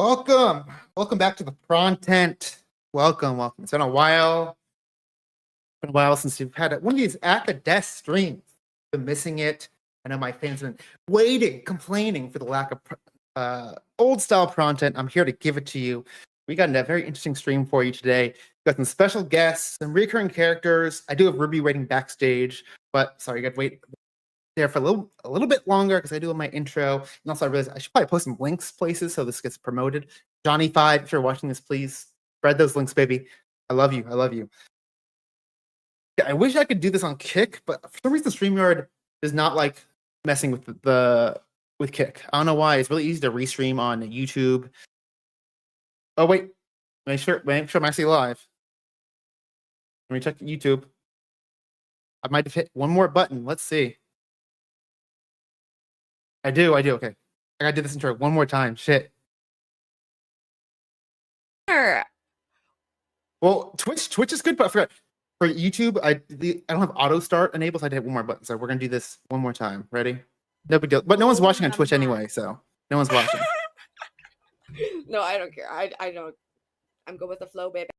Welcome back to the content. Welcome. It's been a while. Since you've had one of these at the desk streams. Been missing it. I know my fans have been waiting, complaining for the lack of old style content. I'm here to give it to you. We got a very interesting stream for you today. We got some special guests, some recurring characters. I do have Ruby waiting backstage, but sorry, you got to wait there for a little bit longer because I do have my intro. And also I realized I should probably post some links places so this gets promoted. Johnny5, if you're watching this, please spread those links, baby. I love you. Yeah, I wish I could do this on Kick, but for some reason StreamYard is not like messing with with Kick. I don't know why. It's really easy to restream on YouTube. Oh wait, make sure I'm actually live. Let me check YouTube. I might have hit one more button. Let's see. I do. Okay. I gotta do this intro one more time. Shit. Sure. Well, Twitch is good, but I forgot. For YouTube, I don't have auto start enabled, so I had to hit one more button. So we're gonna do this one more time. Ready? No big deal. But no one's watching on Twitch anyway, so no one's watching. No, I don't care. I don't. I'm good with the flow, baby.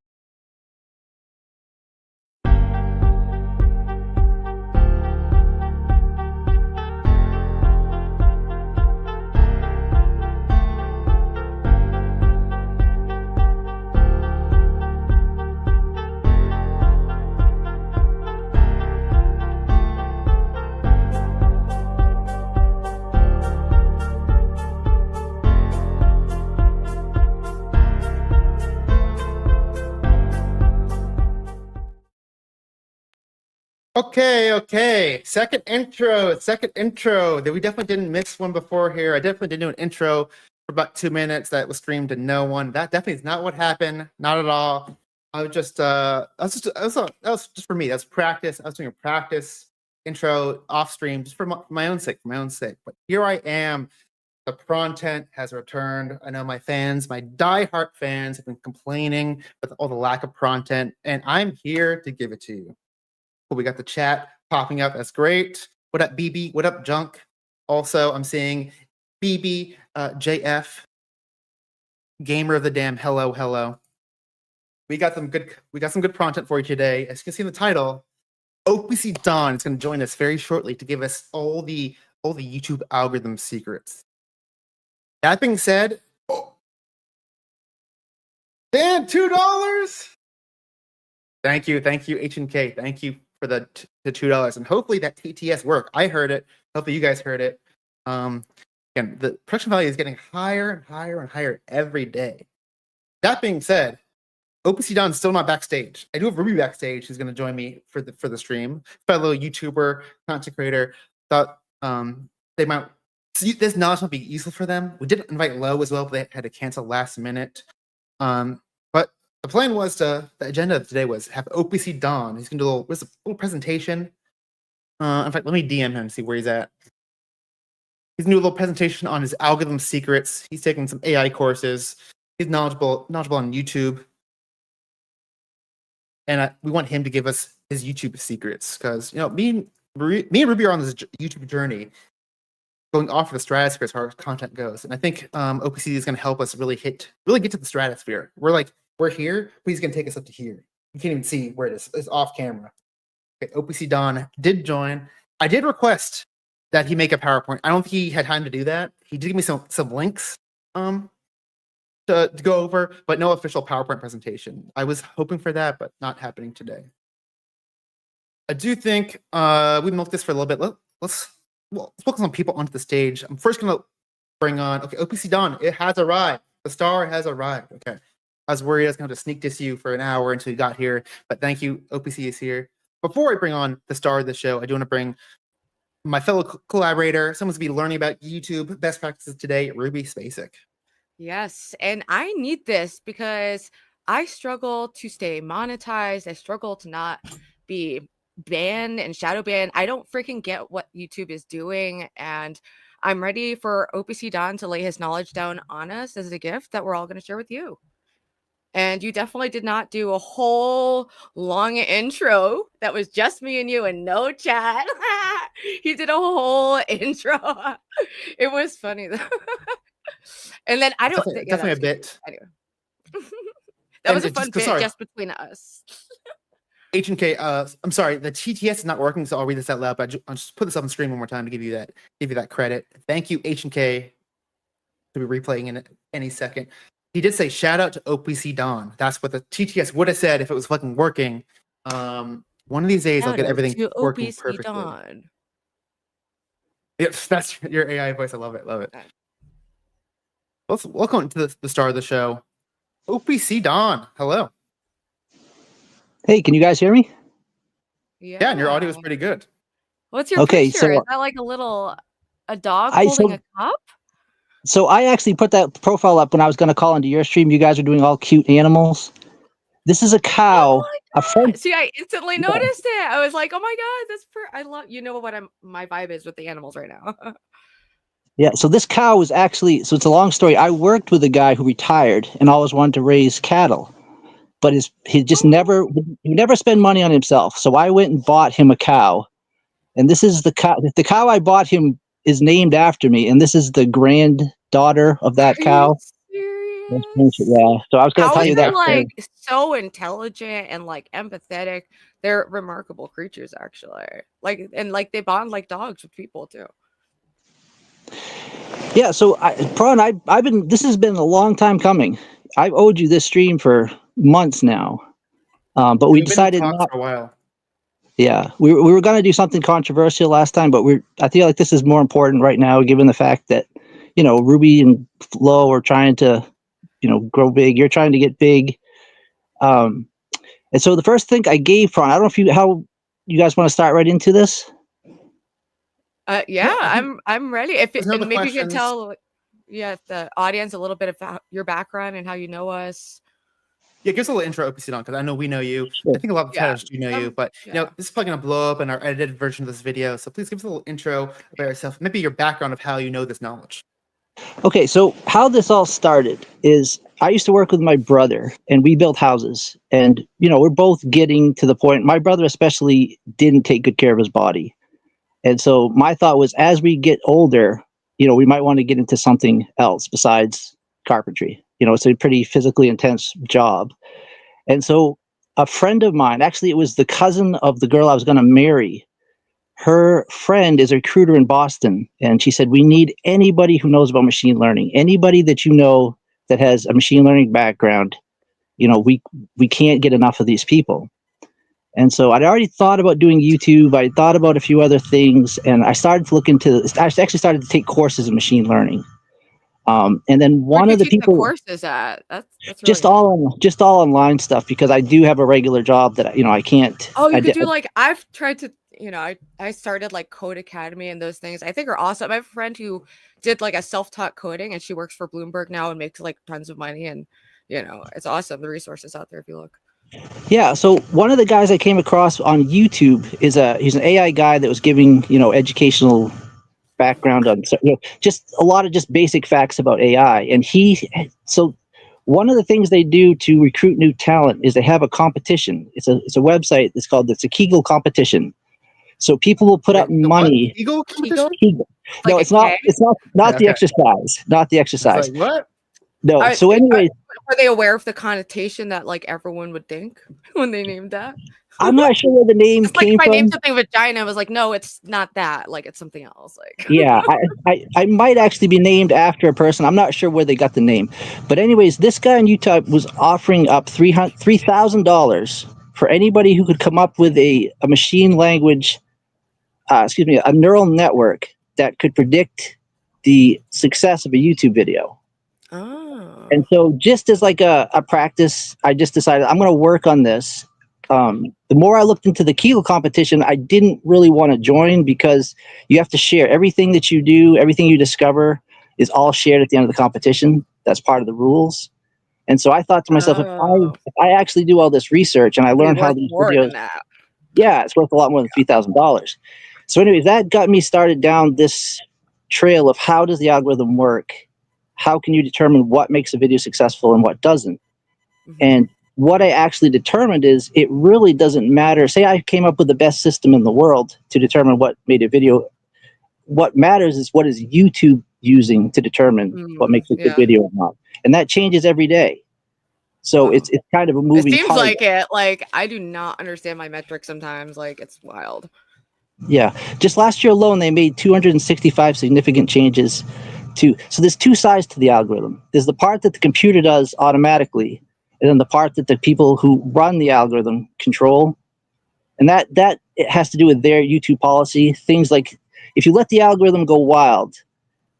Okay. Second intro. We definitely didn't miss one before here. I definitely did do an intro for about 2 minutes that was streamed to no one. That definitely is not what happened. Not at all. I was just that was just for me. That's practice. I was doing a practice intro off stream just for my own sake. But here I am. The content has returned. I know my fans, my diehard fans, have been complaining with all the lack of content, and I'm here to give it to you. We got the chat popping up. That's great. What up, BB? What up, Junk? Also, I'm seeing BB, JF, Gamer of the Dam. Hello. We got some good content for you today. As you can see in the title, OPC Dawn is going to join us very shortly to give us all the YouTube algorithm secrets. That being said, Dan, $2. Thank you, H&K. Thank you for the $2, and hopefully that TTS work. I heard it. Hopefully you guys heard it. Again, the production value is getting higher and higher every day. That being said, OPC Dawn is still not backstage. I do have Ruby backstage who's going to join me for the stream. Fellow YouTuber, content creator. Thought they might. This knowledge might be useful for them. We did invite Lo as well, but they had to cancel last minute. But the plan was the agenda of today was have OPC Dawn. He's going to do a little presentation. In fact, let me DM him and see where he's at. He's going to do a little presentation on his algorithm secrets. He's taking some AI courses. He's knowledgeable on YouTube. And we want him to give us his YouTube secrets because, me and Ruby are on this YouTube journey going off of the stratosphere as far as content goes. And I think OPC is going to help us really get to the stratosphere. We're here, but he's going to take us up to here. You can't even see where it is. It's off camera. Okay, OPC Dawn did join. I did request that he make a PowerPoint. I don't think he had time to do that. He did give me some links to go over, but no official PowerPoint presentation. I was hoping for that, but not happening today. I do think we milked this for a little bit. Let's focus on people onto the stage. I'm first going to bring on, OPC Dawn. It has arrived. The star has arrived. Okay. I was worried I was going to sneak diss you for an hour until you got here, but thank you. OPC is here. Before I bring on the star of the show, I do want to bring my fellow collaborator, someone's going to be learning about YouTube best practices today, Ruby Spacek. Yes, and I need this because I struggle to stay monetized. I struggle to not be banned and shadow banned. I don't freaking get what YouTube is doing, and I'm ready for OPC Dawn to lay his knowledge down on us as a gift that we're all going to share with you. And you definitely did not do a whole long intro that was just me and you and no chat. He did a whole intro. It was funny though. And then I don't Definitely, think, yeah, that definitely a was crazy. bit. Anyway, that And was a it fun just bit sorry, just between us. H&K. I'm sorry, the TTS is not working, so I'll read this out loud. But I'll just put this up on screen one more time to give you that credit. Thank you, H&K, to be replaying in any second. He did say shout out to OPC Dawn. That's what the TTS would have said if it was fucking working. One of these days I'll Shout get out everything to working OPC perfectly. Dawn. Yep, that's your AI voice. I love it. Love it. Nice. Welcome to the star of the show, OPC Dawn. Hello. Hey, can you guys hear me? Yeah, and your audio is Yeah. pretty good. What's your Okay, picture? so Is that like a dog I holding so a cup? so I actually put that profile up when I was going to call into your stream. You guys are doing all cute animals. This is a Oh cow. A my friend. god! See, I instantly Yeah, noticed it. I was like, "Oh my god, I love you know what my vibe is with the animals right now." yeah. So this cow is actually. So it's a long story. I worked with a guy who retired and always wanted to raise cattle, but he just Oh, never spent money on himself. So I went and bought him a cow, and this is the cow. The cow I bought him is named after me, and this is the granddaughter of that are you cow. serious? Yeah. So I was going to tell Cows you are that like story. so intelligent and like empathetic. They're remarkable creatures, actually. Like and like they bond like dogs with people too. Yeah, so Prawn, I've been. This has been a long time coming. I've owed you this stream for months now, but Yeah, we we've been in decided talks not. for a while. Yeah, we were going to do something controversial last time, but I feel like this is more important right now, given the fact that Ruby and Flo are trying to grow big. You're trying to get big, um, and so the first thing I gave Prawn. I don't know how you guys want to start right into this. Yeah, Yeah, I think I'm ready. If there's it, no other and maybe you could questions. tell, yeah, the audience a little bit about your background and how you know us. Yeah, give us a little intro, OPC Dawn, because I know we know you. I Sure. think a lot of the Yeah, chatters do know you, but yeah. this is probably gonna blow up in our edited version of this video. So please give us a little intro about yourself, maybe your background of how you know this knowledge. Okay, so how this all started is I used to work with my brother and we built houses. And, we're both getting to the point, my brother especially didn't take good care of his body. And so my thought was as we get older, we might want to get into something else besides carpentry. It's a pretty physically intense job. And so a friend of mine, actually, it was the cousin of the girl I was going to marry. Her friend is a recruiter in Boston, and she said, we need anybody who knows about machine learning, anybody that that has a machine learning background. We can't get enough of these people. And so I'd already thought about doing YouTube. I thought about a few other things, and I started to look into. I actually started to take courses in machine learning. And then Where'd one you of the take the people, courses at? That's really interesting. just all online stuff, because I do have a regular job that I can't. Oh, you could do like I've tried to, I started like Code Academy and those things. I think are awesome. I have a friend who did like a self-taught coding and she works for Bloomberg now and makes like tons of money and it's awesome. The resources out there if you look. Yeah, so one of the guys I came across on YouTube he's an AI guy that was giving educational background on just a lot of just basic facts about AI, and so one of the things they do to recruit new talent is they have a competition. It's a website. It's called the Kegel competition. So people will put up Wait, the what? money. Eagle Kegel? competition? Kegel. No, Like a it's not. K? It's not Okay, the okay. exercise. Not the I was exercise. like, what? No. Are, So anyways, are they aware of the connotation that like everyone would think when they named that? I'm not sure where the name It's like came if I named from. something vagina, I was like, no, it's not that. Like it's something else. Like Yeah, I might actually be named after a person. I'm not sure where they got the name. But anyways, this guy on YouTube was offering up $3,000 for anybody who could come up with a machine language, a neural network that could predict the success of a YouTube video. oh. And so just as like a practice, I just decided I'm going to work on this. The more I looked into the Kegel competition, I didn't really want to join because you have to share everything that you do, everything you discover is all shared at the end of the competition. That's part of the rules. And so I thought to myself, Oh. if I actually do all this research and I It'd be learn how worth these more videos, than that. yeah, it's worth a lot more than $3,000. So anyways, that got me started down this trail of how does the algorithm work? How can you determine what makes a video successful and what doesn't? Mhm. And what I actually determined is it really doesn't matter. Say I came up with the best system in the world to determine what made a video. What matters is what does YouTube using to determine what makes a good Yeah. video or not. And that changes every day. So Wow. it's kind of a It moving seems target. like it. Like I do not understand my metrics sometimes. Like it's wild. Yeah. Just last year alone, they made 265 significant changes so there's two sides to the algorithm. There's the part that the computer does automatically, and then the part that the people who run the algorithm control. And that it has to do with their YouTube policy. Things like if you let the algorithm go wild,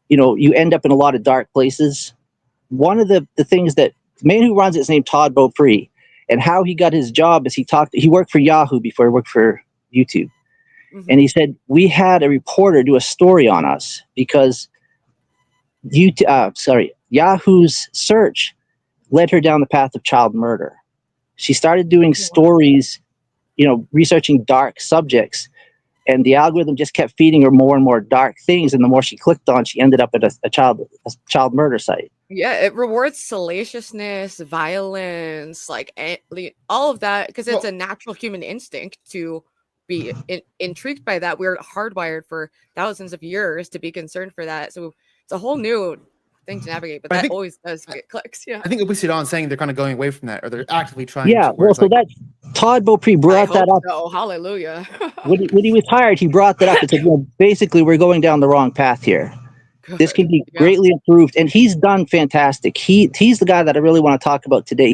you end up in a lot of dark places. One of the things that the man who runs it is named Todd Beaupre, and how he got his job is he worked for Yahoo before he worked for YouTube. Mhm. And he said, we had a reporter do a story on us because Yahoo's search led her down the path of child murder. She started doing stories, researching dark subjects, and the algorithm just kept feeding her more and more dark things. And the more she clicked on, she ended up at a child murder site. Yeah, it rewards salaciousness, violence, like all of that, because it's a natural human instinct to be intrigued by that. We're hardwired for thousands of years to be concerned for that. So it's a whole new thing to navigate, but that always does get clicks. Yeah. I think OPC Dawn is saying they're kind of going away from that, or they're actively trying Yeah, to. Well, so that Todd Beaupre brought that up. So hallelujah. when he was hired, he brought that up and said, basically, we're going down the wrong path here. Good. This can be greatly improved, and he's done fantastic. He's the guy that I really want to talk about today.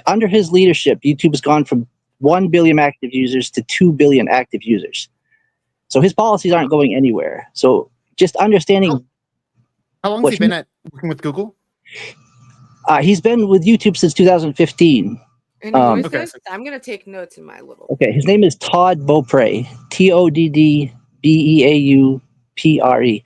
Under his leadership, YouTube has gone from 1 billion active users to 2 billion active users. So his policies aren't going anywhere. So just understanding. How long has he been working with Google? He's been with YouTube since 2015. And who is this? I'm going to take notes in my little. Okay, his name is Todd Beaupre, TODDBEAUPRE.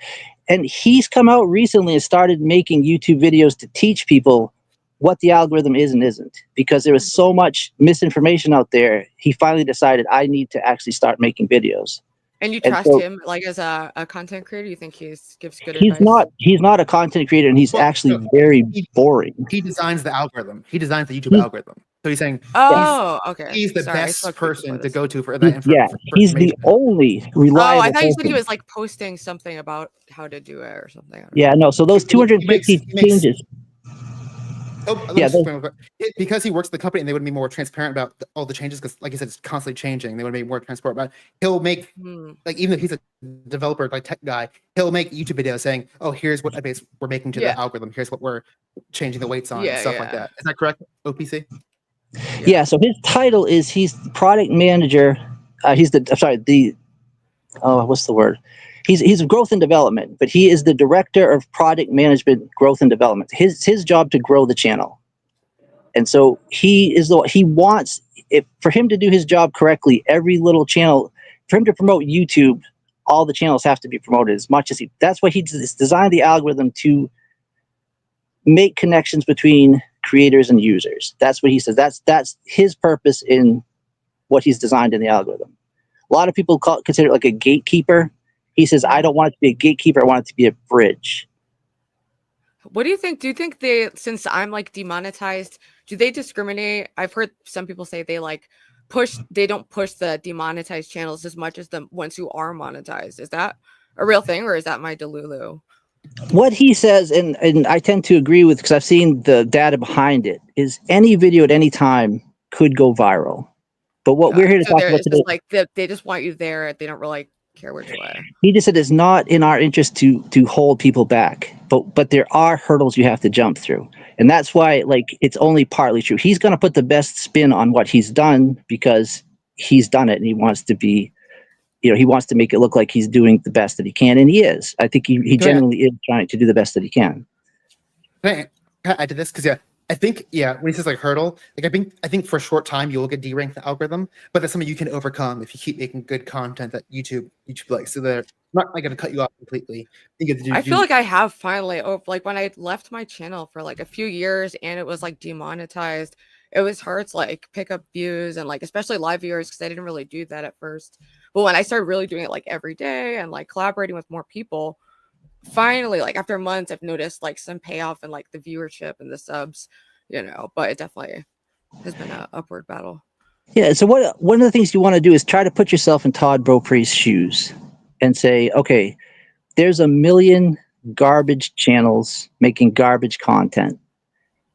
And he's come out recently and started making YouTube videos to teach people what the algorithm is and isn't. Because there was so much misinformation out there, he finally decided, I need to actually start making videos. And you trust him, like as a content creator? You think he gives good advice? He's not a content creator, and he's actually very boring. He designs the algorithm. He designs the YouTube algorithm. So he's saying, okay. He's the best person to go to for that information. Yeah, he's the only reliable. I thought you said he was like posting something about how to do it or something. Yeah, no. So those 250 changes. Because he works at the company and they would be more transparent about all the changes, because like I said, it's constantly changing. They would be more transparent about it. He'll make like, even if he's a developer, like tech guy, he'll make YouTube videos saying, oh, here's what updates we're making to the algorithm, here's what we're changing the weights on, and stuff like that. Is that correct, OPC? Yeah, so his title is he's product manager. What's the word? He's growth and development, but he is the director of product management, growth and development. His job to grow the channel. And so he wants, for him to do his job correctly, every little channel, for him to promote YouTube, all the channels have to be promoted as much as that's why he designed the algorithm to make connections between creators and users. That's what he says. That's his purpose in what he's designed in the algorithm. A lot of people consider it like a gatekeeper. He says, I don't want it to be a gatekeeper. I want it to be a bridge. What do you think? Do you think since I'm like demonetized, do they discriminate? I've heard some people say they don't push the demonetized channels as much as the ones who are monetized. Is that a real thing, or is that my delulu? What he says, and I tend to agree with, because I've seen the data behind it, is any video at any time could go viral. But what we're here to talk about today, like they just want you there. They don't really care which way. He just said it's not in our interest to hold people back, but there are hurdles you have to jump through, and that's why it's only partly true. He's going to put the best spin on what he's done because he's done it, and he wants to be, he wants to make it look like he's doing the best that he can, and he is. I think he genuinely is trying to do the best that he can. Can I add to this? Because I think when he says like hurdle, I think for a short time you'll get deranked the algorithm, but that's something you can overcome if you keep making good content that YouTube likes. So they're not going to cut you off completely. I feel like I have finally, like when I left my channel for like a few years and it was like demonetized, it was hard to pick up views and especially live viewers, because I didn't really do that at first. But when I started really doing it every day and collaborating with more people, finally, after months, I've noticed some payoff in the viewership and the subs, but it definitely has been an upward battle. Yeah. So one of the things you want to do is try to put yourself in Todd Beaupre's shoes and say, okay, there's 1 million garbage channels making garbage content.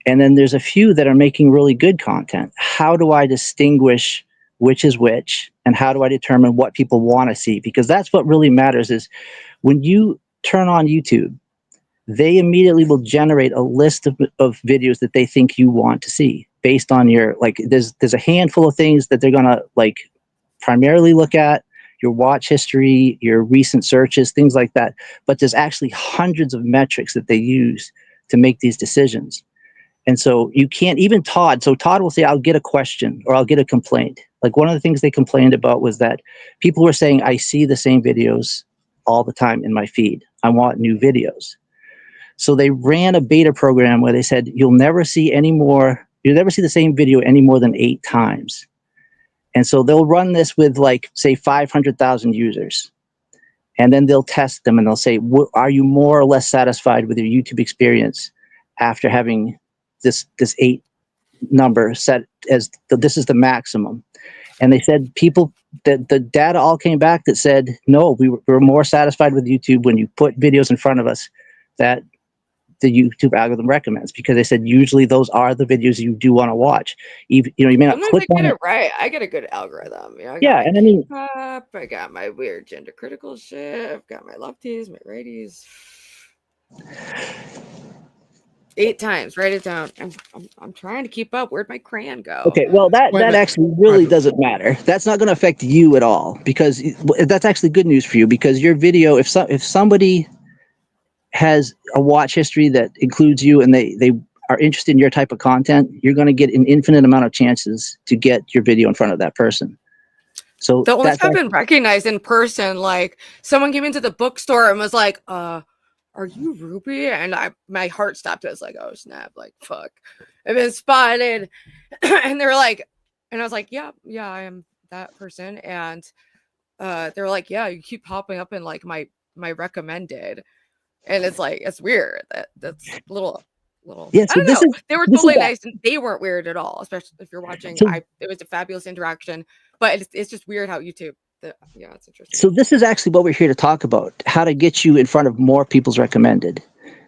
And then there's a few that are making really good content. How do I distinguish which is which? And how do I determine what people want to see? Because that's what really matters is when you turn on YouTube, they immediately will generate a list of videos that they think you want to see based on your, like, there's a handful of things that they're going to like primarily look at, your watch history, your recent searches, things like that. But there's actually hundreds of metrics that they use to make these decisions. And so you can't, even Todd, so Todd will say, I'll get a question or I'll get a complaint. Like one of the things they complained about was that people were saying, I see the same videos all the time in my feed. I want new videos. So they ran a beta program where they said, you'll never see the same video any more than 8 times. And so they'll run this with like, say 500,000 users. And then they'll test them and they'll say, are you more or less satisfied with your YouTube experience after having this 8 number set as this is the maximum? And they said that the data all came back that said, no, we were more satisfied with YouTube when you put videos in front of us that the YouTube algorithm recommends, because they said usually those are the videos you do want to watch. Even, you may not click on it. Right. I get a good algorithm. Yeah, and I mean, I got my weird gender critical shit. I've got my lefties, my righties. 8 times. Write it down. I'm trying to keep up. Where'd my crayon go? Okay, well that actually really doesn't matter. That's not going to affect you at all, because that's actually good news for you, because your video, if somebody has a watch history that includes you and they are interested in your type of content, you're going to get an infinite amount of chances to get your video in front of that person. So the ones I've been recognized in person, like someone came into the bookstore and was like, are you Ruby? And my heart stopped. I was like, oh snap, like fuck, I've been spotted. And they were like, and I was like, yeah, I am that person. And they were like, yeah, you keep popping up in like my recommended. And it's like, it's weird. That's a little. Yeah, so I don't know. They were totally nice, and they weren't weird at all. Especially if you're watching, it was a fabulous interaction. But it's just weird how YouTube. Yeah, it's interesting. So this is actually what we're here to talk about: how to get you in front of more people's recommended,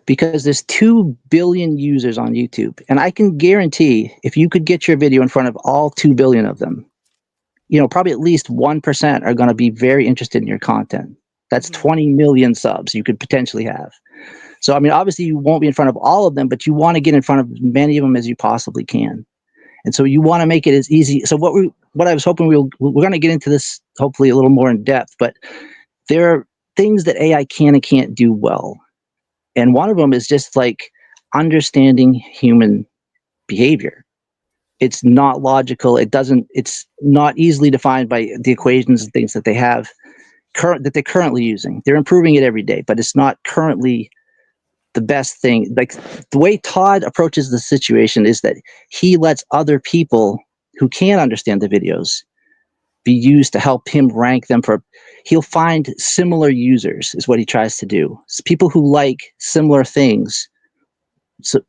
because there's 2 billion users on YouTube, and I can guarantee if you could get your video in front of all 2 billion of them, probably at least 1% are going to be very interested in your content. That's 20 million subs you could potentially have. So, I mean, obviously you won't be in front of all of them, but you want to get in front of as many of them as you possibly can. And so you want to make it as easy. So what I was hoping we're going to get into this hopefully a little more in depth, but there are things that AI can and can't do well. And one of them is just like understanding human behavior. It's not logical. It's not easily defined by the equations and things that they have that they're currently using. They're improving it every day, but it's not currently the best thing. Like the way Todd approaches the situation is that he lets other people who can understand the videos be used to help him rank them he'll find similar users is what he tries to do. So people who like similar things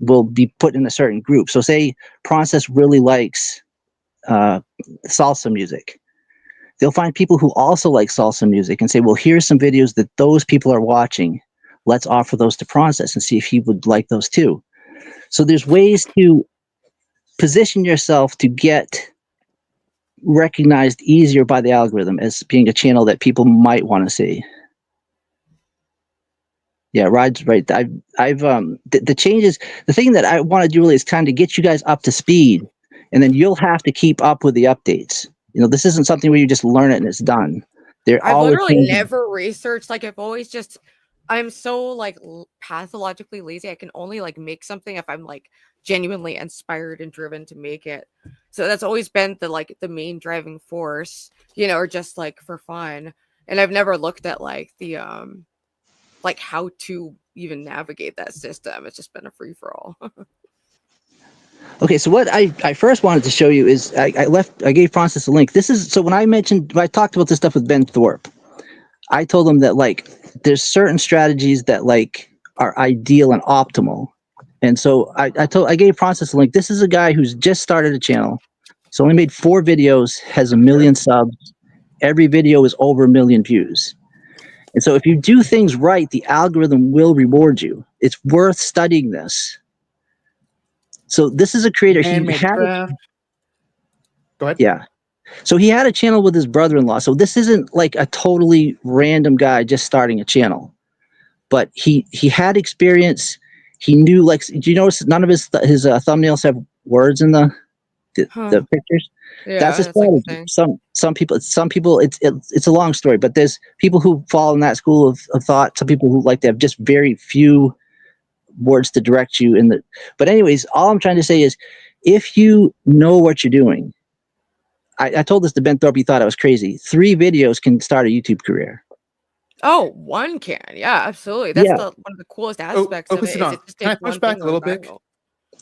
will be put in a certain group. So say Process really likes salsa music. They'll find people who also like salsa music and say, well, here's some videos that those people are watching. Let's offer those to Process and see if he would like those too. So there's ways to position yourself to get recognized easier by the algorithm as being a channel that people might want to see. Yeah, Rod's right. The changes, the thing that I want to do really is kind of get you guys up to speed, and then you'll have to keep up with the updates. This isn't something where you just learn it and it's done. I've literally never researched. Like I'm so like pathologically lazy. I can only like make something if I'm like genuinely inspired and driven to make it. So that's always been the main driving force, or just like for fun. And I've never looked at like the like how to even navigate that system. It's just been a free for all. Okay, so what I first wanted to show you is I gave Francis a link. This is, so when I talked about this stuff with Ben Thorpe, I told him that like there's certain strategies that like are ideal and optimal. And so I gave Francis a link. This is a guy who's just started a channel. So only made 4 videos, has 1 million subs. Every video is over 1 million views. And so if you do things right, the algorithm will reward you. It's worth studying this. So this is a creator. Handmade craft. Go ahead. Yeah. So he had a channel with his brother-in-law. So this isn't like a totally random guy just starting a channel. But he had experience. He knew, like, do you notice none of his thumbnails have words in the pictures? Yeah, that's a strategy. Some people it's a long story, but there's people who fall in that school of thought. Some people who like to have just very few words to direct you in the. But anyways, all I'm trying to say is, if you know what you're doing, I told this to Ben Thorpe. He thought I was crazy. 3 videos can start a YouTube career. Oh, one can. Yeah, absolutely. That's one of the coolest aspects of it. Is it just can I takes push one back thing a little on bit? viral.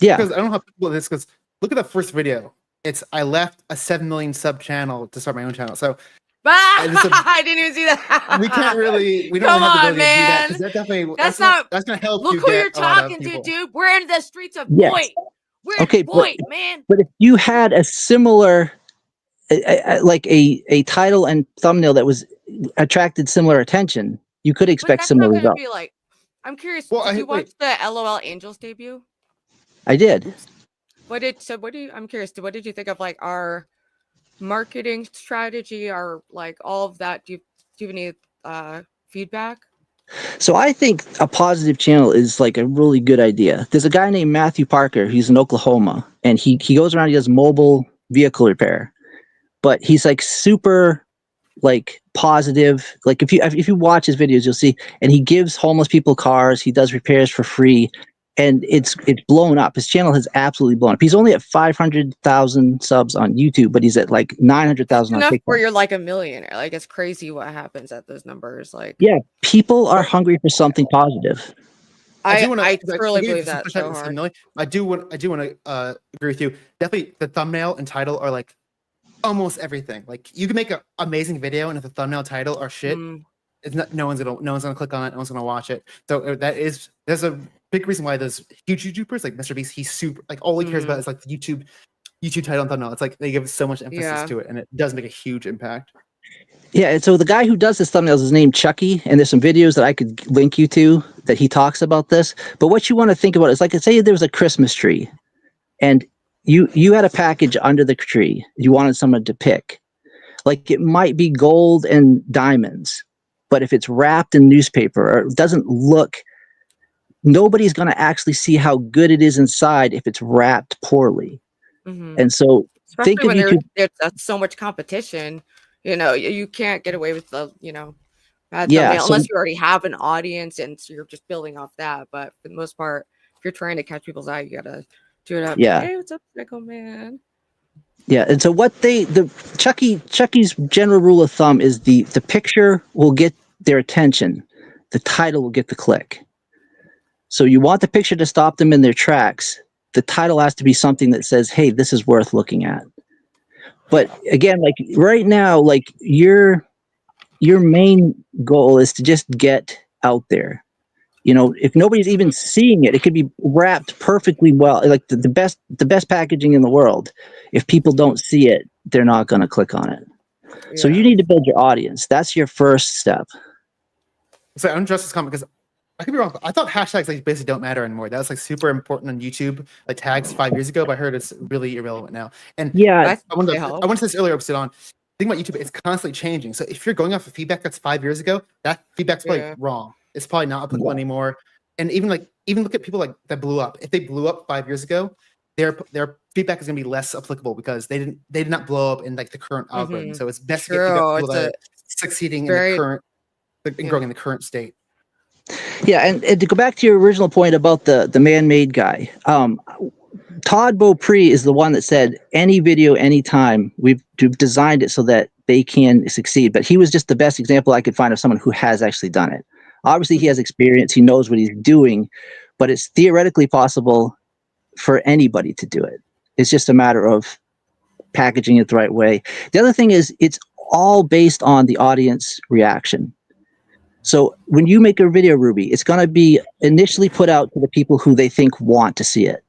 Yeah. Because I don't know how people do this. Because look at the first video. It's I left a 7 million sub channel to start my own channel. So I didn't even see that. we can't really. We don't Come really have the on, ability to do that man. because that definitely That's not. That's gonna help. Look you who get you're a lot of talking to, people. dude. We're in the streets of Yes. Boyd. We're Okay, in Boyd, man. But if you had a similar, like a title and thumbnail that was attracted similar attention, you could expect similar But that's not results. gonna be like. I'm curious. Well, Did you watch the LOL Angels debut? I did. I'm curious. What did you think of like our marketing strategy, our like all of that? Do you have any feedback? So I think a positive channel is like a really good idea. There's a guy named Matthew Parker. He's in Oklahoma, and he goes around. He does mobile vehicle repair, but he's like super like positive. Like if you watch his videos, you'll see, and he gives homeless people cars. He does repairs for free, and it's blown up. His channel has absolutely blown up. He's only at 500,000 subs on YouTube, but he's at like 900,000 on Enough TikTok. where you're like a millionaire. Like it's crazy what happens at those numbers. Like people are hungry for something positive. I truly believe that so hard. I do want to agree with you. Definitely, the thumbnail and title are like almost everything. Like you can make an amazing video, and if the thumbnail and title are shit, it's not. No one's gonna click on it. No one's gonna watch it. So there's a big reason why those huge YouTubers like Mr. Beast, he's super like all he cares about is like the YouTube title and thumbnail. It's like they give so much emphasis to it, and it does make a huge impact. Yeah, and so the guy who does his thumbnails is named Chucky, and there's some videos that I could link you to that he talks about this. But what you want to think about is like, say there was a Christmas tree, and you had a package under the tree. You wanted someone to pick. Like it might be gold and diamonds, but if it's wrapped in newspaper or it doesn't look, nobody's going to actually see how good it is inside if it's wrapped poorly. And so especially think of when YouTube. there's so much competition. You know, you can't get away with the, bad thumbnail unless you already have an audience and so you're just building off that. But for the most part, if you're trying to catch people's eye, you gotta do it up. Yeah. Hey, what's up, Psycho Man? Yeah, and so what Chucky's general rule of thumb is the picture will get their attention, the title will get the click. So you want the picture to stop them in their tracks. The title has to be something that says, "Hey, this is worth looking at." But again, like right now, like your main goal is to just get out there. You know, if nobody's even seeing it, it could be wrapped perfectly well, like the best packaging in the world. If people don't see it, they're not going to click on it. Yeah. So you need to build your audience. That's your first step. So I don't trust this comment because I could be wrong. But I thought hashtags like basically don't matter anymore. That was like super important on YouTube, like tags 5 years ago. But I heard it's really irrelevant now. And yeah, I wanted to say this earlier, OPCdon. Think about YouTube; it's constantly changing. So if you're going off of feedback that's 5 years ago, that feedback's probably wrong. It's probably not applicable anymore. And even look at people like that blew up. If they blew up 5 years ago, their feedback is going to be less applicable because they did not blow up in like the current algorithm. So it's best to get people that are succeeding in the current and growing in the current state. Yeah, and to go back to your original point about the man-made guy, Todd Beaupre is the one that said any video, anytime. We've designed it so that they can succeed. But he was just the best example I could find of someone who has actually done it. Obviously, he has experience. He knows what he's doing, but it's theoretically possible for anybody to do it. It's just a matter of packaging it the right way. The other thing is it's all based on the audience reaction. So when you make a video, Ruby, it's going to be initially put out to the people who they think want to see it.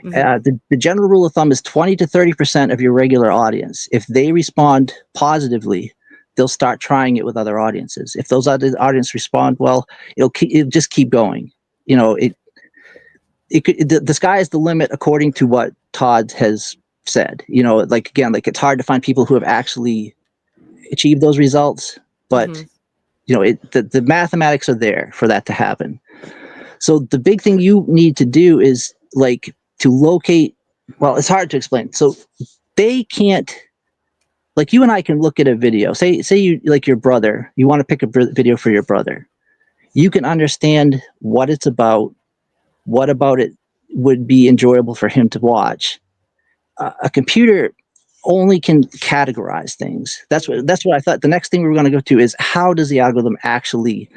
The general rule of thumb is 20 to 30% of your regular audience. If they respond positively, they'll start trying it with other audiences. If those other audiences respond well, it'll just keep going. You know, the sky is the limit according to what Todd has said. You know, like, again, like, it's hard to find people who have actually achieved those results, but you know, the mathematics are there for that to happen. So the big thing you need to do is, like, to locate, well, it's hard to explain. So they can't, like, you and I can look at a video, say you, like, your brother, you want to pick a video for your brother. You can understand what it's about, what about it would be enjoyable for him to watch. A computer only can categorize things. That's what I thought. The next thing we were going to go to is, how does the algorithm actually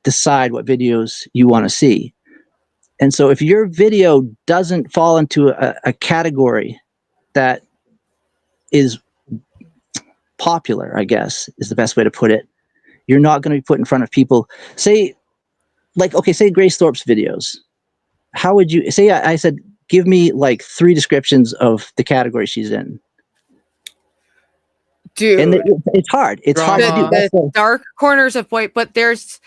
decide what videos you want to see? And so if your video doesn't fall into a category that is popular, I guess is the best way to put it, you're not going to be put in front of people. Say, like, okay, say Grace Thorpe's videos. How would you say? I said, give me like 3 descriptions of the category she's in. Dude, and it's hard. It's hard to do. The dark corners of white, but there's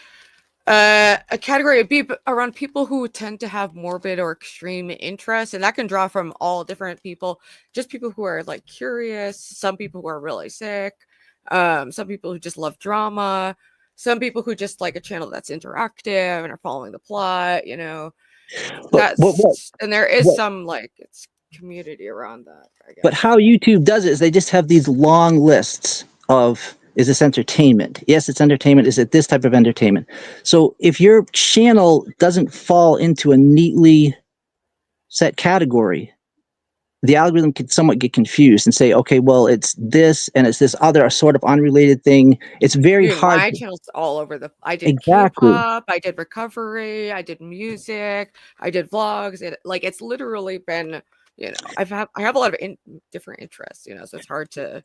a category of be around people who tend to have morbid or extreme interests, and that can draw from all different people. Just people who are like curious, some people who are really sick, some people who just love drama, some people who just like a channel that's interactive and are following the plot. You know, and there is some like it's community around that, I guess. But how YouTube does it is they just have these long lists of, is this entertainment? Yes, it's entertainment. Is it this type of entertainment? So if your channel doesn't fall into a neatly set category, the algorithm could somewhat get confused and say, okay, well, it's this and it's this other sort of unrelated thing. It's very hard. My channel's all over the. I did K-pop, I did recovery, I did music, I did vlogs. It's literally been, you know, I have a lot of different interests, you know, so it's hard to.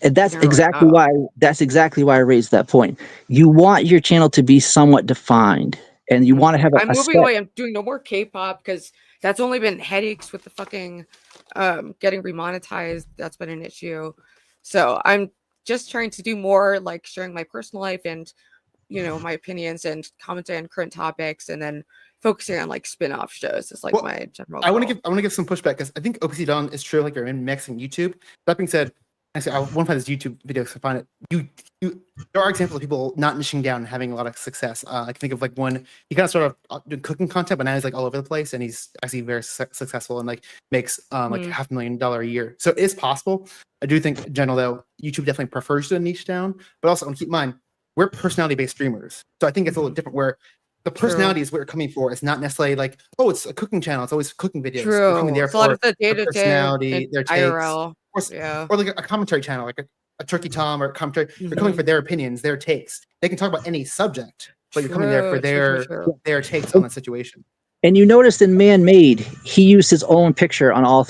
And that's exactly why I raised that point. You want your channel to be somewhat defined, and you want to have I'm moving away. I'm doing no more K-pop because that's only been headaches with the fucking getting remonetized. That's been an issue. So I'm just trying to do more like sharing my personal life and, you know, my opinions and commenting on current topics, and then focusing on like spin-off shows. It's like my general goal. I want to give some pushback because I think OPC Dawn is true. Like, you're in mixing YouTube. That being said, actually, I want to find this YouTube video to find it. There are examples of people not niching down and having a lot of success. I can think of like one. He kind of started doing cooking content, but now he's like all over the place, and he's actually very successful and like makes like $500,000 a year. So it is possible. I do think in general though, YouTube definitely prefers to niche down, but also keep in mind we're personality-based streamers, so I think it's a little different where. The personality is what we're coming for. It's not necessarily like, oh, it's a cooking channel. It's always cooking videos. True. We're coming there it's for a lot of the their day-to-day personality, their takes, IRL. or like a commentary channel, like a Turkey Tom or commentary. They're coming for their opinions, their takes. They can talk about any subject, but you're coming there for their takes on the situation. And you noticed in Man-Made, he used his own picture on all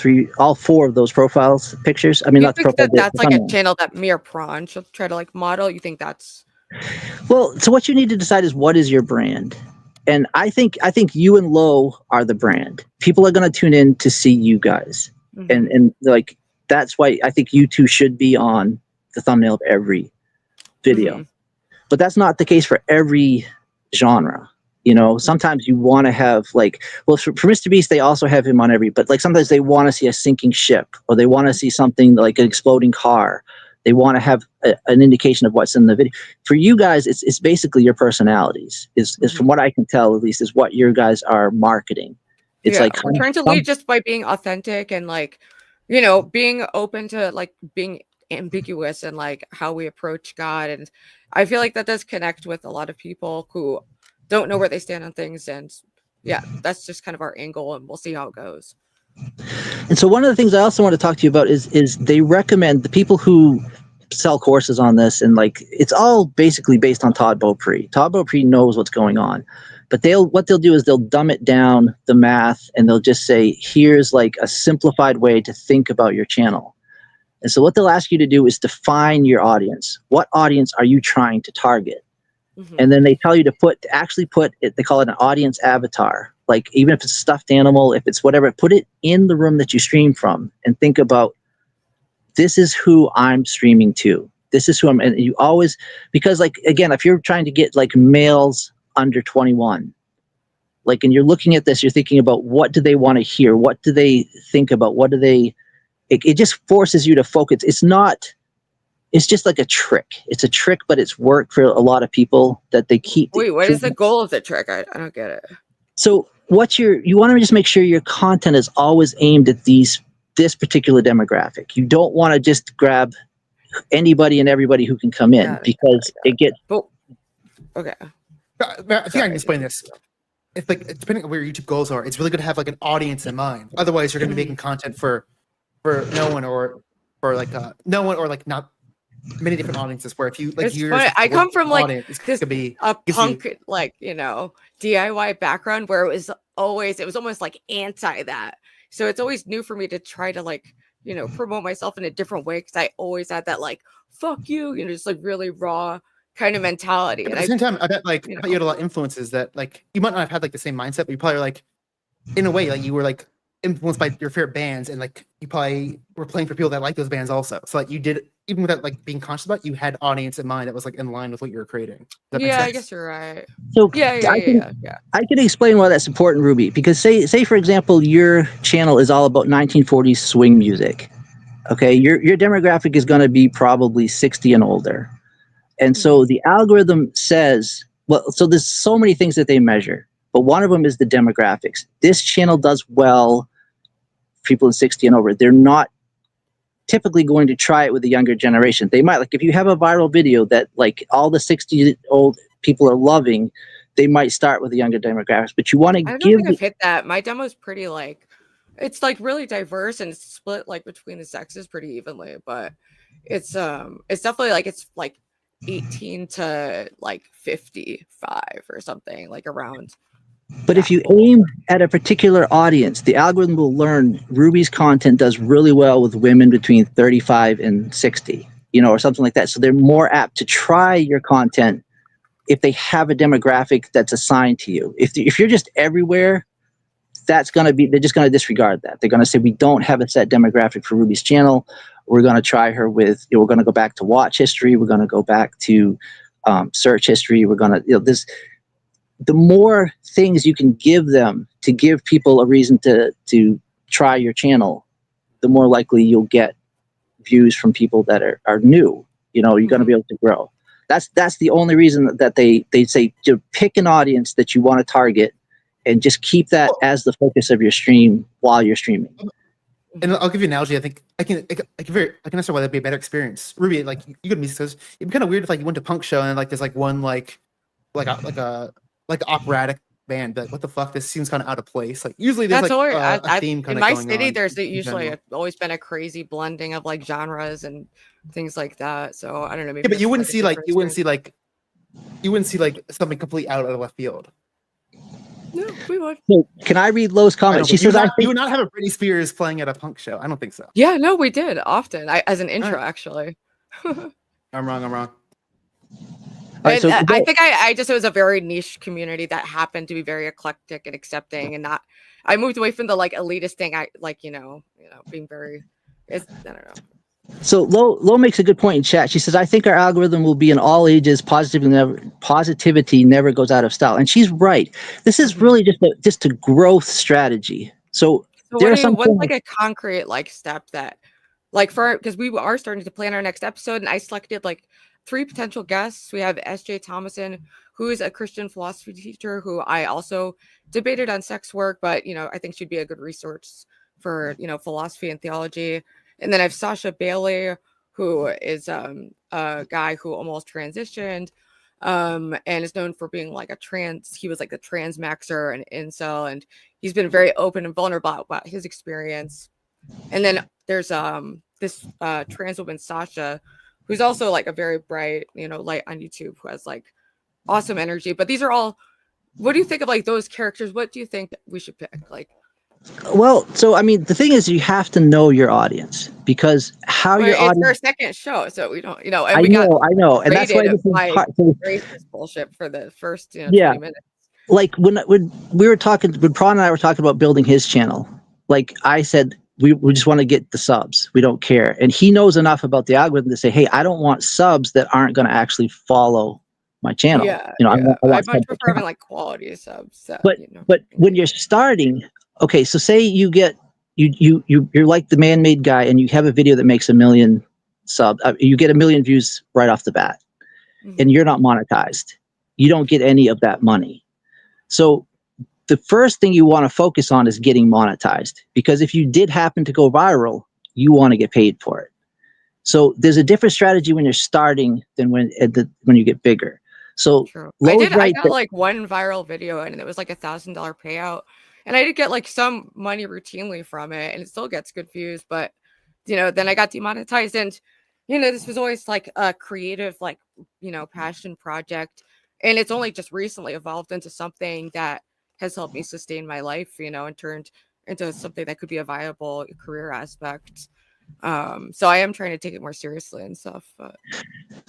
4 of those profiles pictures. I mean, you think that's like a channel that me or Prawn should try to like model? You think that's? Well, so what you need to decide is, what is your brand? And I think you and Lo are the brand. People are going to tune in to see you guys, and like that's why I think you two should be on the thumbnail of every video. But that's not the case for every genre. You know, sometimes you want to have like, well, for Mr. Beast, they also have him on every, but like sometimes they want to see a sinking ship, or they want to see something like an exploding car. They want to have an indication of what's in the video. For you guys, it's basically your personalities. Is from what I can tell, at least, is what your guys are marketing. It's like we're trying to lead just by being authentic and like, you know, being open to like being ambiguous and like how we approach God. And I feel like that does connect with a lot of people who don't know where they stand on things. And yeah, that's just kind of our angle, and we'll see how it goes. And so one of the things I also want to talk to you about is they recommend the people who sell courses on this, and like it's all basically based on Todd Beaupre. Todd Beaupre knows what's going on, but what they'll do is they'll dumb it down, the math, and they'll just say, here's like a simplified way to think about your channel. And so what they'll ask you to do is define your audience. What audience are you trying to target? And then they tell you to actually put it, they call it an audience avatar. Like, even if it's a stuffed animal, if it's whatever, put it in the room that you stream from, and think about, this is who I'm streaming to. This is who I'm, and you always, because like, again, if you're trying to get like males under 21, like, and you're looking at this, you're thinking about what do they want to hear? What do they think about? What do they, it just forces you to focus. It's just like a trick. It's a trick, but it's worked for a lot of people that they keep. Wait, what is the goal of the trick? I don't get it. So you want to just make sure your content is always aimed at this particular demographic. You don't want to just grab anybody and everybody who can come in, because it gets. Okay. I think I can explain this. It's like, depending on where your YouTube goals are, it's really good to have like an audience in mind. Otherwise, you're going to be making content for no one, or for like no one, or like not many different audiences. Where if you like, I come from like audience, this could be a punk like DIY background where it was almost like anti that. So it's always new for me to try to like promote myself in a different way, because I always had that like fuck you, just like really raw kind of mentality. But and at the same time, I bet like you had a lot of influences that like you might not have had like the same mindset, but you probably like in a way like you were like influenced by your favorite bands, and like you probably were playing for people that like those bands also. So like you did, even without like being conscious about it, you had audience in mind that was like in line with what you were creating. Does that make sense? I guess you're right. So yeah. I can explain why that's important, Ruby, because say for example, your channel is all about 1940s swing music. Okay, your demographic is going to be probably 60 and older. And so the algorithm says, well, so there's so many things that they measure, but one of them is the demographics. This channel does well for people in 60 and over. They're not typically going to try it with the younger generation. They might, like if you have a viral video that like all the 60-old people are loving, they might start with the younger demographics, but you want to give... I don't think I've hit that. My demo's pretty like, it's like really diverse and it's split like between the sexes pretty evenly, but it's definitely like, it's like 18 to like 55 or something, like around. But if you aim at a particular audience, the algorithm will learn Ruby's content does really well with women between 35 and 60, or something like that. So they're more apt to try your content if they have a demographic that's assigned to you. If you're just everywhere, they're just going to disregard that. They're going to say, we don't have a set demographic for Ruby's channel. We're going to try her with, we're going to go back to watch history. We're going to go back to search history. We're going to, the more things you can give them to give people a reason to try your channel, the more likely you'll get views from people that are new. You're going to be able to grow. That's the only reason that they say to pick an audience that you want to target and just keep that as the focus of your stream while you're streaming. And I'll give you an analogy. I think I can understand why that'd be a better experience. Ruby, like you could be, because it'd be kind of weird if like you went to a punk show and like there's like one like operatic band. Like, what the fuck? This seems kind of out of place. Like usually there's a theme kind in of my going city. on There's in usually general. always been a crazy blending of like genres and things like that. So I don't know. Maybe Yeah, but you wouldn't that's see like like something completely out of left field. No, we would. So can I read Lo's comment? She says, you would not have a Britney Spears playing at a punk show. I don't think so. Yeah, no, we did often. As an intro, actually. I'm wrong. Right, so I think it was a very niche community that happened to be very eclectic and accepting, and not. I moved away from the like elitist thing. I like being very. I don't know. So Lo makes a good point in chat. She says, I think our algorithm will be in all ages. Positivity never goes out of style. And she's right. This is really just a growth strategy. So there are what's like a concrete like step that like because we are starting to plan our next episode, and I selected like 3 potential guests. We have S.J. Thomason, who is a Christian philosophy teacher who I also debated on sex work, but I think she'd be a good resource for philosophy and theology. And then I have Sasha Bailey, who is a guy who almost transitioned and is known for being like he was like a trans maxer and incel, and he's been very open and vulnerable about his experience. And then there's this trans woman, Sasha, who's also like a very bright, light on YouTube, who has like awesome energy. But these are all, what do you think of like those characters? What do you think we should pick? Like, well, so I mean, the thing is, you have to know your audience, because your audience. It's our second show, so we don't, And I know, and that's why this is racist bullshit for the first, 20 minutes. Like when we were talking, when Prawn and I were talking about building his channel, like I said, we just want to get the subs. We don't care. And he knows enough about the algorithm to say, hey, I don't want subs that aren't going to actually follow my channel. Yeah, You know, yeah. I I want much subs prefer that having like quality subs. That, but you know, but when you're starting, okay, so say you get you're like the man-made guy and you have a video that makes 1 million subs, you get 1 million views right off the bat, and you're not monetized. You don't get any of that money. So the first thing you want to focus on is getting monetized, because if you did happen to go viral, you want to get paid for it. So there's a different strategy when you're starting than when you get bigger. So True. Lowe's I right got that, like one viral video and it was like $1,000 payout. And I did get like some money routinely from it, and it still gets good views, but you know, then I got demonetized. And you know, this was always like a creative, like, you know, passion project. And it's only just recently evolved into something that has helped me sustain my life, you know, and turned into something that could be a viable career aspect. So I am trying to take it more seriously and stuff, but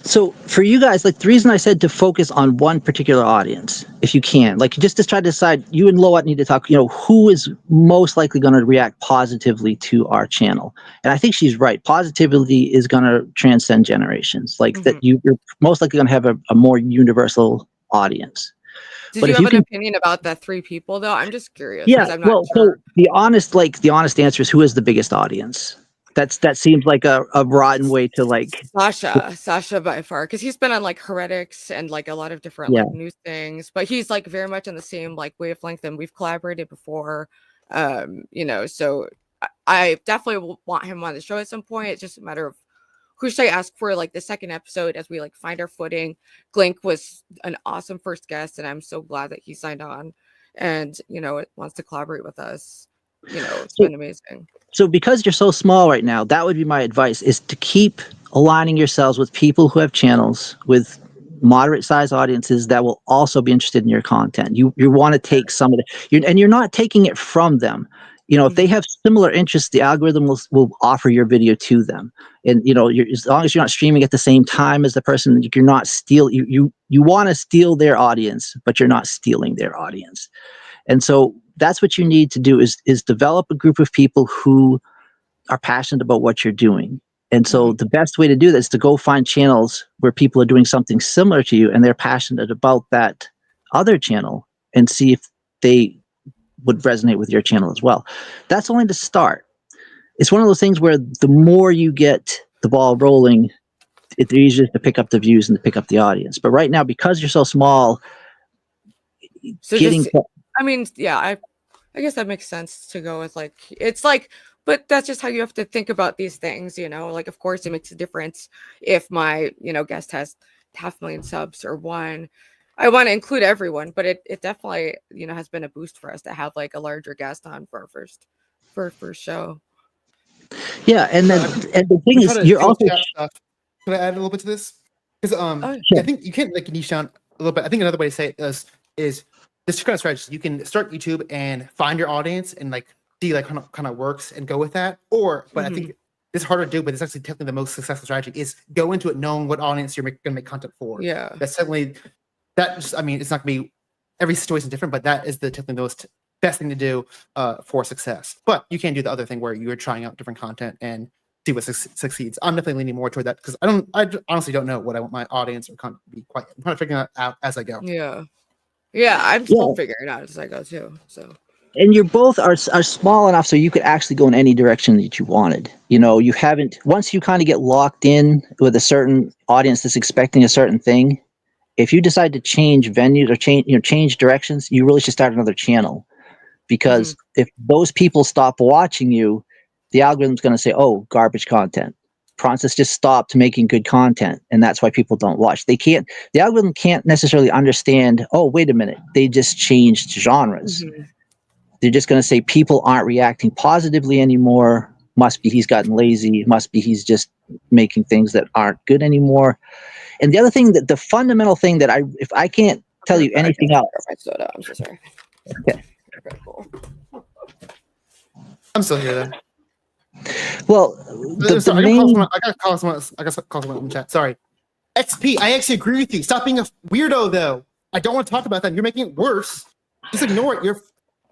so for you guys, like the reason I said to focus on one particular audience, if you can, like just to try to decide, you and Loat need to talk, you know, who is most likely going to react positively to our channel. And I think she's right. Positivity is going to transcend generations. Like that you're most likely going to have a more universal audience. did But you if have you an can, opinion about the 3 people though? I'm just curious yeah, because I'm not well, so sure. the honest answer is, who is the biggest audience? That seems like a rotten way to like, Sasha by far, because he's been on like Heretics and like a lot of different yeah. like news things, but he's like very much on the same like wavelength, and we've collaborated before. You know, so I definitely will want him on the show at some point. It's just a matter of who should I ask for like the second episode as we like find our footing. Glink was an awesome first guest, and I'm so glad that he signed on and, you know, it wants to collaborate with us. You know, it's been amazing. So because you're so small right now, that would be my advice, is to keep aligning yourselves with people who have channels with moderate sized audiences that will also be interested in your content. You want to take some of the, and you're not taking it from them. You know, if they have similar interests, the algorithm will offer your video to them. And, you know, as long as you're not streaming at the same time as the person, you're not you want to steal their audience, but you're not stealing their audience. And so that's what you need to do, is develop a group of people who are passionate about what you're doing. And so the best way to do this is to go find channels where people are doing something similar to you and they're passionate about that other channel, and see if they would resonate with your channel as well. That's only the start. It's one of those things where the more you get the ball rolling, it's easier to pick up the views and to pick up the audience. But right now, because you're so small, So getting just, I mean, yeah, I guess that makes sense to go with like, it's like, but that's just how you have to think about these things, you know, like, of course it makes a difference if my, you know, guest has 500,000 subs or one. I want to include everyone, but it definitely, you know, has been a boost for us to have like a larger guest on for our first show. yeah, and then and the thing is, you're also stuff. Can I add a little bit to this? Because Sure. I think you can like niche down a little bit. I think another way to say it is this kind of strategy. You can start YouTube and find your audience and like see like kind of works and go with that. Or, but I think it's harder to do, but it's actually technically the most successful strategy, is go into it knowing what audience you're going to make content for. Yeah, That's certainly I mean, it's not going to be every situation is different, but that is technically the most best thing to do for success. But you can do the other thing where you're trying out different content and see what succeeds. I'm definitely leaning more toward that because I honestly don't know what I want my audience or content to be quite. I'm kind of figuring that out as I go. Yeah, I'm still figuring it out as I go too. So, and you both are small enough so you could actually go in any direction that you wanted. You know, you haven't, once you kind of get locked in with a certain audience that's expecting a certain thing, if you decide to change venues or change directions, you really should start another channel. Because if those people stop watching you, the algorithm's going to say, oh, garbage content. Francis just stopped making good content, and that's why people don't watch. The algorithm can't necessarily understand, oh, wait a minute, they just changed genres. They're just going to say people aren't reacting positively anymore. Must be he's gotten lazy. Must be he's just making things that aren't good anymore. And the other thing, that the fundamental thing that if I can't tell you anything else. I'm so sorry. Okay. Okay, cool. I'm still here though. Well, I gotta call someone in the chat. Sorry. XP, I actually agree with you. Stop being a weirdo though. I don't want to talk about that. You're making it worse. Just ignore it.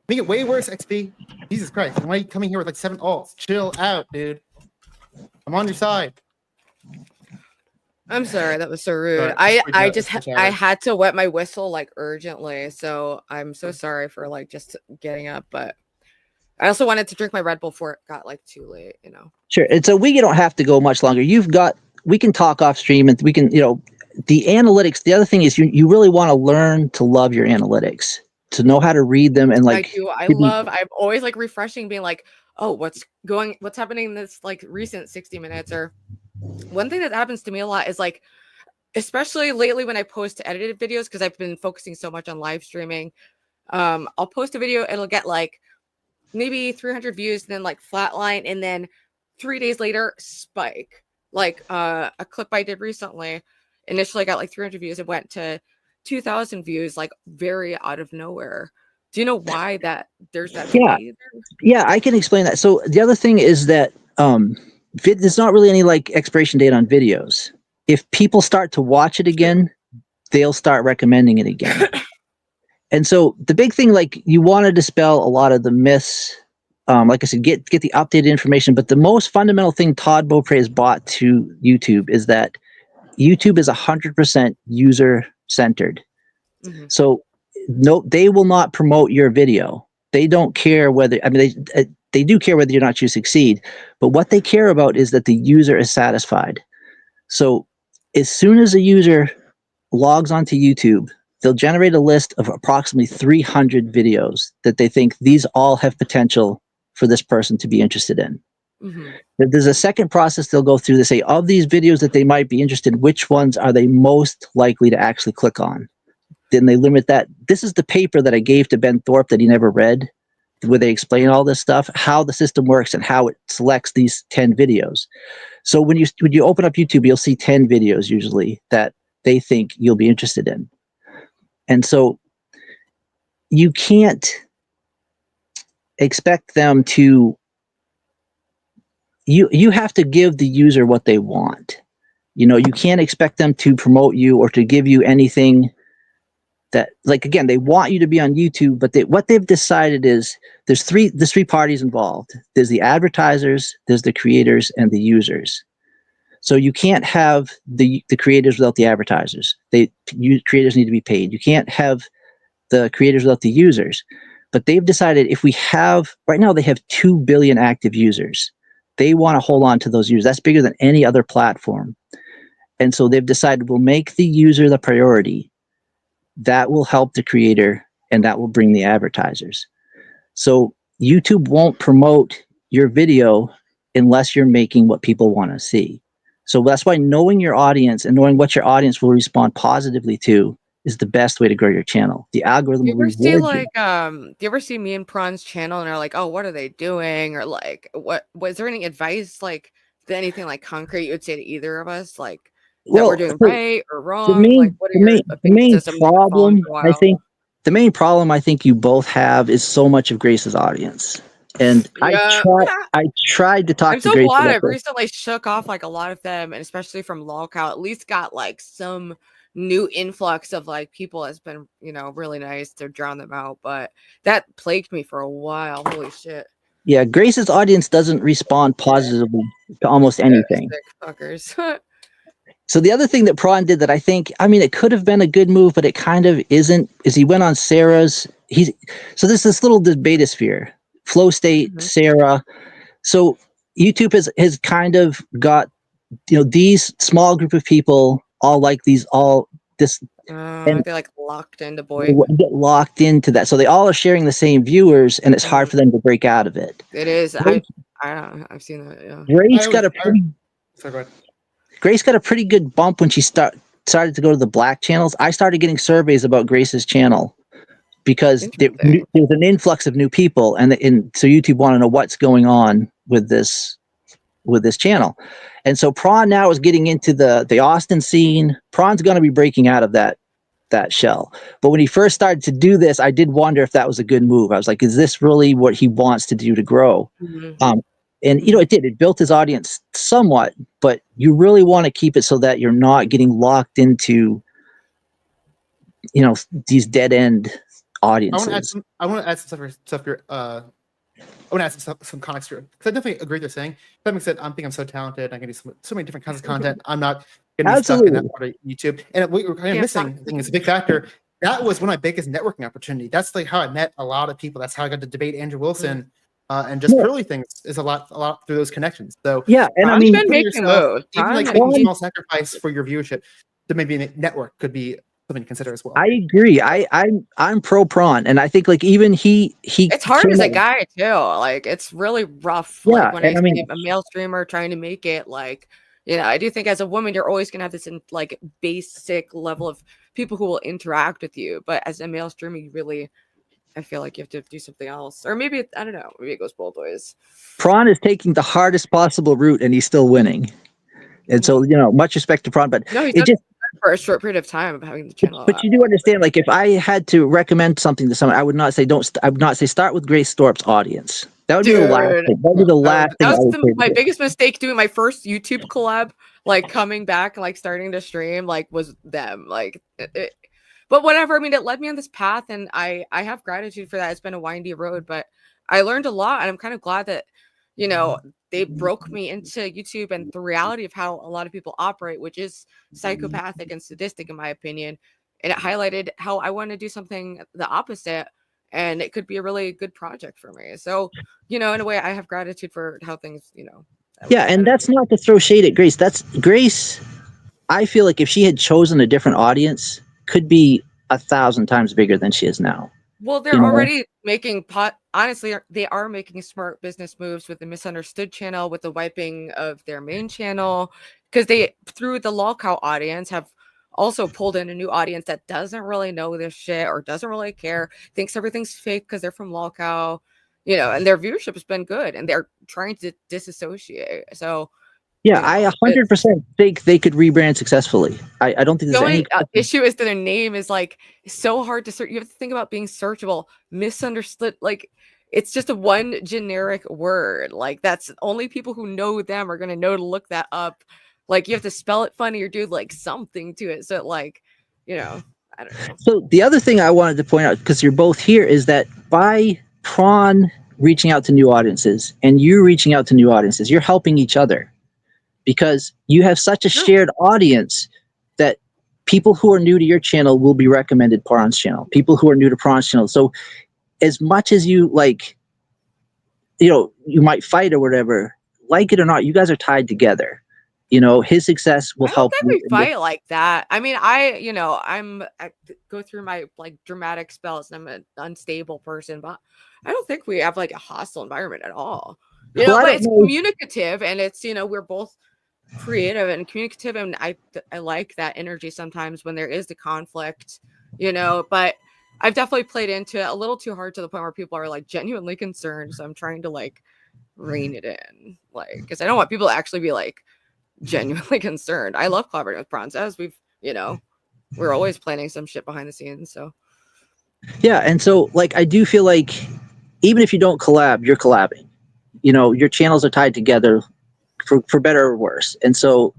Make it way worse, XP. Jesus Christ. Why are you coming here with like 7 alts? Chill out, dude. I'm on your side. I'm sorry, that was so rude. Sorry, I had to wet my whistle like urgently, so I'm so sorry for like just getting up, but I also wanted to drink my Red Bull before it got like too late, you know. Sure. And so we don't have to go much longer. We can talk off stream, and we can, the analytics. The other thing is you really want to learn to love your analytics, to know how to read them, and like I'm always like refreshing, being like, oh, what's happening in this like recent 60 minutes. Or one thing that happens to me a lot is like, especially lately when I post edited videos, because I've been focusing so much on live streaming. I'll post a video, it'll get like maybe 300 views, then like flatline, and then 3 days later spike. Like a clip I did recently initially got like 300 views, it went to 2,000 views, like very out of nowhere. Do you know why there's that? Yeah, I can explain that. So the other thing is that there's not really any like expiration date on videos. If people start to watch it again, they'll start recommending it again. And so the big thing, like, you want to dispel a lot of the myths. Like I said, get the updated information. But the most fundamental thing Todd Beaupre has brought to YouTube is that YouTube is 100% user centered. Mm-hmm. So no, they will not promote your video. They don't care whether, I mean, they do care whether or not you succeed, but what they care about is that the user is satisfied. So as soon as a user logs onto YouTube, they'll generate a list of approximately 300 videos that they think these all have potential for this person to be interested in. Mm-hmm. There's a second process they'll go through. They say, of these videos that they might be interested in, which ones are they most likely to actually click on? Then they limit that. This is the paper that I gave to Ben Thorpe that he never read, where they explain all this stuff, how the system works and how it selects these 10 videos. So when you open up YouTube, you'll see 10 videos usually that they think you'll be interested in. And so you can't expect them to, you have to give the user what they want. You can't expect them to promote you or to give you anything that, like, again, they want you to be on YouTube, but what they've decided is there's three parties involved. There's the advertisers, there's the creators, and the users. So you can't have the creators without the advertisers. Creators need to be paid. You can't have the creators without the users. But they've decided right now they have 2 billion active users. They want to hold on to those users. That's bigger than any other platform. And so they've decided we'll make the user the priority. That will help the creator, and that will bring the advertisers. So YouTube won't promote your video unless you're making what people want to see. So that's why knowing your audience and knowing what your audience will respond positively to is the best way to grow your channel. The algorithm will reward you. Do you ever see me and Prawn's channel and are like, oh, what are they doing? Or like, what was there any advice, like anything like concrete you would say to either of us, like that we're doing right or wrong? The main problem I think you both have is so much of Grace's audience. And yeah. I tried to talk I'm to so Grace. glad I recently shook off like a lot of them, and especially from lolcow, at least got like some new influx of like people has been, really nice to drown them out. But that plagued me for a while. Holy shit. Yeah, Grace's audience doesn't respond positively to almost anything. Sick fuckers. So the other thing that Prawn did that I think, it could have been a good move, but it kind of isn't, is he went on Sarah's. So there's this little debatosphere. Flow State, Mm-hmm. Sarah. So YouTube has kind of got, these small group of people all like this. They're like locked into Get locked into that. So they all are sharing the same viewers, and it's hard for them to break out of it. It is. Grace, I've seen that. Yeah. Grace got a pretty good bump when she started to go to the black channels. I started getting surveys about Grace's channel because there was an influx of new people, and so YouTube want to know what's going on with this channel. And so Prawn now is getting into the Austin scene. Prawn's going to be breaking out of that shell. But when he first started to do this, I did wonder if that was a good move. I was like, is this really what he wants to do to grow? Mm-hmm. And it did. It built his audience somewhat, but you really want to keep it so that you're not getting locked into, these dead end audiences. I want to add some stuff here. I want to add some context here because I definitely agree with what you're saying. That being said, I'm so talented. I can do so many different kinds of content. I'm not going to be stuck in that part of YouTube. And what we're kind of missing, I think, is a big factor. That was one of my biggest networking opportunity. That's like how I met a lot of people. That's how I got to debate Andrew Wilson. And just purely things is a lot through those connections. So and I mean, even like making a small sacrifice for your viewership to maybe network could be something to consider as well. I agree. I'm pro Prawn, and I think like even he it's hard as a guy too. Like it's really rough. Yeah, like when I see a male streamer trying to make it, like, you know, I do think as a woman you're always gonna have this like basic level of people who will interact with you, but as a male streamer you really, I feel like you have to do something else, or maybe I don't know, maybe it goes both ways. Prawn is taking the hardest possible route and he's still winning, and so, you know, much respect to Prawn, but no, it just for a short period of time of having the channel. But you do understand, like, if I had to recommend something to someone, I would not say I would not say start with Grace Thorpe's audience. That would be the last thing. That would be the last thing. That was my biggest mistake doing my first YouTube collab, like coming back and like starting to stream, like was them. Like but whatever. I mean, it led me on this path, and I have gratitude for that. It's been a windy road, but I learned a lot, and I'm kind of glad that, you know, they broke me into YouTube and the reality of how a lot of people operate, which is psychopathic and sadistic, in my opinion. And it highlighted how I want to do something the opposite, and it could be a really good project for me. So, you know, in a way, I have gratitude for how things, you know. Yeah, and that's not to throw shade at Grace. That's Grace. I feel like if she had chosen a different audience, could be 1,000 times bigger than she is now. Well, they're already making honestly, they are making smart business moves with the Misunderstood channel, with the wiping of their main channel, because they, through the lolcow audience, have also pulled in a new audience that doesn't really know this shit or doesn't really care, thinks everything's fake because they're from lolcow, you know, and their viewership has been good, and they're trying to disassociate. So yeah, you know, I 100% think they could rebrand successfully. I don't think there's any issue is that their name is like so hard to search. You have to think about being searchable. Misunderstood, like it's just a one generic word. Like that's only people who know them are gonna know to look that up. Like you have to spell it funny or do like something to it. So like, you know, I don't know. So the other thing I wanted to point out, because you're both here, is that by Prawn reaching out to new audiences and you reaching out to new audiences, you're helping each other. Because you have such a shared audience that people who are new to your channel will be recommended Prawn's channel. People who are new to Prawn's channel. So as much as you like, you know, you might fight or whatever, like it or not, you guys are tied together. You know, his success will help. I don't think we fight like that. I mean, I go through my like dramatic spells and I'm an unstable person, but I don't think we have like a hostile environment at all. You know, but it's communicative, and it's, you know, we're both creative and communicative, and I like that energy sometimes when there is the conflict, you know, but I've definitely played into it a little too hard to the point where people are like genuinely concerned, so I'm trying to like rein it in, like, because I don't want people to actually be like genuinely concerned. I love collaborating with Bronze, as we've, you know, we're always planning some shit behind the scenes. So yeah, and so like I do feel like even if you don't collab, you're collabing. You know, your channels are tied together for better or worse. And so,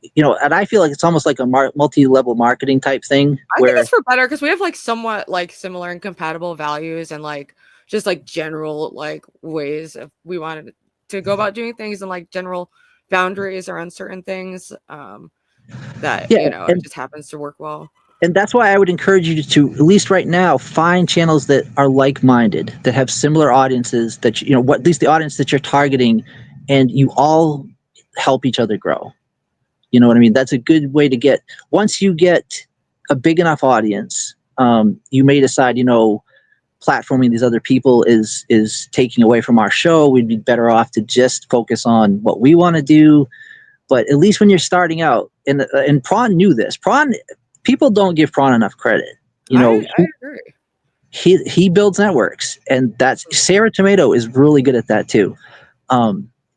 you know, and I feel like it's almost like a multi-level marketing type thing. I think it's for better because we have like somewhat like similar and compatible values and like just like general like ways of we wanted to go about doing things, and like general boundaries around certain things that, you know, it just happens to work well. And that's why I would encourage you to, at least right now, find channels that are like-minded, that have similar audiences, that, you know, at least the audience that you're targeting, and you all help each other grow. You know what I mean? That's a good way to get, once you get a big enough audience, you may decide, you know, platforming these other people is taking away from our show. We'd be better off to just focus on what we want to do. But at least when you're starting out, and Prawn knew this. People don't give Prawn enough credit. You know, I agree. He builds networks, and that's Sarah Tomato is really good at that too.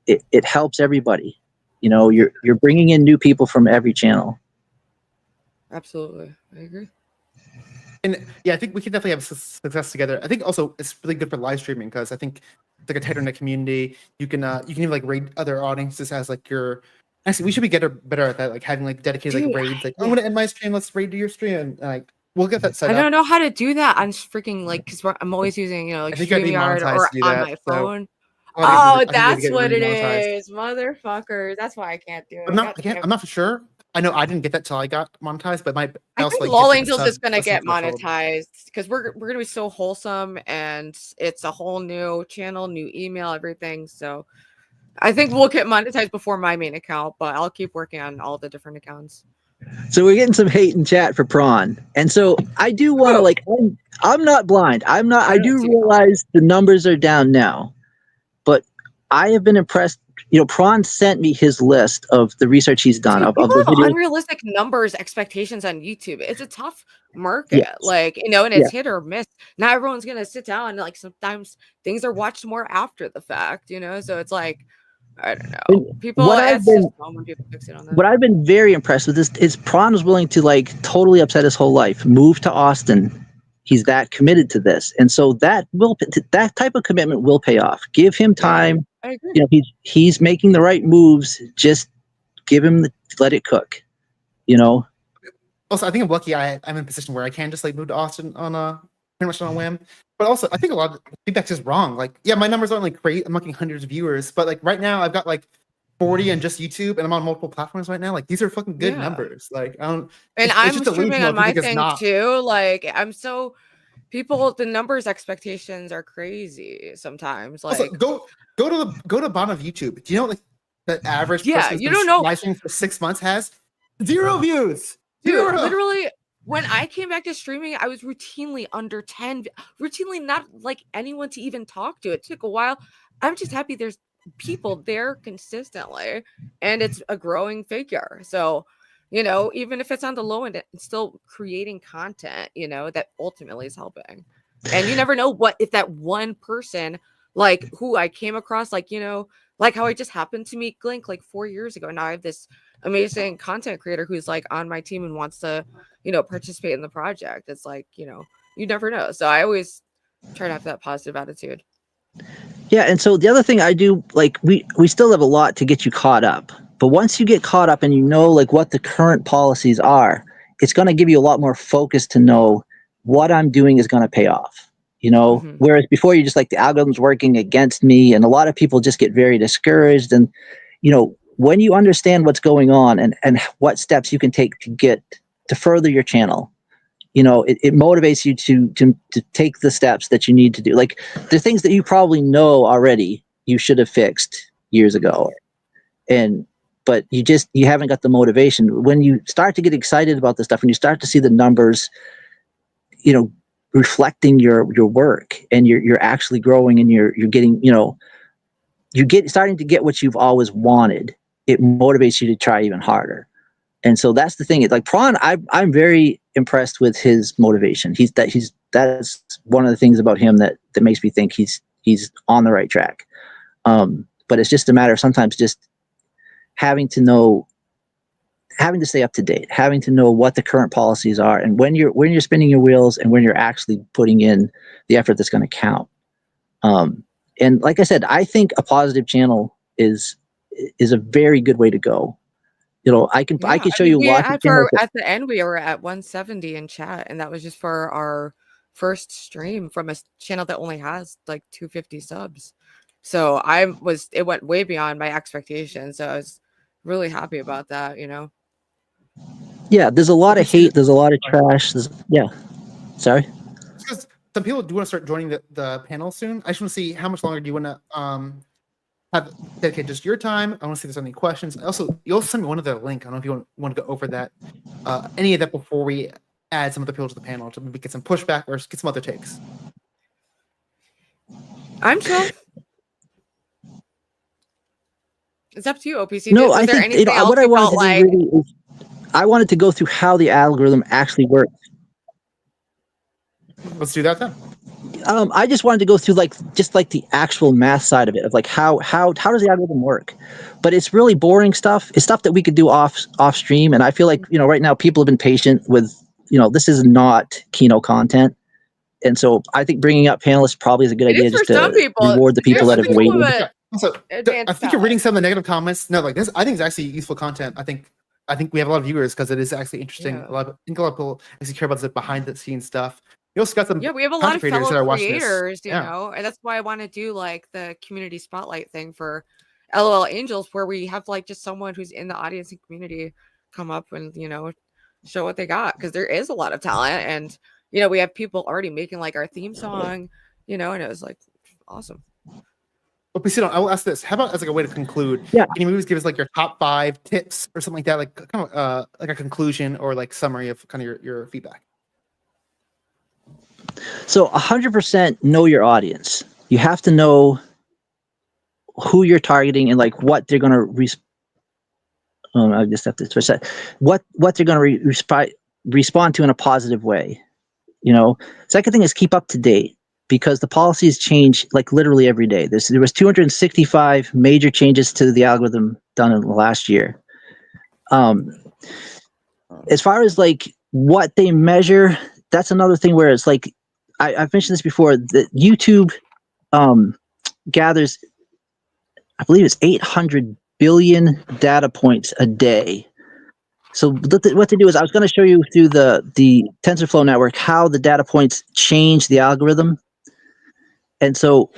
It helps everybody. You know, you're bringing in new people from every channel. Absolutely, I agree. And yeah, I think we can definitely have success together. I think also it's really good for live streaming because I think it's like a tighter knit community. You can even like raid other audiences as like your. Actually, we should be better at that, like having like dedicated like raids. Like, I'm gonna end my stream. Let's raid to your stream. And, like we'll get that set I up. don't know how to do that on freaking like because I'm always using I like think I'd be StreamYard monetized or to do on that. my So phone. I think Oh, we that's get what it monetized. is, motherfuckers. That's why I can't do But it. I'm not for sure. I know I didn't get that till I got monetized, but I also think like Lol get the Angel's sub is gonna listen get threshold. monetized because we're gonna be so wholesome and it's a whole new channel, new email, everything. So I think we'll get monetized before my main account, but I'll keep working on all the different accounts. So we're getting some hate in chat for Prawn, and so I do want to like. I'm not blind. I don't do see realize the numbers are down now, but I have been impressed. Prawn sent me his list of the research he's done Dude, of people the have videos. unrealistic numbers, expectations on YouTube. It's a tough market, Yes. like and Yeah. it's hit or miss. Not everyone's gonna sit down and like sometimes things are watched more after the fact, So it's like I don't know. People, What I've it's just been fun when people fixate on that. what I've been very impressed with is Prawn was willing to like totally upset his whole life, move to Austin. He's that committed to this, and so that type of commitment will pay off. Give him time. I agree. He's making the right moves. Just give him let it cook. Also, I think I'm lucky. I'm in a position where I can just like move to Austin on pretty much on a whim. But also, I think a lot of feedback's just wrong. Like, yeah, my numbers aren't like great. I'm not getting hundreds of viewers, but like right now, I've got like 40 on just YouTube, and I'm on multiple platforms right now. Like, these are fucking good numbers. Like, I don't. And It's I'm just streaming on my thing not. too. Like I'm so people, the numbers expectations are crazy sometimes. Like Also, go to bottom of YouTube. Do you know like the average person you don't know. live streaming for 6 months has 0 views? Dude, 0. literally, when I came back to streaming, I was routinely under 10, routinely not like anyone to even talk to. It took a while. I'm just happy there's people there consistently, and it's a growing figure. So, even if it's on the low end, it's still creating content, that ultimately is helping. And you never know what if that one person, like who I came across, like, like how I just happened to meet Glink like 4 years ago. Now I have this amazing content creator who's like on my team and wants to participate in the project. It's like you never know, so I always try to have that positive attitude. Yeah, and so the other thing I do, like we still have a lot to get you caught up, but once you get caught up and like what the current policies are, it's going to give you a lot more focus to know what I'm doing is going to pay off. Whereas before you're just like the algorithm's working against me, and a lot of people just get very discouraged. And when you understand what's going on and what steps you can take to further your channel, it motivates you to take the steps that you need to do. Like the things that you probably know already you should have fixed years ago, but you haven't got the motivation. When you start to get excited about this stuff, when you start to see the numbers, reflecting your work, and you're actually growing, and you're getting, starting to get what you've always wanted, it motivates you to try even harder. And so that's the thing. It's like Prawn, I'm very impressed with his motivation. That's one of the things about him that makes me think he's on the right track. But it's just a matter of sometimes just having to stay up to date, having to know what the current policies are, and when you're spinning your wheels, and when you're actually putting in the effort that's going to count. And like I said, I think a positive channel is a very good way to go. I can show you lots of channels. At the end, we were at 170 in chat, and that was just for our first stream from a channel that only has like 250 subs. So it went way beyond my expectations. So I was really happy about that, Yeah, there's a lot of hate. There's a lot of trash. Sorry. Because some people do want to start joining the panel soon. I just want to see how much longer do you want to have dedicated just your time. I want to see if there's any questions. You also send me one of the link. I don't know if you want to go over that, any of that before we add some other people to the panel to maybe get some pushback or get some other takes. I'm chill. It's up to you, OPC. No, I think what I wanted to do really is I wanted to go through how the algorithm actually works. Let's do that then. I just wanted to go through just the actual math side of it, of like how does the algorithm work. But it's really boring stuff. It's stuff that we could do off stream, and I feel like right now people have been patient with this is not Kino content, and so I think bringing up panelists probably is a good idea, just to reward the people that have waited. Also, I think you're reading some of the negative comments. No, like this, I think it's actually useful content. I think I think we have a lot of viewers because it is actually interesting. Yeah. I think a lot of people actually care about the behind the scenes stuff. You also got some Yeah, we have a lot of content creators that fellow are watching this. creators, you Yeah. know, and that's why I want to do like the community spotlight thing for LOL Angels, where we have like just someone who's in the audience and community come up and, you know, show what they got, because there is a lot of talent, and you know, we have people already making like our theme song, you know, and it was like awesome. OPC Dawn, I will ask this: how about as like a way to conclude? Yeah. Can you maybe give us like your top 5 tips or something like that, like kind of like a conclusion or like summary of kind of your feedback? So 100% know your audience. You have to know who you're targeting and like what they're going to I just have to switch that. What they're going to respond to in a positive way. You know. Second thing is keep up to date, because the policies change like literally every day. There was 265 major changes to the algorithm done in the last year. As far as like what they measure, that's another thing where it's like I've mentioned this before. That YouTube gathers, I believe it's 800 billion data points a day. So what they do is, I was going to show you through the TensorFlow network how the data points change the algorithm. And so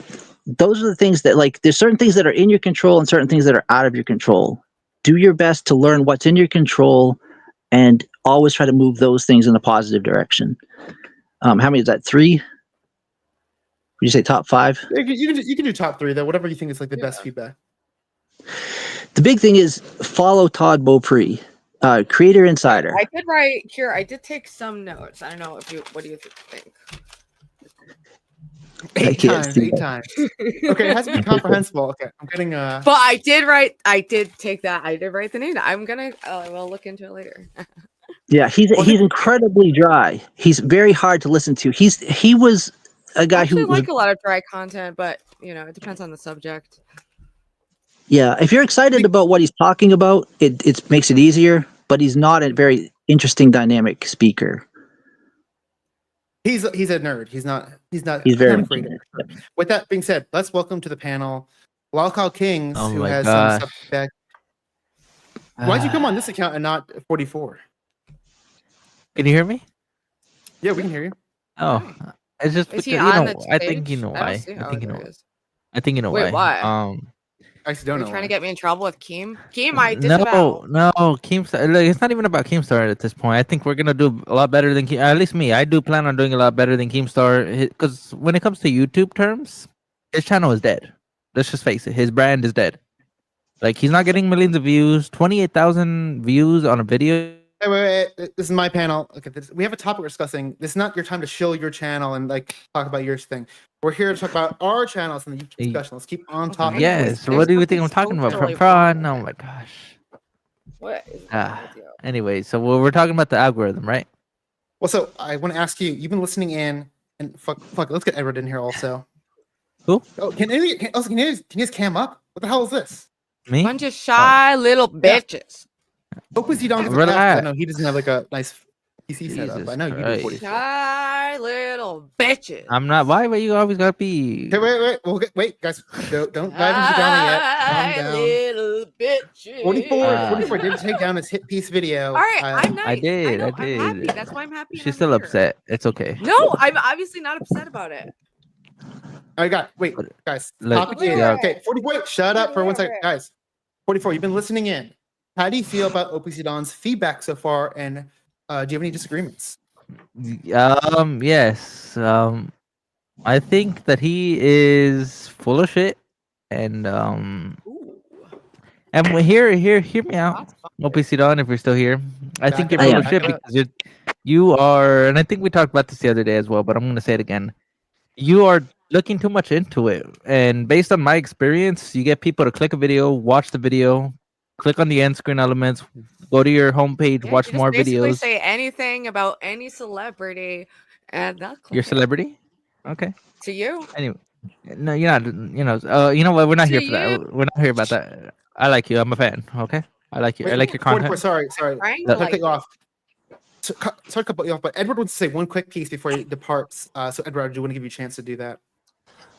those are the things that, like, there's certain things that are in your control and certain things that are out of your control. Do your best to learn what's in your control and always try to move those things in a positive direction. How many is that? 3? Would you say top 5? You can do top 3 though, whatever you think is like the best feedback. The big thing is follow Todd Beaupre, Creator Insider. I did write here. I did take some notes. I don't know if you. What do you think? 8 times. Okay, it has to be comprehensible. Okay, I'm getting But I did write. I did take that. I did write the name. I'm gonna. We'll look into it later. Yeah, he's incredibly dry. He's very hard to listen to. He was a guy I actually who like a lot of dry content, but you know, it depends on the subject. Yeah, if you're excited about what he's talking about, it makes it easier. But he's not a very interesting, dynamic speaker. He's a nerd. He's very not afraid of it. With that being said, let's welcome to the panel Wildcard Kings, Oh who my has gosh. some stuff back. Why'd you come on this account and not 44? Can you hear me? Yeah, we can hear you. Oh, it's just Is because he you on know. the I think you stage? know I don't why. see I how think you there know. is. I think you know Wait, why. why? I actually Are don't you know. trying why. to get me in trouble with Keem? Keem, I disavow. No, Keemstar. Look, it's not even about Keemstar at this point. I think we're gonna do a lot better than at least me. I do plan on doing a lot better than Keemstar, because when it comes to YouTube terms, his channel is dead. Let's just face it. His brand is dead. Like, he's not getting millions of views. 28,000 views on a video. Hey, wait. This is my panel. Look at this. We have a topic we're discussing. This is not your time to shill your channel and like talk about your thing. We're here to talk about our channels and the YouTube discussion. Let's keep on topic. Okay. Yes. There's What do you think something I'm talking about? totally Prawn? wrong Oh with my gosh. What is wrong with you? Anyway, so we're talking about the algorithm, right? Well, so I want to ask you. You've been listening in, and fuck. Let's get Edward in here also. Who? Oh, can you guys cam up? What the hell is this? Me? Bunch of shy little bitches. OPC Dawn gets a Relax. pass. I know he doesn't have like a nice PC setup. Jesus I know you do Christ. 44. Shy little bitches. I'm not. Why? But you always gotta be. Okay, wait, guys. Don't dive into Down yet. Calm Shy down. little bitches. 44 did take down his hit piece video. All right, I'm nice. I did. know, I I'm happy. did. That's why I'm happy. and She's I'm still here. upset. It's okay. No, I'm obviously not upset about it. I got. Wait, guys. Look, Topic wait, is wait. okay. 44. Wait, shut up for 1 second, Wait. guys. 44. You've been listening in. How do you feel about OPC Dawn's feedback so far? And do you have any disagreements? Yes. I think that he is full of shit, and Ooh, hear me out, that's fun. OPCdon, if you're still here. I think Back you're it full up, of shit back it up. because you are, and I think we talked about this the other day as well, but I'm gonna say it again. You are looking too much into it, and based on my experience, you get people to click a video, watch the video, click on the end screen elements, go to your homepage, Yeah, watch you just more basically videos. say anything about any celebrity, and they'll click Your it. celebrity, okay. To you. Anyway, no, you're not. You know what? We're not To here for you. that. We're not here about that. I like you. I'm a fan. Okay, I like you. I like your 44. content. Sorry. Trying Look, to I'll cut like you off. Sorry to cut you off, but Edward wants to say one quick piece before he departs. So Edward, I do want to give you a chance to do that.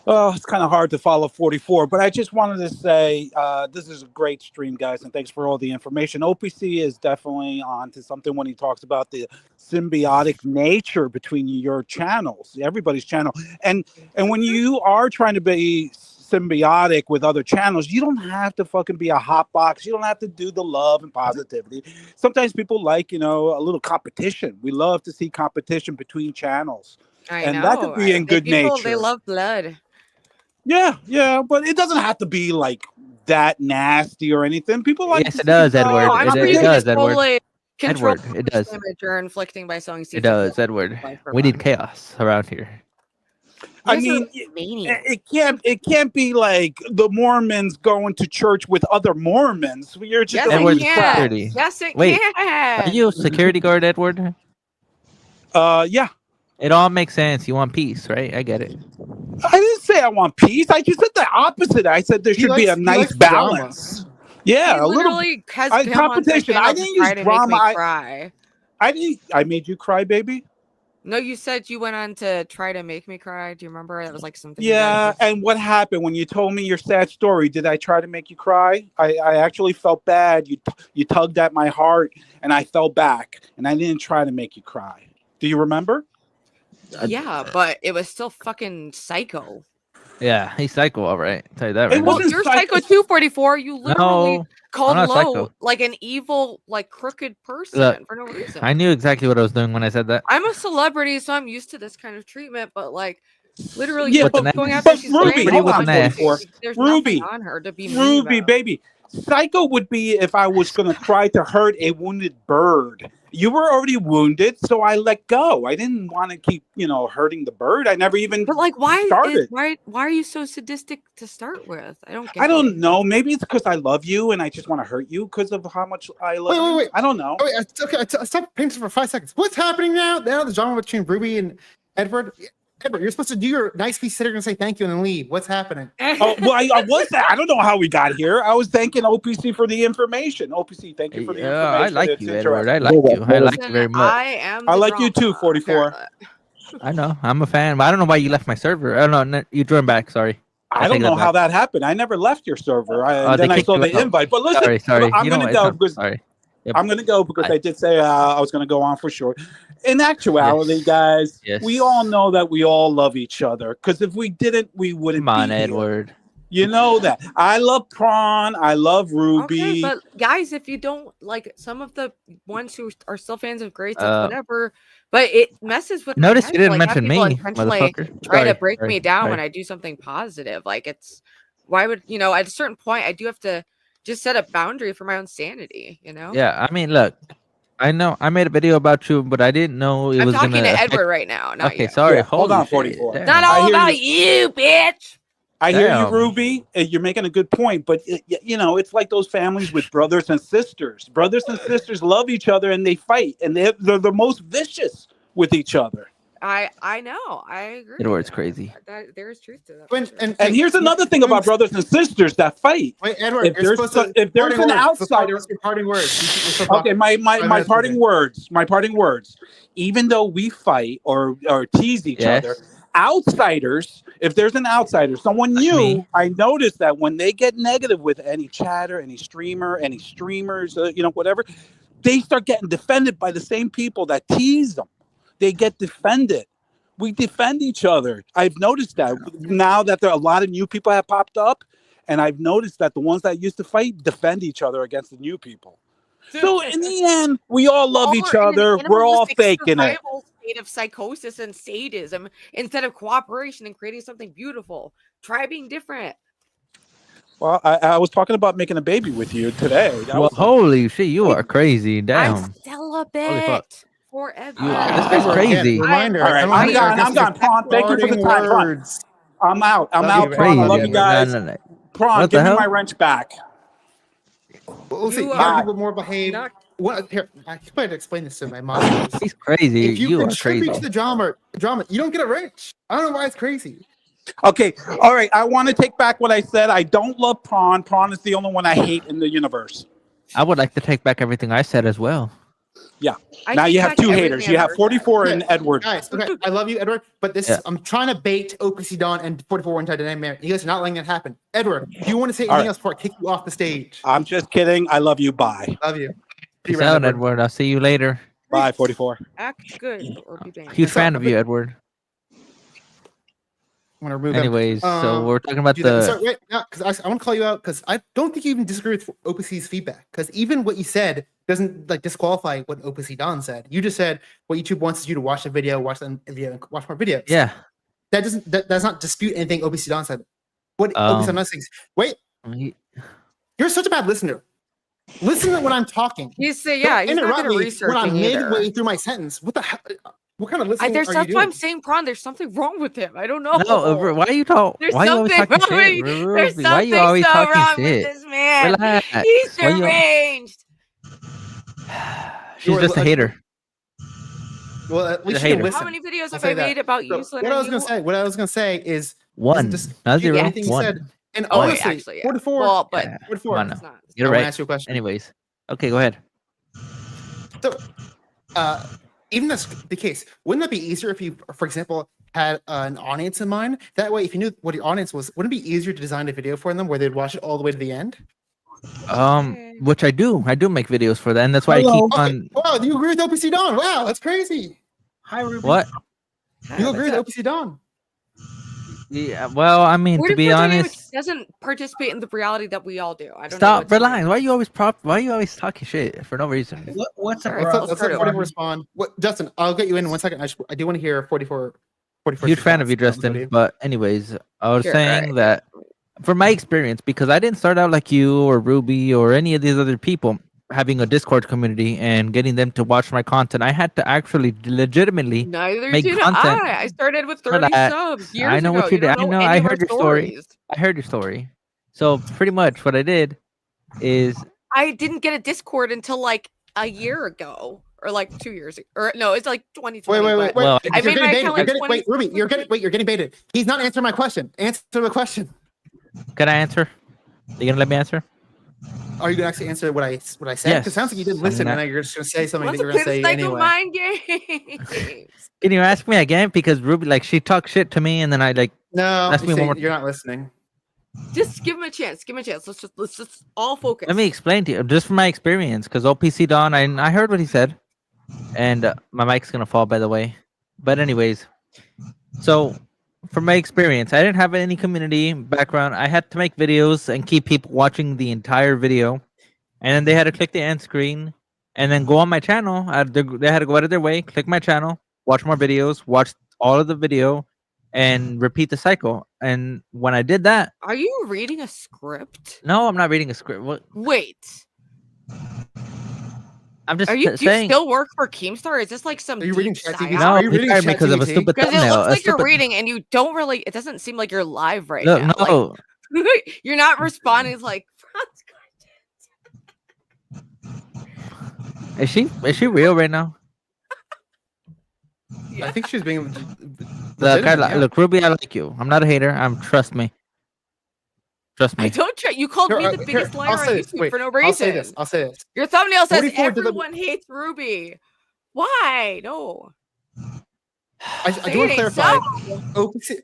Oh, it's kind of hard to follow 44, but I just wanted to say this is a great stream, guys, and thanks for all the information. OPC is definitely on to something when he talks about the symbiotic nature between your channels, everybody's channel, and when you are trying to be symbiotic with other channels, you don't have to fucking be a hot box. You don't have to do the love and positivity. Sometimes people like, a little competition. We love to see competition between channels. I know. That could be in good nature. They love blood. Yeah, but it doesn't have to be like that nasty or anything. People like Yes, it does, Edward. I'm It sure you does, can Edward. totally control Edward, it does. damage you're inflicting by sowing seeds. It does, Edward. We need chaos around here. I mean, it can't be like the Mormons going to church with other Mormons. You're just yes, Edward's it can. security. Yes, it Wait, can. Are you a security guard, Edward? Yeah. It all makes sense. You want peace, right? I get it. I didn't say I want peace. I just said the opposite. I said there should be a nice balance. Yeah, a little competition. I didn't use drama. I made you cry, baby. No, you said you went on to try to make me cry. Do you remember? That was like something. Yeah, and what happened when you told me your sad story? Did I try to make you cry? I actually felt bad. You tugged at my heart, and I fell back, and I didn't try to make you cry. Do you remember? Yeah, but it was still fucking psycho. Yeah, he's psycho, all right. I'll tell you that right Well, you're psycho too, 44. You literally called Lo psycho. like an evil, like crooked person for no reason. I knew exactly what I was doing when I said that. I'm a celebrity, so I'm used to this kind of treatment, but like literally going after she's Ruby, hold on, there's Ruby, nothing on her to be Ruby, baby. Psycho would be if I was going to try to hurt a wounded bird. You were already wounded, so I let go. I didn't want to keep, hurting the bird. I never even. But like, why started. Why are you so sadistic to start with? I don't get. I don't know. Maybe it's because I love you and I just want to hurt you because of how much I love you. Wait. I don't know. Okay, stop painting for 5 seconds. What's happening now? Now the drama between Ruby and Edward. Edward, you're supposed to do your nice piece, sit there and say thank you and then leave. What's happening? Oh, well, I was that. I don't know how we got here. I was thanking OPC for the information. OPC, thank you for the information. I like you, Edward. I like you. I like you very much. I like you too, 44. I know. I'm a fan, but I don't know why you left my server. I don't know. You joined back. Sorry. I don't know how that happened. I never left your server. Then I saw the invite. But listen, sorry. I'm going to go because Yep. I'm going to go because I did say I was going to go on for short. In actuality, guys, we all know that we all love each other. Because if we didn't, we wouldn't. Come on, be Edward. Here. You know that. I love Prawn. I love Ruby. Okay, but guys, if you don't like some of the ones who are still fans of Grace, whatever. But it messes with. Notice you didn't mention me, motherfucker. Try to break me down when I do something positive. Like why would at a certain point I do have to just set a boundary for my own sanity. Yeah, I mean, look. I know I made a video about you, but I didn't know I'm talking to Edward right now. Not okay, you. sorry. Yeah, hold on, 44. It's not all about you, bitch. I hear you, Ruby. You're making a good point, but it's like those families with brothers and sisters. Brothers and sisters love each other and they fight, and they're the most vicious with each other. I know. I agree. Edward's crazy. There is truth to that. And here's another thing about brothers and sisters that fight. Wait, Edward, if there's an outsider, parting words. Okay, my parting words. My parting words. Even though we fight or tease each other, outsiders. If there's an outsider, someone new, I noticed that when they get negative with any chatter, any streamer, any streamers, whatever, they start getting defended by the same people that tease them. They get defended. We defend each other. I've noticed that now that there are a lot of new people have popped up, and I've noticed that the ones that used to fight defend each other against the new people. So in the end, we all love each other. We're all faking it. State of psychosis and sadism instead of cooperation and creating something beautiful. Try being different. Well, I was talking about making a baby with you today. Holy shit, you are crazy. Damn. I'm celibate. Forever. This guy's crazy. Reminder. All right, I'm gone. Prawn, thank you for the time. Prawn. I'm out. Prawn. I love you guys. Prawn, give me my wrench back. We'll see. Young people more behave. Here, I tried to explain this to my mom. He's crazy. If you are crazy. contribute to the drama, you don't get a wrench. I don't know why it's crazy. Okay, all right. I want to take back what I said. I don't love Prawn. Prawn is the only one I hate in the universe. I would like to take back everything I said as well. I Now take you have back two everything haters. I've You have heard. 44 and Edward. Guys, okay, I love you, Edward, but this I'm trying to bait OPC Dawn and 44dynamic. You guys are not letting it happen. Edward, do you want to say anything else before I kick you off the stage? I'm just kidding. I love you. Bye. Love you. Peace out, Edward. I'll see you later. Bye, 44. Act good or be banned. Huge fan of you, Edward. I'm gonna remove Anyways, so we're talking about wait, because I want to call you out because I don't think you even disagree with OPC's feedback. Because even what you said doesn't like disqualify what OPC Dawn said. You just said what YouTube wants is you to watch the video, watch the video, and watch more videos. Yeah. That does not dispute anything OPC Dawn said. What OPC Dawn says? Wait, you're such a bad listener. Listen to when I'm talking. He's Don't he's not interrupt good at me when researching I'm either. midway through my sentence. What the hell? What kind of listening There's are that's you why doing? I'm saying, Prawn, there's something wrong with him. I don't know. No, why are you talking? There's Why are you always something talking wrong shit? with- Ruby? There's Why are you always something so talking wrong shit? with this man. Relax. He's Why you- deranged. She's just a hater. Well, at least a you can hater. listen. How many videos I'll have say I that. made about you? So what I was gonna say is One. just Not repeat zero. anything you One. said. And Oh, wait, honestly, actually, yeah. 44. Well, but Yeah. 44. Come on it's now. not. You're I want right. to ask you a question. Anyways. Okay, go ahead. So, even that's the case, wouldn't that be easier if you, for example, had an audience in mind? That way, if you knew what your audience was, wouldn't it be easier to design a video for them where they'd watch it all the way to the end? Which I do. I do make videos for that, and that's why I keep on. Wow, you agree with OPC Dawn? Wow, that's crazy. Hi, Ruby. What? You agree with OPC Dawn? Yeah. Well, I mean, to be honest, doesn't participate in the reality that we all do. I don't know. stop what's relying. Why are you always talking shit for no reason? What's up, All right, bro? Let's let 44 respond. What, Justin? I'll get you in 1 second. I do want to hear 44. Huge fan of you, Justin. But anyways, I was Sure, saying alright. that from my experience, because I didn't start out like you or Ruby or any of these other people having a Discord community and getting them to watch my content. I had to actually legitimately Neither make did content. I. I started with 30 Relax. subs years I know ago. what you did. don't I know. any I of our heard your story. stories. I heard your story. So pretty much what I did is I didn't get a Discord until like a year ago, or like 2 years ago, or no, it's like 2020. Wait. but Well, I You're made my getting account baited. like Wait, Ruby, 2020. you're getting baited. He's not answering my question. Answer the question. can I answer? You gonna let me answer? Are you gonna actually answer what I said? Because Yes. it sounds like you didn't I'm listen, not- and now you're just gonna say something Once that you're gonna again, say it's like a anyway. mind game. Can you ask me again? Because Ruby, like, she talked shit to me, and then I like. No, Ask me you one see, more- you're not listening. Just give him a chance. Give him a chance. Let's just all focus. Let me explain to you, just from my experience, because OPC Dawn, I heard what he said, and my mic's gonna fall, by the way. But anyways, so from my experience, I didn't have any community background. I had to make videos and keep people watching the entire video, and then they had to click the end screen, and then go on my channel. They had to go out of their way, click my channel, watch more videos, watch all of the video, and repeat the cycle. And when I did that, Are you reading a script? no, I'm not reading a script. What? Wait. I'm just Do you saying. still work for Keemstar? Is this like some Are you reading deep ChatGPT? science? No, Are you he reading fired me because of a ChatGPT? stupid Because it thumbnail. looks a like you're stupid- reading and you don't really. It doesn't seem like you're live right No, now. no. Like, you're not responding. It's like Is she real right now? I think she's being. Look, legitimate, yeah. look, Ruby, I like you. I'm not a hater. Trust me. Trust I me. don't try. You called Here, me the here, biggest liar I'll on say this. YouTube Wait, for no I'll say reason. this. Your thumbnail says 44 to the- everyone hates Ruby. Why? No. I Say do want it to ain't clarify. so. OPC,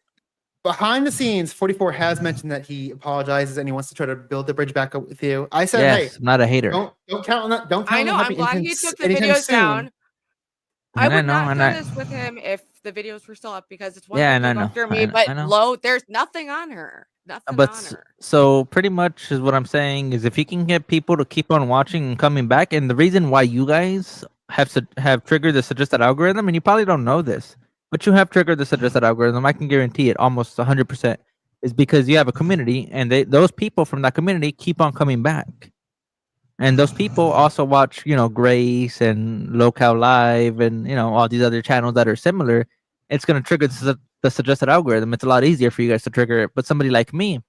behind the scenes, 44 has mentioned that he apologizes and he wants to try to build the bridge back up with you. I said, Yes, I'm not a hater. hey, don't count on that. Don't count I on know. that I'm happening glad he anytime- took the anytime videos soon. down. I And I would know, not and do I- this with him if the videos were still up because it's one Yeah, thing and I know, after I me. know, But I know. low, there's nothing on her. Nothing But on her. so pretty much is what I'm saying is if you can get people to keep on watching and coming back, and the reason why you guys have triggered the suggested algorithm, and you probably don't know this, but you have triggered the suggested algorithm. I can guarantee it almost 100%. Is because you have a community, and those people from that community keep on coming back, and those people also watch, Grace and Local Live, and all these other channels that are similar. It's gonna trigger the suggested algorithm. It's a lot easier for you guys to trigger it. But somebody like me,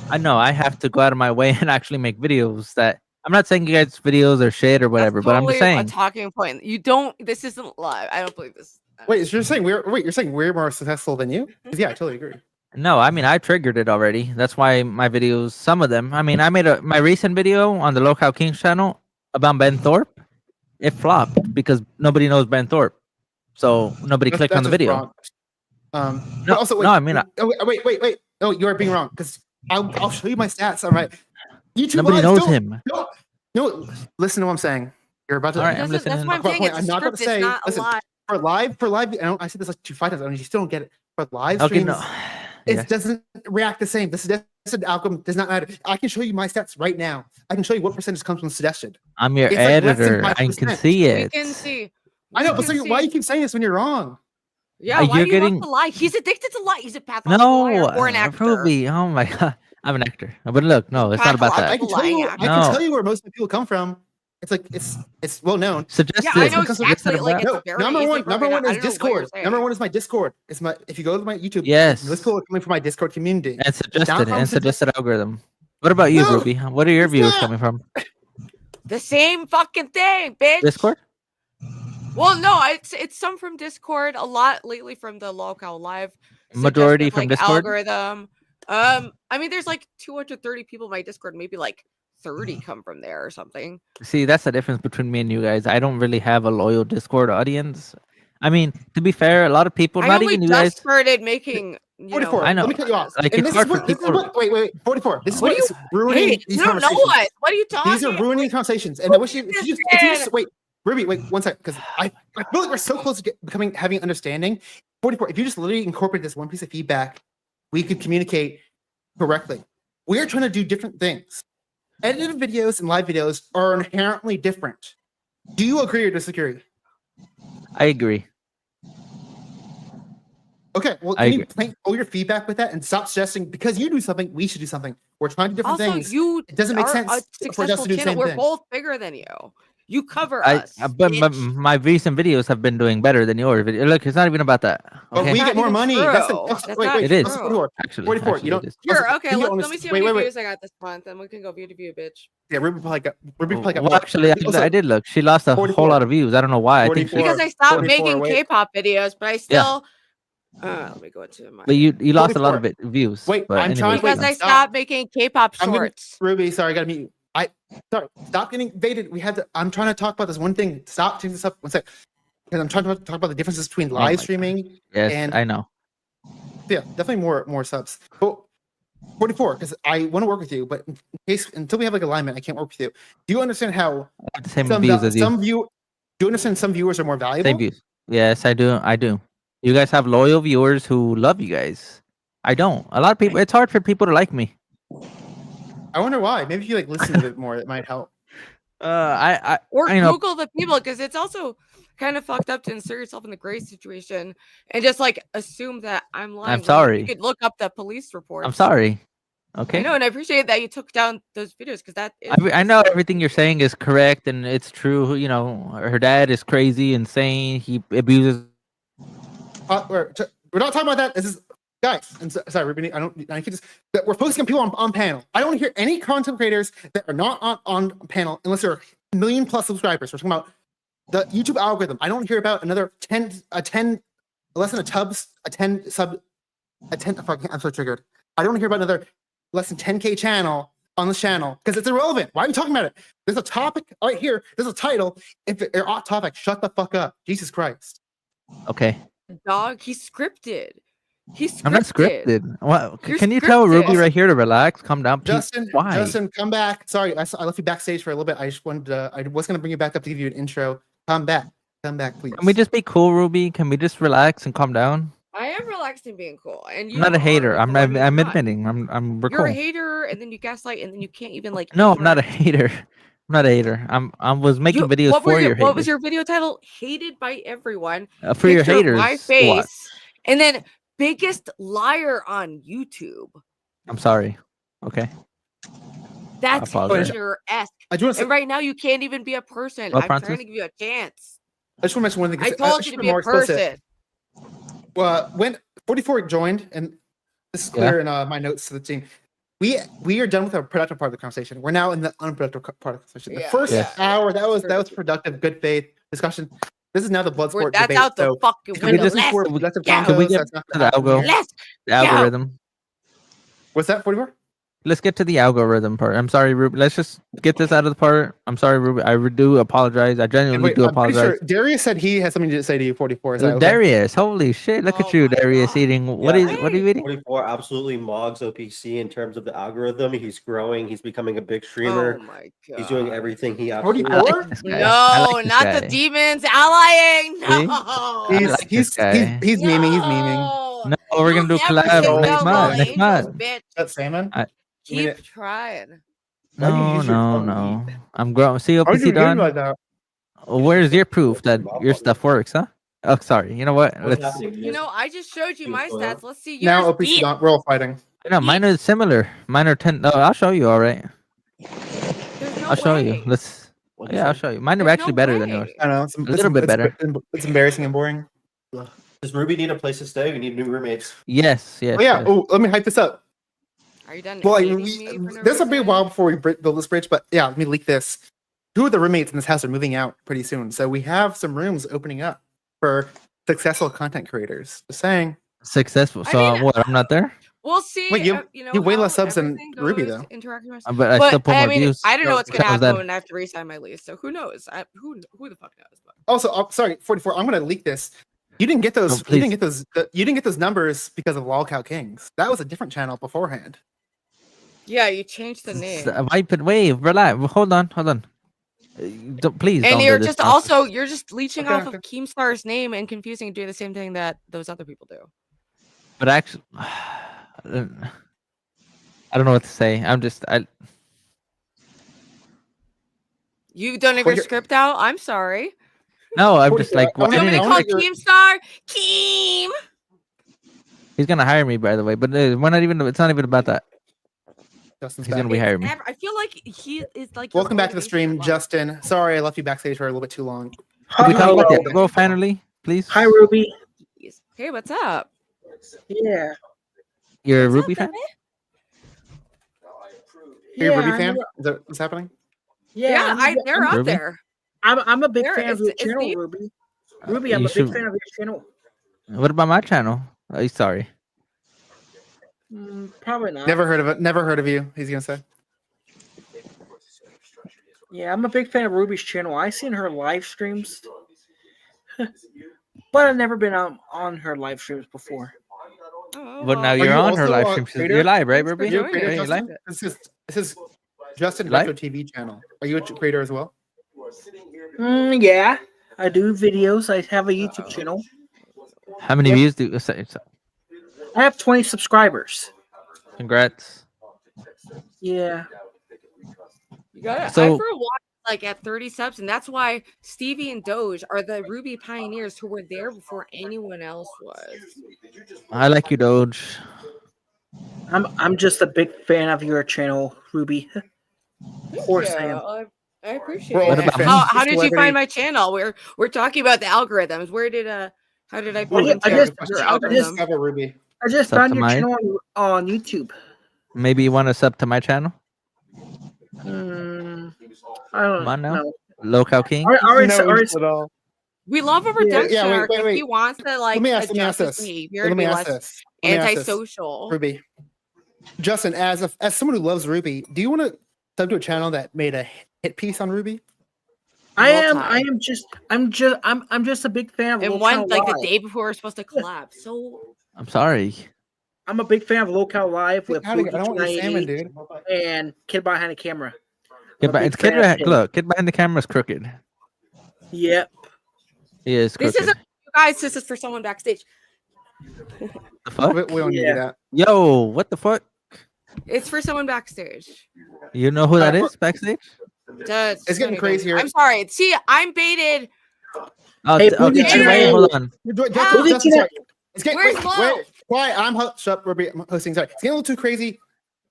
I know I have to go out of my way and actually make videos that. I'm not saying you guys' videos are shit or whatever, That's but I'm totally just saying. a talking point. You don't. This isn't live. I don't believe this. Wait, so you're saying we're more successful than you? 'Cause yeah, I totally agree. No, I mean I triggered it already. That's why my videos, some of them. I mean, I made my recent video on the Local Kings channel about Ben Thorpe. it flopped because nobody knows Ben Thorpe, so nobody clicked on the just video. wrong. No, But also, wait, no, I mean, wait. No, you are being wrong because I'll show you my stats. All right, YouTube nobody Live, knows don't- him. No, listen to what I'm saying. You're about to. All right, I'm That's listening. why I'm saying it's a I'm not about script. to say. It's not a Listen, lie. for live. I said this like 5 times. I mean, you still don't get it. For live Okay, streams, no. it Yes. doesn't react the same. This algorithm does not matter. I can show you my stats right now. I can show you what percentage comes from suggested. I'm your It's like less than editor. I can 5%. see We it. can see. I know, We but so can why see. you keep saying this when you're wrong? Yeah, why you're do you getting- love to lie? He's addicted to lie. He's a pathological liar or an actor. Ruby. Oh my god, I'm an actor. But look, no, it's not about I that. can tell you. I No. can tell you where most of the people come from. It's like it's well known. Suggested. Yeah, I know Because of exactly. Like No, it's very number easy one for me to- is I don't know what you're Discord. saying. Number one is my Discord. It's my if you go to my YouTube. Yes. Those people are coming from my Discord community. And suggested from suggested algorithm. What about you, No, Ruby? What are your it's views not. coming from? The same fucking thing, bitch. Discord? Well, no, it's some from Discord, a lot lately from the Local Live. Majority suggested, from like, Discord? algorithm. I mean, there's like 230 people in my Discord. Maybe like 30 come from there or something. See, that's the difference between me and you guys. I don't really have a loyal Discord audience. I mean, to be fair, a lot of people, I not only even you just guys. started making. 44. I know. Let me cut you off. Like, And it's this hard is for what, this is people- what, wait. 44. This is What what do is ruining Hey, these you don't know conversations. us. What are you talking? These are ruining conversations. And I wish you, if you just wait, Ruby, wait 1 second, because I feel like we're so close to having an understanding. 44. If you just literally incorporate this one piece of feedback, we could communicate correctly. We are trying to do different things. Edited videos and live videos are inherently different. Do you agree or disagree? I agree. Okay, well, I can you agree. paint all your feedback with that and stop suggesting because you do something, we should do something. We're trying to do different Also, things. you It doesn't make are sense a for us successful to do the channel. same We're thing. both bigger than you. You cover us. But bitch. my recent videos have been doing better than yours. Look, it's not even about that. But Okay, we Not get more even money. true. That's That's wait, not wait. It is. Let's true. 44. actually, 44. actually You don't. it is. Sure, also, okay. can you Let honest- me see how wait, many wait. views I got this month, and we can go view to view, bitch. Yeah, Ruby probably got Well, more. actually, Also, I did look. She lost a 44. whole lot of views. I don't know why. I think she, 44. Because I stopped 44, making wait. K-pop videos, but I still. Let me go into my. but you lost a lot 44. of views. Wait, but I'm trying- anyways, Because wait, I stop. stopped making K-pop I'm gonna- shorts. Ruby, sorry, I gotta mute you. Sorry. Stop getting baited. We had to. I'm trying to talk about this one thing. Stop taking this up. 1 sec. Because I'm trying to talk about the differences between my live God. streaming. yes, and- I know. Yeah, definitely more subs. But 44, because I want to work with you, but in case until we have like alignment, I can't work with you. Do you understand how I have the same some views as you. do you understand some viewers are more valuable? Same views. Yes, I do. I do. You guys have loyal viewers who love you guys. I don't. A lot of people. It's hard for people to like me. I wonder why. Maybe if you like listen a bit more, it might help. Or I know. Google the people, because it's also kind of fucked up to insert yourself in the gray situation and just like assume that I'm lying. when, like, sorry. you could look up the police report. I'm sorry. I Okay. know, and I appreciate that you took down those videos because that. Is I know everything you're saying is correct and it's true. You know, her dad is crazy, insane. He abuses. We're not talking about that. This is guys. And sorry, Ruby. I can just. We're focusing on people on panel. I don't hear any content creators that are not on panel unless they're 1 million+ subscribers. We're talking about the YouTube algorithm. I don't hear about another 10 less than a tubs a 10 sub a 10. Fuck, I'm so triggered. I don't hear about another less than 10K channel on this channel because it's irrelevant. Why are you talking about it? There's a topic right here. There's a title. If you're off topic, shut the fuck up. Jesus Christ. Okay. dog. He's scripted. He's scripted. I'm not scripted. What? You're Can you tell scripted. Ruby right here to relax, calm down? Please? Justin, Why? Justin, come back. Sorry, I left you backstage for a little bit. I just wanted to, I was going to bring you back up to give you an intro. Come back, please. Can we just be cool, Ruby? Can we just relax and calm down? I am relaxed and being cool, and you I'm not a are hater. the I'm one who's I'm not. admitting. We're You're cool. a hater, and then you gaslight, and then you can't even like. No, I'm not a interact. hater. I'm not a hater. I was making videos what were for your What was haters. your video title? Hated by everyone. For your Picture of haters. My to face, watch. and then biggest liar on YouTube. I'm sorry. Okay. That's apologize. hater-esque. I just want to And right now, you can't even be a person. What, I'm trying Francis? to give you a chance. mention one thing. I told you to be a person. When 44 joined, and this is clear in my notes to the team, we are done with our productive part of the conversation. We're now in the unproductive part of the conversation. The Yeah. first Yeah. hour that was productive, good faith discussion. This is now the blood sport That's debate. out the So fucking can we window. just Let's for go. productive Can we combos? get That's not to gonna the happen algo? here. Let's The algorithm. What's that? 44? let's get to the algorithm part. I'm sorry, Ruby. Let's just get this out of the part. I'm sorry, Ruby. I do apologize. I genuinely do I'm pretty apologize. sure Darius said he has something to say to you. 44. Is that okay? Darius, holy shit! Look at Oh you, my Darius, God. eating. What are you eating? 44 absolutely mogs OPC in terms of the algorithm. He's growing. He's becoming a big Oh streamer. my God. He's doing everything he absolutely. 44? I like this guy. I No, like this not guy. the demons allying. See? No. I like this guy. He's memeing. He's memeing. No, we're gonna do You'll never collab take next down month. all Next angels, month. bitch. That salmon? Keep trying. Why do you No, use your no, phone to no. I'm growing. See, How did you OPC do Dawn. like that? Where's your proof that your stuff works, huh? Oh, sorry. You know what? What's Let's. happening? You know, I just showed you my stats. Let's see yours. Now OPC beat. Dawn, we're all fighting. No, mine are similar. Mine are 10. No, I'll show you. All right. There's no I'll show way. you. Let's. Yeah, I'll show you. Mine are There's actually no better than way. yours. I know it's A little bit better. It's embarrassing and boring. Does Ruby need a place to stay? We need new roommates. Yes, yes. Oh yeah. yes. Oh, let me hype this up. Are you done? Well, hating me for no there's a big reason? while before we build this bridge, but yeah, let me leak this. 2 of the roommates in this house are moving out pretty soon, so we have some rooms opening up for successful content creators. Just saying. Successful. I So mean, what? I'm not there. We'll see. Wait, you have way how less subs than everything Ruby, goes though. interacting with- But I still put I more mean, views. I don't know what's gonna because I was happen dead. when I have to resign my lease. So who knows? Who the fuck knows? But Also, sorry, 44. I'm gonna leak this. You didn't get those. Oh, you please. didn't get those. You didn't get those numbers because of Lolcow Kings. That was a different channel beforehand. yeah, you changed the name. Wipe it. Wait, relax. Hold on. Please. And don't you're do this just nonsense. also you're just leeching Okay, off okay. of Keemstar's name and confusing and doing the same thing that those other people do. But actually, I don't know what to say. You don't have Well, your you're- script out. I'm sorry. No, I'm 44, just like. I I You want me didn't to call expect- Keemstar? Keem. He's gonna hire me, by the way. But we're not even. It's not even about that. Justin's He's back. gonna be hiring me. I feel like he is like. your Welcome back to the motivation stream, in life. Justin. Sorry, I left you backstage for a little bit too long. Can we talk Hello. about the algo finally, please? Hi, Ruby. Hey, what's up? Yeah. You're a What's up, Ruby fan? baby? Are you a Ruby I'm fan? a- Is that what's happening? Yeah, they're up Ruby? there. I'm a big There, fan of it's- your it's channel, deep. Ruby. Ruby, I'm You a big should- fan of your channel. What about my channel? Oh, sorry. Probably not. Never heard of it. Never heard of you. He's gonna say. Yeah, I'm a big fan of Ruby's channel. I've seen her live streams, but I've never been on her live streams before. Oh, But now well, Are you're you on her also live a stream. creator? You're live, right, Thanks for Ruby? You're a joining creator, Are you us. live? Justin? This is Justin Live? Retro TV channel. Are you a creator as well? Yeah, I do videos. I have a YouTube channel. How many Yep. views do? I have 20 subscribers. Congrats. Yeah. You got it. So- I for a while like at 30 subs, and that's why Stevie and Doge are the Ruby pioneers who were there before anyone else was. I like you, Doge. I'm just a big fan of your channel, Ruby. Thank Or you. Sam. I appreciate We're all it. What about fans. me? How did you Celebrity- find my channel? We're talking about the algorithms. How did I Well, find I your, just- your I algorithm? just- Discover Ruby. I just Sub found to your mine? channel on YouTube. Maybe you want to sub to my channel? I don't Come on now. know. Local King? at all. We love a Yeah, redemption yeah, wait, arc. wait, If wait. he wants to like Let me ask adjust his this. behavior Let and me be ask less this. Let me ask this. antisocial. Ruby. Justin, as someone who loves Ruby, do you want to sub to a channel that made a hit piece on Ruby? I'm just a big fan of And Local one like the Live. day before we're supposed to collab. So I'm sorry. I'm a big fan of Local Live with I don't want your salmon, 98 dude. and Kid Behind the Camera. Kid, I'm a big it's kid, fan of him. look, kid behind the camera is crooked. Yep. He is this crooked. isn't you guys, this is for someone backstage. The fuck? We don't need Yeah. that. Yo, what the fuck? It's for someone backstage. You know who that Alright, is backstage? It's getting crazier. I'm sorry. See, I'm baited. Oh, Hey, okay, Boogie Jay. wait, hold on. How? Justin, sorry. It's getting Where's Lo? quiet. Shut up, Ruby. I'm hosting. Sorry. It's getting a little too crazy.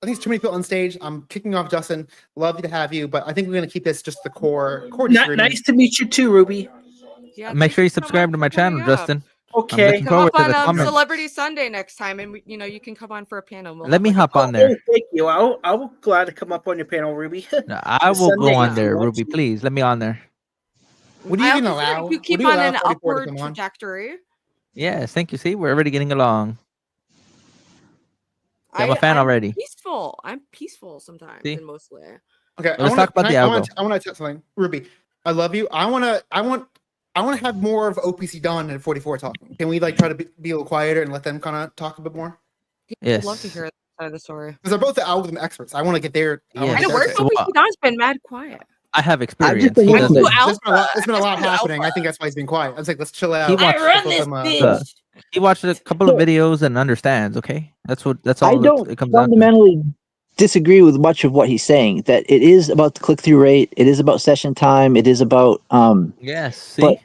I think it's too many people on stage. I'm kicking off Justin. Love to have you, but I think we're gonna keep this just the core streaming. Nice to meet you too, Ruby. Yeah, Make thank sure you so much subscribe to for my channel, coming up. Justin. Okay. looking Come forward up to on the comments. Celebrity Sunday next time, and you can come on for a panel. We'll Let have, me like, hop on Oh, there. thank you. I'll glad to come up on your panel, Ruby. No, I will go Sunday on if there, you want Ruby. to. Please let me on there. Would you even I also think allow? you keep would you on allow an 44 to upward come on? trajectory. Yes, thank you. See, we're already getting along. I'm a fan already. Peaceful. I'm peaceful sometimes See? and mostly. Okay, Let's talk about the algo. I want to tell something, Ruby. I love you. I want to have more of OPC Dawn and 44 talking. Can we like try to be a little quieter and let them kind of talk a bit more? I'd love to hear that side of the story. Because they're both the algorithm experts. I want to get their. I know where's OPCdon's been mad quiet. I have experience. There's been a lot happening. I think that's why he's been quiet. I was like, let's chill out. He watched a couple of videos and understands. Okay, that's all. I don't it comes down to. fundamentally disagree with much of what he's saying. That it is about the click-through rate. It is about session time. It is about Yes. See.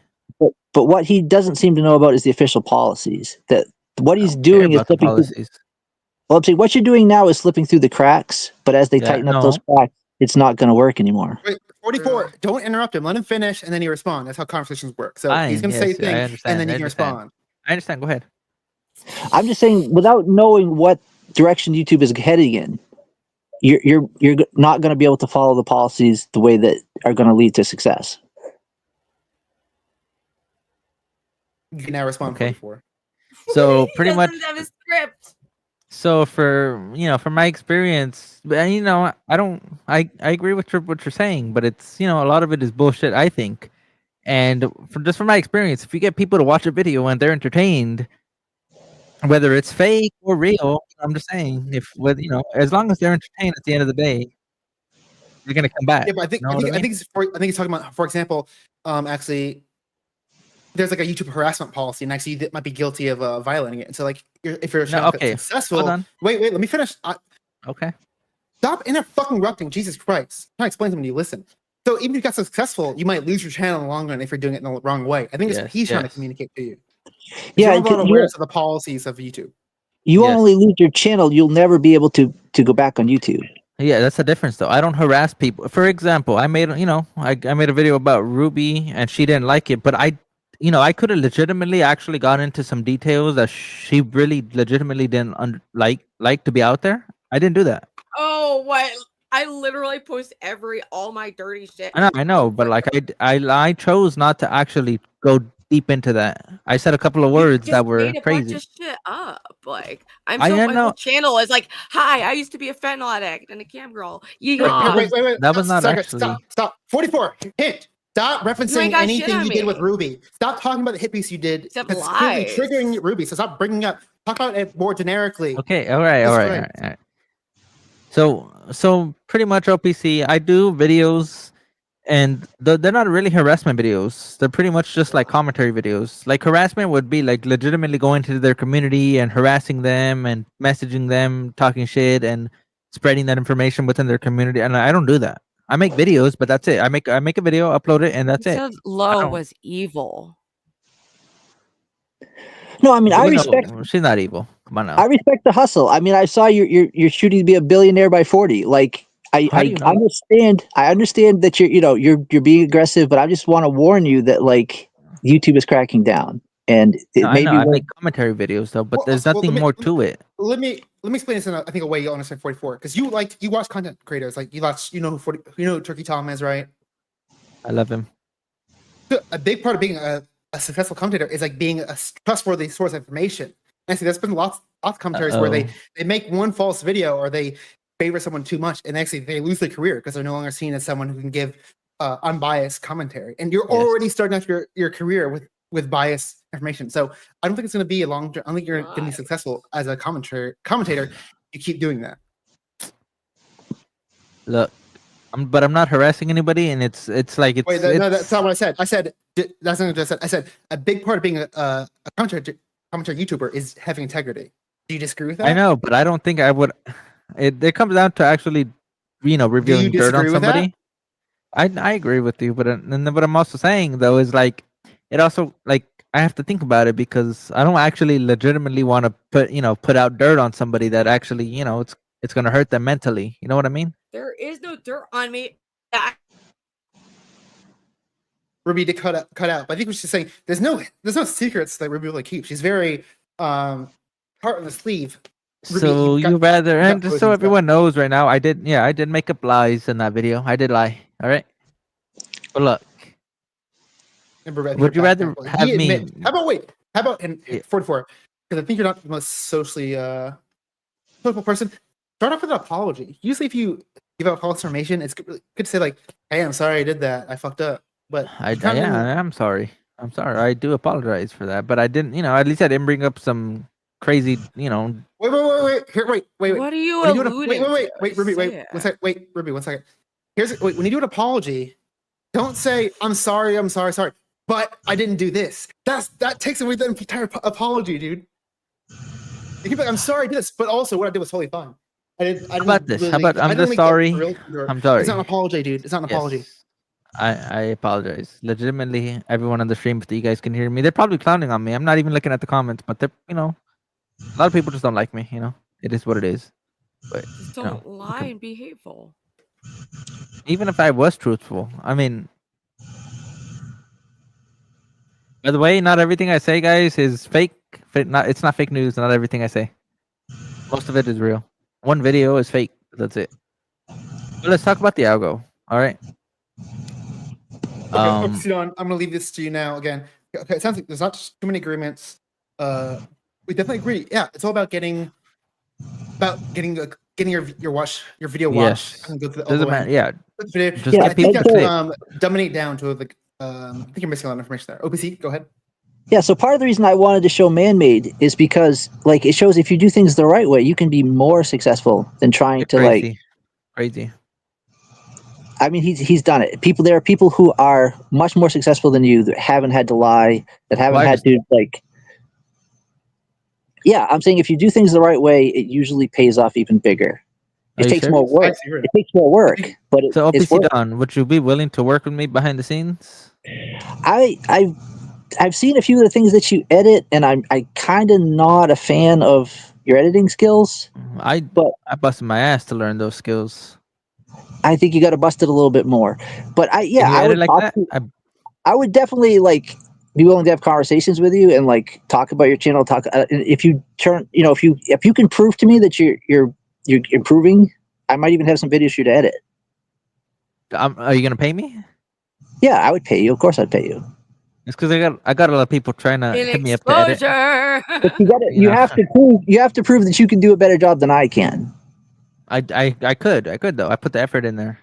But what he doesn't seem to know about is the official policies. That what he's doing is slipping. Well, I'm saying what you're doing now is slipping through the cracks. But as they tighten up those cracks, it's not going to work anymore. Wait, 44. Don't interrupt him. Let him finish, and then you respond. That's how conversations work. So he's going to say things, and then you can respond. I understand. Go ahead. I'm just saying, without knowing what direction YouTube is heading in, you're not going to be able to follow the policies the way that are going to lead to success. You can now respond. Okay. 44. So pretty much. Have a script. So from my experience, I agree with what you're saying, but it's, a lot of it is bullshit, I think. And from my experience, if you get people to watch a video and they're entertained, whether it's fake or real, I'm just saying, as long as they're entertained at the end of the day, they're gonna come back. Yeah, but I think he's talking about, for example, actually, there's like a YouTube harassment policy, and actually you might be guilty of violating it. And so, like, if you're successful, wait, let me finish. Okay. Stop interrupting. Jesus Christ! I'm trying to explain something to you. Listen. So even if you got successful, you might lose your channel in the long run if you're doing it in the wrong way. I think that's what he's trying to communicate to you. Yeah, you're not aware of the policies of YouTube. You only lose your channel. You'll never be able to go back on YouTube. Yeah, that's the difference, though. I don't harass people. For example, I made I made a video about Ruby, and she didn't like it, but I could have legitimately actually gone into some details that she really legitimately didn't like to be out there. I didn't do that. Oh, what? I literally post all my dirty shit. I know, but like I chose not to actually go deep into that. I said a couple of words that were crazy. Bunch of shit up. Like my whole channel is like, hi, I used to be a fentanyl addict and a cam girl. Wait. That was not actually. Stop. 44. Hint. Stop referencing anything you did with Ruby. Stop talking about the hit piece you did. It's clearly triggering Ruby. So stop bringing up. Talk about it more generically. Okay. All right. So pretty much OPC, I do videos, and they're not really harassment videos. They're pretty much just like commentary videos. Like harassment would be like legitimately going to their community and harassing them and messaging them, talking shit and spreading that information within their community. And I don't do that. I make videos, but that's it. I make a video, upload it, and that's it. Low was evil. No, I mean, I respect. She's not evil. Come on now. I respect the hustle. I mean, I saw you're shooting to be a billionaire by 40. Like, I understand. I understand that you're being aggressive, but I just want to warn you that like YouTube is cracking down, and I make commentary videos though, but there's nothing more to it. Let me explain this in a way you understand 44, because you watch content creators, like who Turkey Tom is, right? I love him. A big part of being a successful commentator is like being a trustworthy source of information. And see, there's been lots of commentaries where they make one false video or they favor someone too much, and actually they lose their career because they're no longer seen as someone who can give unbiased commentary. And you're already starting off your career with biased information. So I don't think it's going to be a long term. I don't think you're going to be successful as a commentator. You keep doing that. Look, but I'm not harassing anybody, and it's like it's. Wait, no, that's not what I said. I said that's not what I said. I said a big part of being a commentary YouTuber is having integrity. Do you disagree with that? I know, but I don't think I would. It comes down to actually, revealing dirt on somebody. I agree with you, but what I'm also saying though is like, it also like I have to think about it because I don't actually legitimately want to put out dirt on somebody that actually it's gonna hurt them mentally. You know what I mean? There is no dirt on me. Ruby did cut out. But I think we're just saying there's no secrets that Ruby really keeps. She's very heart on the sleeve. So you rather, and just so everyone knows right now, I did make up lies in that video. I did lie. All right. But look, would you rather have me? How about in 44? Because I think you're not the most socially typical person, start off with an apology. Usually, if you give out false information, it's good to say like, "Hey, I'm sorry I did that. I fucked up." But I'm sorry. I'm sorry. I do apologize for that, but I didn't. At least I didn't bring up some crazy. Wait. Here, wait. What are you When you alluding wait, to? Ruby, Say wait. it. 1 second. Wait, Ruby, 1 second. When you do an apology, don't say I'm sorry. But I didn't do this. That takes away the entire apology, dude. You can be like, I'm sorry I did this, but also what I did was totally fine. I didn't How about this? really, How about I'm just sorry. I'm sorry. It's not an apology, dude. It's not an apology. Yes. I apologize. Legitimately, everyone on the stream, if you guys can hear me, they're probably clowning on me. I'm not even looking at the comments, but they're, a lot of people just don't like me. It is what it is. But Just don't lie and be hateful. even if I was truthful, I mean, by the way, not everything I say, guys, is fake. It's not fake news. Not everything I say. Most of it is real. One video is fake. That's it. But let's talk about the algo. All right. Okay, OPC Dawn, I'm gonna leave this to you now again. Okay, it sounds like there's not too many agreements. We definitely agree. Yeah, it's all about getting your video watched. Yes. And go to the Doesn't matter. Yeah. Just get I think people to that dominate down to the. I think you're missing a lot of information there. OPC, go ahead. Yeah, so part of the reason I wanted to show man-made is because, like, it shows if you do things the right way, you can be more successful than trying to crazy. I mean, he's done it. There are people who are much more successful than you that haven't had to lie, that haven't had to Yeah, I'm saying if you do things the right way, it usually pays off even bigger. It takes more work. It takes more work, but so OPC Dawn, would you be willing to work with me behind the scenes? I've seen a few of the things that you edit, and I'm kind of not a fan of your editing skills. I busted my ass to learn those skills. I think you got to bust it a little bit more. But I would definitely be willing to have conversations with you and talk about your channel. If you if you can prove to me that you're improving, I might even have some videos for you to edit. Are you gonna pay me? Yeah, I would pay you. Of course, I'd pay you. It's because I got a lot of people trying to hit me up to edit. But you have to prove that you can do a better job than I can. I could though. I put the effort in there.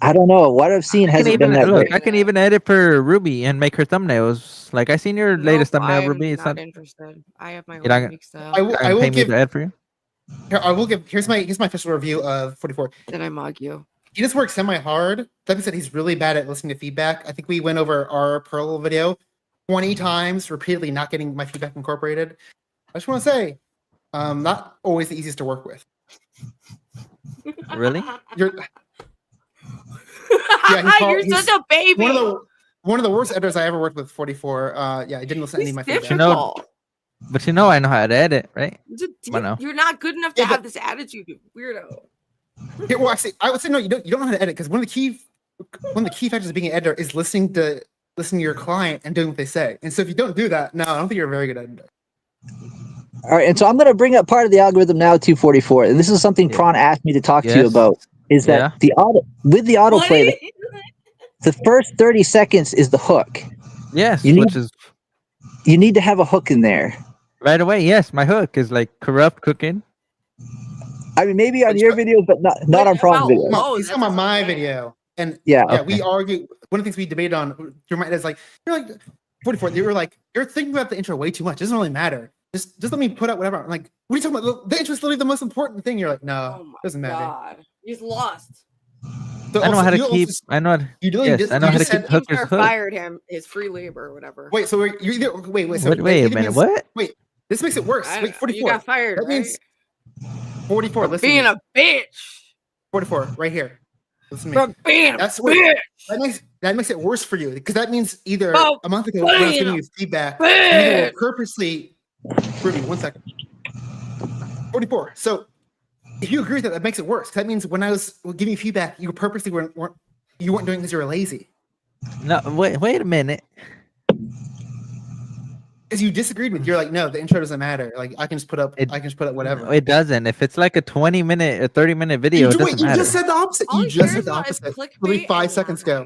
I don't know. What I've seen hasn't been that great. I can even edit for Ruby and make her thumbnails. Like I seen your latest thumbnail, Ruby. It's not interested. I have my own unique stuff. I will pay me give to edit for you. Here, I will give. Here's my official review of 44. Then I mug you. He just works semi-hard. Like I said, he's really bad at listening to feedback. I think we went over our Pearl video 20 times, repeatedly not getting my feedback incorporated. I just want to say, not always the easiest to work with. Really? You're such a baby. One of the worst editors I ever worked with. 44. I didn't listen to any of my feedback. But I know how to edit, right? You're not good enough to have this attitude, you weirdo. Yeah, well, I would say no. You don't know how to edit because one of the key factors of being an editor is listening to your client and doing what they say. And so if you don't do that, no, I don't think you're a very good editor. All right, and so I'm going to bring up part of the algorithm now, 244, and this is something Prawn asked me to talk to you about. Is that the autoplay? The first 30 seconds is the hook. Yes, you need to have a hook in there right away. Yes, my hook is corrupt cooking. I mean, maybe on your video, but not on Prawn's video. No, he's talking about my video, and we argue. One of the things we debated on is you're 44. You're thinking about the intro way too much. It doesn't really matter. Just let me put out whatever. I'm like, what are you talking about? The intro is literally the most important thing. You're like, no, it doesn't matter. God. He's lost. So I know how to keep. I know how to keep hookers hooked. Fired him. His free labor or whatever. Wait, so you're either wait a minute. What? Wait, this makes it worse. Wait, 44. You got fired. That means 44. For being a bitch. 44, right here. Listen to me. For being a bitch. That makes it worse for you because that means either a month ago when I was giving you feedback, you either purposely. Ruby, 1 second. 44. So if you agree with that makes it worse. That means when I was giving you feedback, you purposely weren't doing it because you were lazy. No, wait a minute. Because you disagreed with, you're like, no, the intro doesn't matter. Like I can just put up whatever. It doesn't. If it's like a 20-minute, a 30-minute video, it doesn't matter. You just said the opposite. You just said the opposite. Literally 5 seconds ago.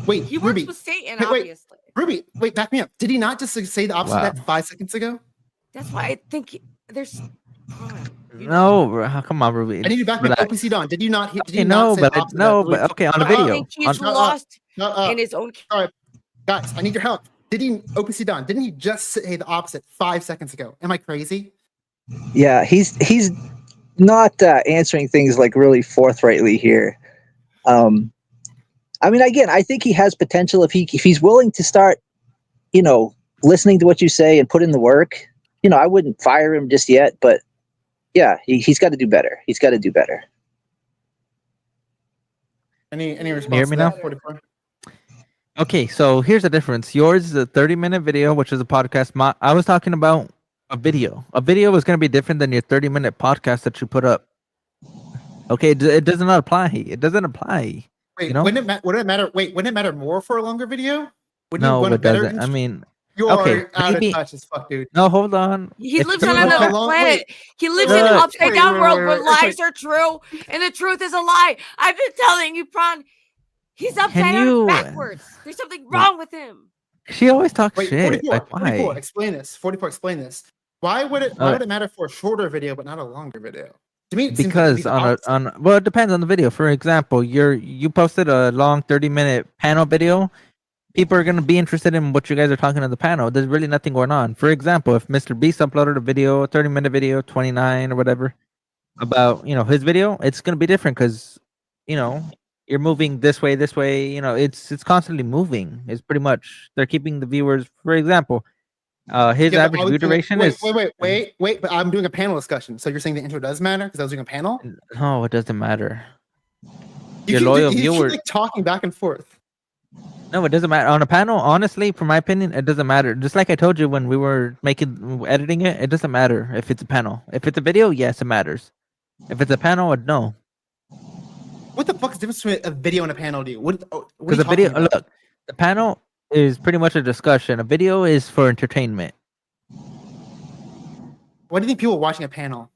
Wait, he Ruby. works with Satan, obviously. Ruby, wait, back me up. Did he not just say the opposite of that 5 seconds ago? That's why I think there's. No, come on, Ruby. I need you back with Relax. OPC Dawn. Did you not? Did Okay, you not say but opposite of no, that? but okay, on the I video. think he's Shut up. lost Shut up. in his own. All right, guys, I need your help. Did he OPC Dawn? Didn't he just say the opposite 5 seconds ago? Am I crazy? Yeah, he's not answering things like really forthrightly here. I mean, again, I think he has potential if he's willing to start, listening to what you say and put in the work. I wouldn't fire him just yet, but yeah, he's got to do better. He's got to do better. Any response? You hear me to now? that? 44? Okay, so here's the difference. Yours is a 30-minute video, which is a podcast. I was talking about a video. A video is going to be different than your 30-minute podcast that you put up. Okay, it does not apply. It doesn't apply. Wait, wouldn't it matter? Wait, wouldn't it matter more for a longer video? Wouldn't you No, want a it better doesn't. I mean, you okay, are out maybe- of touch as fuck, dude. no, hold on. He It's lives pretty on much- another long- planet. He lives in Wait, an upside down wait, world wait, where wait, lies are true and the truth is a lie. I've been telling you, Prawn. He's upside down you- backwards. There's something wrong with him. She always talks Wait, shit. 44. Like, why? 44. Explain this. 44. Explain this. Why would it matter for a shorter video but not a longer video? To me, it seems like it'd Because be the opposite. well, it depends on the video. For example, you posted a long 30-minute panel video. People are gonna be interested in what you guys are talking on the panel. There's really nothing going on. For example, if Mr. Beast uploaded a video, a 30-minute video, 29 or whatever, about his video, it's gonna be different because you're moving this way. It's constantly moving. It's pretty much they're keeping the viewers. For example, his Yeah, but average I was view doing- duration wait, is. Wait, but I'm doing a panel discussion. So you're saying the intro does matter because I was doing a panel? No, it doesn't matter. You Your loyal keep, viewer. like talking back and forth. No, it doesn't matter. On a panel, honestly, from my opinion, it doesn't matter. Just like I told you when we were editing it, it doesn't matter if it's a panel. If it's a video, yes, it matters. If it's a panel, no. What the fuck is the difference between a video and a panel, dude? What are Because you the video, talking about? look, the panel is pretty much a discussion. A video is for entertainment. Why do you think people are watching a panel?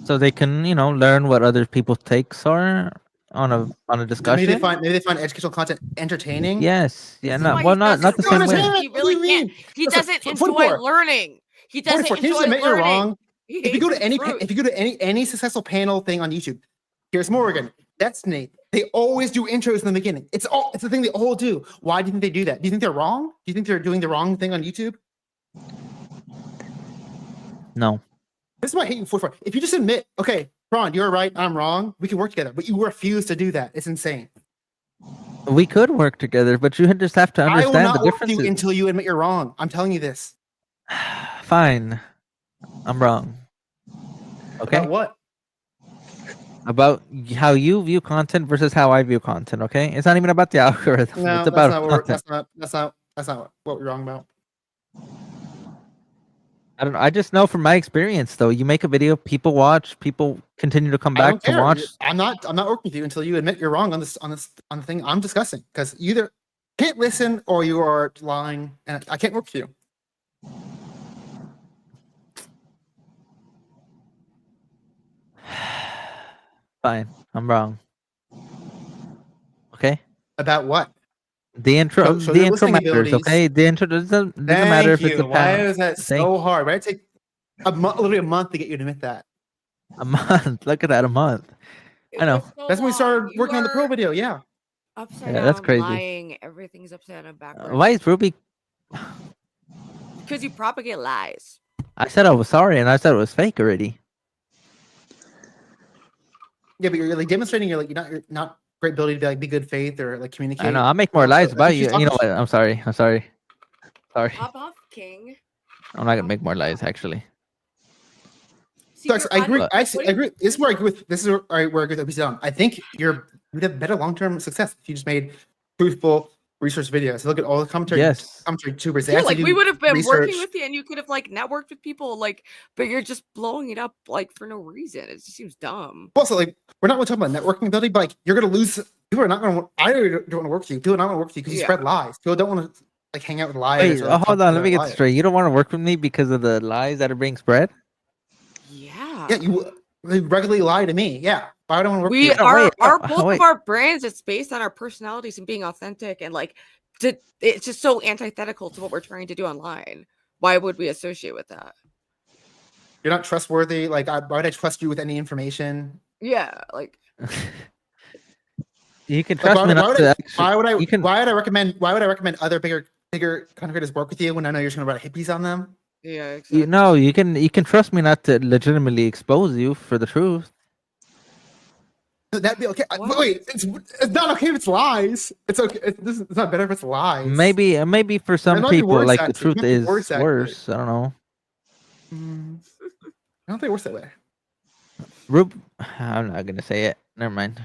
So they can, learn what other people's takes are on a discussion. Maybe they find educational content entertaining. Yes. Yeah. This is No. why Well, he not doesn't the No, same no, way. no, no. He What do you really can't. mean? He Listen, doesn't enjoy 44. learning. He doesn't 44, can you enjoy just admit you're learning. wrong? He If you go hates to any truth. if you go to any successful panel thing on YouTube, here's Morgan, Destiny, they always do intros in the beginning. It's the thing they all do. Why do you think they do that? Do you think they're wrong? Do you think they're doing the wrong thing on YouTube? No. This is why I hate you 44. If you just admit, okay, Ron, you're right, I'm wrong, we can work together. But you refuse to do that. It's insane. We could work together, but you just have to I will understand not the work with you differences. until you admit you're wrong. I'm telling you this. Fine. I'm wrong. Okay. About what? About how you view content versus how I view content. Okay, it's not even about the algorithm. No, it's about that's not what content. that's not what we're wrong about. I don't know. I just know from my experience, though, you make a video, people watch, people continue to come I back don't to care. watch. I'm not working with you until you admit you're wrong on the thing I'm discussing. Because you either can't listen or you are lying, and I can't work with you. Fine, I'm wrong. Okay, About what? the intro, Show the your intro listening matters. abilities. Okay, the intro doesn't matter if it's a Why panel. is that so hard? Why did it take literally a month to get you to admit that? A month. Look at that, a month. It I know. was so That's when we started long. You working on the pro were video. Yeah. Upside Yeah, that's down, crazy. lying. Everything's upside down backwards. Why is Ruby? Because you propagate lies. I said I was sorry, and I said it was fake already. Yeah, but you're like demonstrating you're not great ability to like be good faith or like communicate. I know. I'll make more So lies I about think you. she's You know talking what? I'm sorry. Sorry. Pop off, King. I'm not gonna make more lies. Actually. See, So I you're agree. un- I what do agree. This is where I agree with. This is where I agree with OPC Dawn. I think you'd have better long-term success if you just made truthful research videos. Look at all the commentary. Yes. Commentary tubers. They Yeah, actually like we do would have been working research. with you, and you could have like networked with people, like, but you're just blowing it up like for no reason. It just seems dumb. Also, like we're not really talking about networking ability, but like you're gonna lose. People are not gonna. I don't want to work with you. People don't want to work with you because you Yeah. spread lies. People don't want to like hang out with liars. Wait, or, like, hold talk on. to Let me get liars. this straight. You don't want to work with me because of the lies that are being spread? Yeah. Yeah, you regularly lie to me. Yeah, but I don't want to work We with you. are wait, both wait. of our brands. It's based on our personalities and being authentic, and like, it's just so antithetical to what we're trying to do online. Why would we associate with that? You're not trustworthy. Like, why would I trust you with any information? Yeah, like You can Like, trust me not to actually. why would I? You can. Why would I recommend other bigger content creators work with you when I know you're just gonna run hippies on them? yeah, exactly. You know, you can trust me not to legitimately expose you for the truth. That'd be okay. What? Wait, it's not okay if it's lies. It's okay. It's not better if it's lies. Maybe for some might be people, worse, like the actually. It truth might be is worse, actually. worse. I don't know. I don't think it works that way. I'm not gonna say it. Never mind.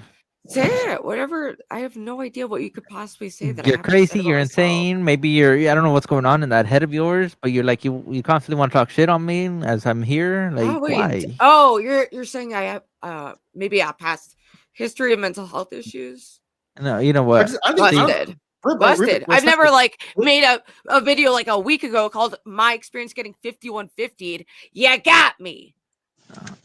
Say it, whatever. I have no idea what you could possibly say that I You're haven't said crazy. about You're myself. insane. Maybe I don't know what's going on in that head of yours, but you're like you constantly want to talk shit on me as I'm here. Like Oh wait. why? Oh, you're saying I have maybe a past history of mental health issues. No, you know what? Busted. Busted. I've never like made a video like a week ago called "My Experience Getting 5150'd." You got me.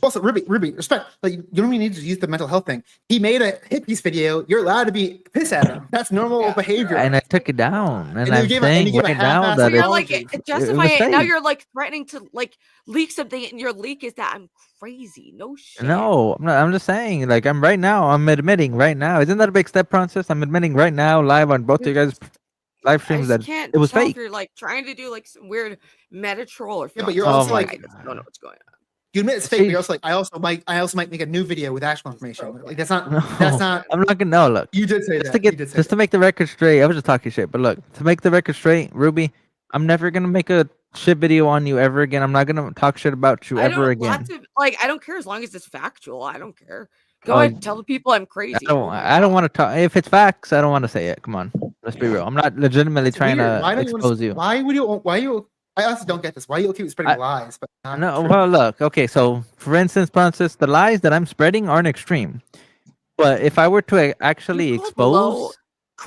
Also, Ruby, respect. Like, you don't even need to use the mental health thing. He made a hippies video. You're allowed to be pissed at him. That's normal behavior. And I took it down, and you I'm gave saying right now that you're like apology. justifying was it. Now fake. you're like threatening to like leak something, and your leak is that I'm crazy. No shit. No, I'm not. I'm just saying, like, I'm admitting right now. Isn't that a big step, Francis? I'm admitting right now, live on both you guys' live streams, that can't it was tell fake. if you're like trying to do like some weird meta troll or Yeah, but you're also like, I just don't know what's going on. You admit it's fake, but you're also like, I also might make a new video with actual information. Like, that's not. I'm not gonna know. Look, You did say just that. to get to make the record straight. I was just talking shit, but look, to make the record straight, Ruby, I'm never gonna make a shit video on you ever again. I'm not gonna talk shit about you ever again. I don't care as long as it's factual. I don't care. Go ahead, tell the people I'm crazy. I don't want to talk. If it's facts, I don't want to say it. Come on, let's be real. I'm not legitimately trying to expose you. Why would you? Why you? I also don't get this. Why you keep spreading lies? But no, well, look, okay. So, for instance, Francis, the lies that I'm spreading aren't extreme. But if I were to actually expose,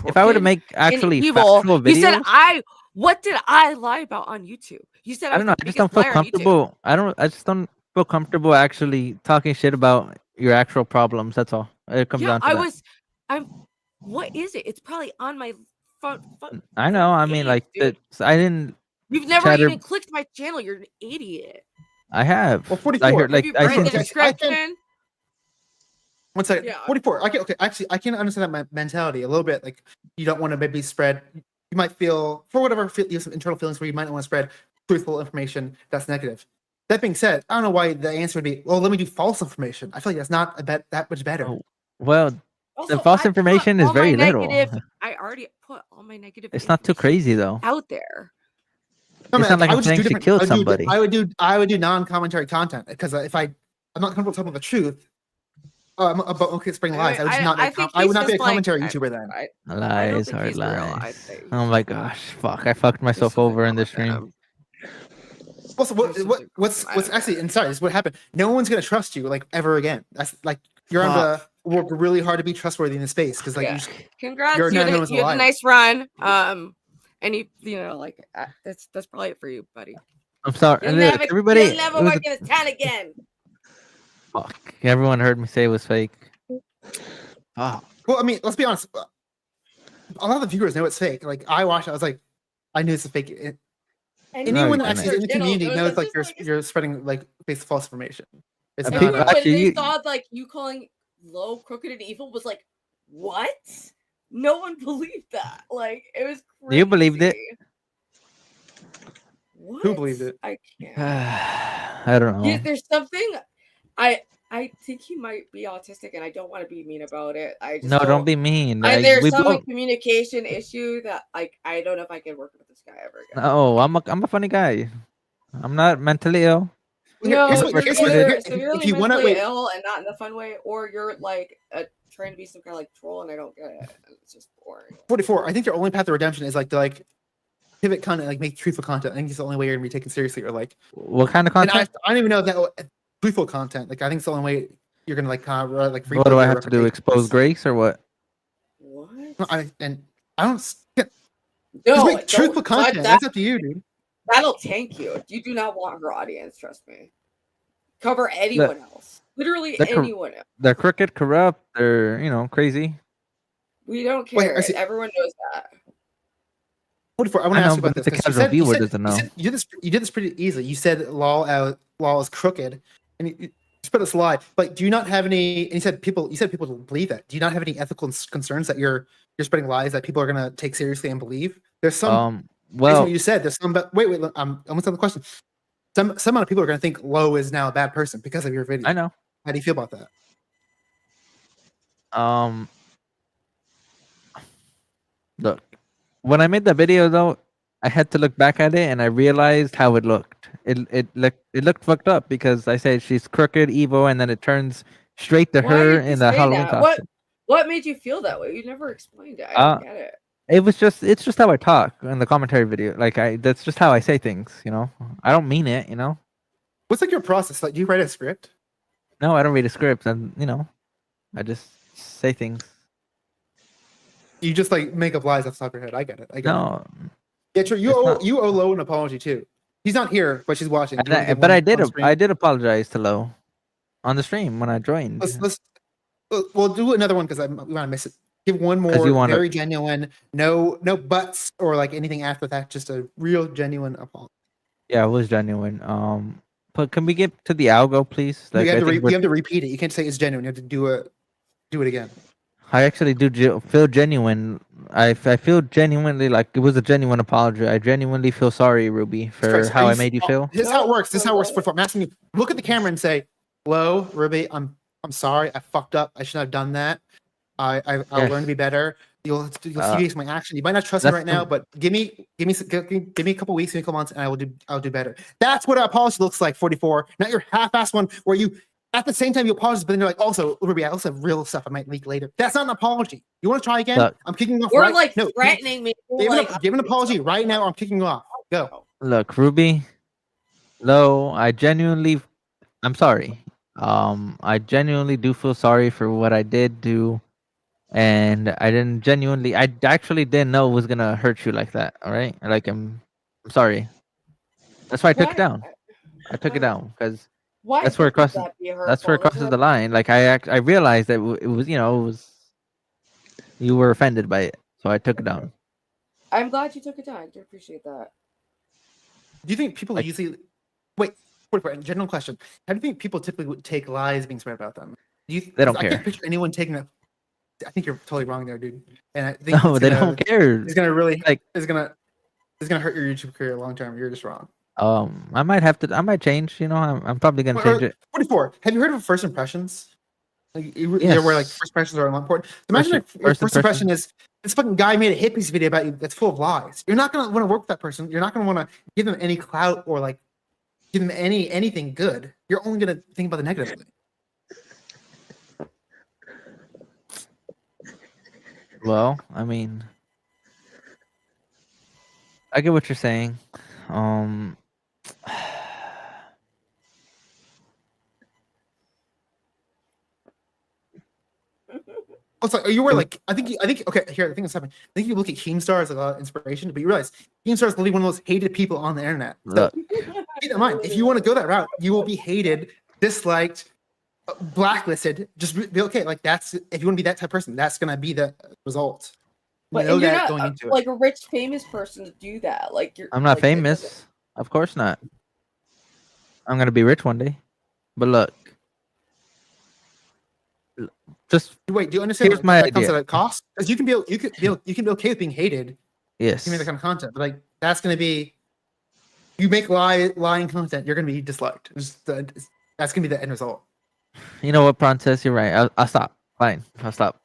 if I were to make actually factual videos, you said what did I lie about on YouTube? You said I don't know. I just don't feel comfortable. I just don't feel comfortable actually talking shit about your actual problems. That's all. It comes down to that. What is it? It's probably on my phone. I know. I mean, like, I didn't. You've never even clicked my channel. You're an idiot. I have. Well, 44. I heard, like, I read the description. One second. Yeah. 44. Okay. Actually, I can understand that mentality a little bit. Like, you don't want to maybe spread. You might feel, for whatever, you have some internal feelings where you might not want to spread truthful information that's negative. That being said, I don't know why the answer would be, well, let me do false information. I feel like that's not that much better. Well, also, the false information is very little. I already put all my negative. It's not too crazy though. Out there. No, it's not like I'm saying she killed somebody. I would do non-commentary content because if I'm not comfortable talking the truth about spreading lies, I would not be a commentary YouTuber then. Lies are lies. Oh my gosh, fuck! I fucked myself over in this stream. Also, what's actually inside is what happened. No one's gonna trust you like ever again. That's like you're on the work really hard to be trustworthy in this space because like congrats, you had a nice run. And you know, like that's probably it for you, buddy. I'm sorry. Everybody, you'll never work in this town again. Fuck! Everyone heard me say it was fake. Well, I mean, let's be honest. A lot of the viewers know it's fake. Like I watched it, I was like, I knew it's a fake. Anyone that actually is in the community knows like you're spreading like false information. It's not. When they saw like you calling Low crooked and evil was like, what? No one believed that. Like it was crazy. You believed it? What? Who believed it? I can't. I don't know. Yeah, there's something. I think he might be autistic, and I don't want to be mean about it. I just don't be mean. There's some communication issue that like I don't know if I can work with this guy ever again. No, I'm a funny guy. I'm not mentally ill. No, you're really mentally ill and not in the fun way, or you're like trying to be some kind of like troll, and I don't get it. It's just boring. 44. I think your only path to redemption is like to pivot content, like make truthful content. I think it's the only way you're gonna be taken seriously. Or like what kind of content? I don't even know if that truthful content. Like I think it's the only way you're gonna like kind of like. What do I have to do? Expose Grace or what? What? I don't. No, make truthful content. That's up to you, dude. That'll tank you. You do not want her audience. Trust me. Cover anyone else. Literally anyone else. They're crooked, corrupt. They're crazy. We don't care. Everyone knows that. 44, I want I to ask know, you but about this the because you casual said, viewer doesn't know. you did this pretty easily. You said law is crooked, and you just put a slide. Like, do you not have any? And you said people don't believe that. Do you not have any ethical concerns that you're spreading lies that people are gonna take seriously and believe? There's some. Based on Well, what you said, there's some. But wait, I'm almost on the question. Some amount of people are gonna think Low is now a bad person because of your video. I know. How do you feel about that? Look, when I made the video though, I had to look back at it and I realized how it looked. It looked fucked up because I said she's crooked, evil, and then it turns straight to Why her did you in the say Halloween that? costume. What made you feel that way? You never explained it. I don't get it. It's just how I talk in the commentary video. Like that's just how I say things, you know. I don't mean it, you know. What's like your process? Like, do you write a script? No, I don't read a script, and you know, I just say things. You just like make up lies off the top of your head. I get it. No, Yeah, true. You owe Low an apology too. He's not here, but she's watching. but I did apologize to Lo on the stream when I joined. We'll do another one because we want to miss it. Give one more very genuine, no buts or like anything after that. Just a real genuine apology. Yeah, it was genuine. But can we get to the algo, please? Like, you have to repeat it. You can't say it's genuine. You have to do it again. I actually do feel genuine. I feel genuinely like it was a genuine apology. I genuinely feel sorry, Ruby, for how I made you feel. This is how it works. I'm asking you, look at the camera and say, "Hello, Ruby. I'm sorry. I fucked up. I shouldn't have done that. I'll learn to be better. You'll see my action. You might not trust me right now, but give me a couple weeks, give me a couple months, and I'll do better." That's what an apology looks like. 44, not your half-ass one where you. At the same time, you apologize, but then you're like, also, Ruby, I also have real stuff I might leak later. That's not an apology. You want to try again? I'm kicking you off. Or like threatening me. Give an apology right now, or I'm kicking you off. Go. Look, Ruby, Lo, I'm sorry. I genuinely do feel sorry for what I did do, and I actually didn't know it was gonna hurt you like that. All right, like I'm sorry. That's why I took it down. I took it down because. That's where it crosses. That's where it crosses the line. Like I realized that it was, you were offended by it, so I took it down. I'm glad you took it down. I do appreciate that. Do you think people usually wait? General question: how do you think people typically would take lies being spread about them? They don't care. I can't picture anyone taking that. I think you're totally wrong there, dude. And I think they don't care. It's gonna really it's gonna hurt your YouTube career long term. You're just wrong. I might change. I'm probably gonna change it. 44. Have you heard of first impressions? Like, yes. Where like first impressions are important. So imagine your first impression is this fucking guy made a hit piece video about you that's full of lies. You're not gonna want to work with that person. You're not gonna want to give them any clout or like give them anything good. You're only gonna think about the negative. Well, I mean, I get what you're saying. It's like you were like I think okay here I think it's happening. I think you look at Keemstar as a inspiration, but you realize Keemstar is literally one of those hated people on the internet. So keep in mind, if you want to go that route, you will be hated, disliked, blacklisted. Just be okay. Like that's if you want to be that type of person, that's gonna be the result. But you know you're that not going into like a rich famous person to do that. Like I'm not famous. Of course not. I'm gonna be rich one day. But look. Just wait. Do you understand? Here's my idea. Comes at a cost, because you can be okay with being hated. Yes. You make that kind of content, but like that's going to be, you make lying content, you're going to be disliked. That's going to be the end result. You know what, Princess? You're right. I'll stop. Fine. I'll stop.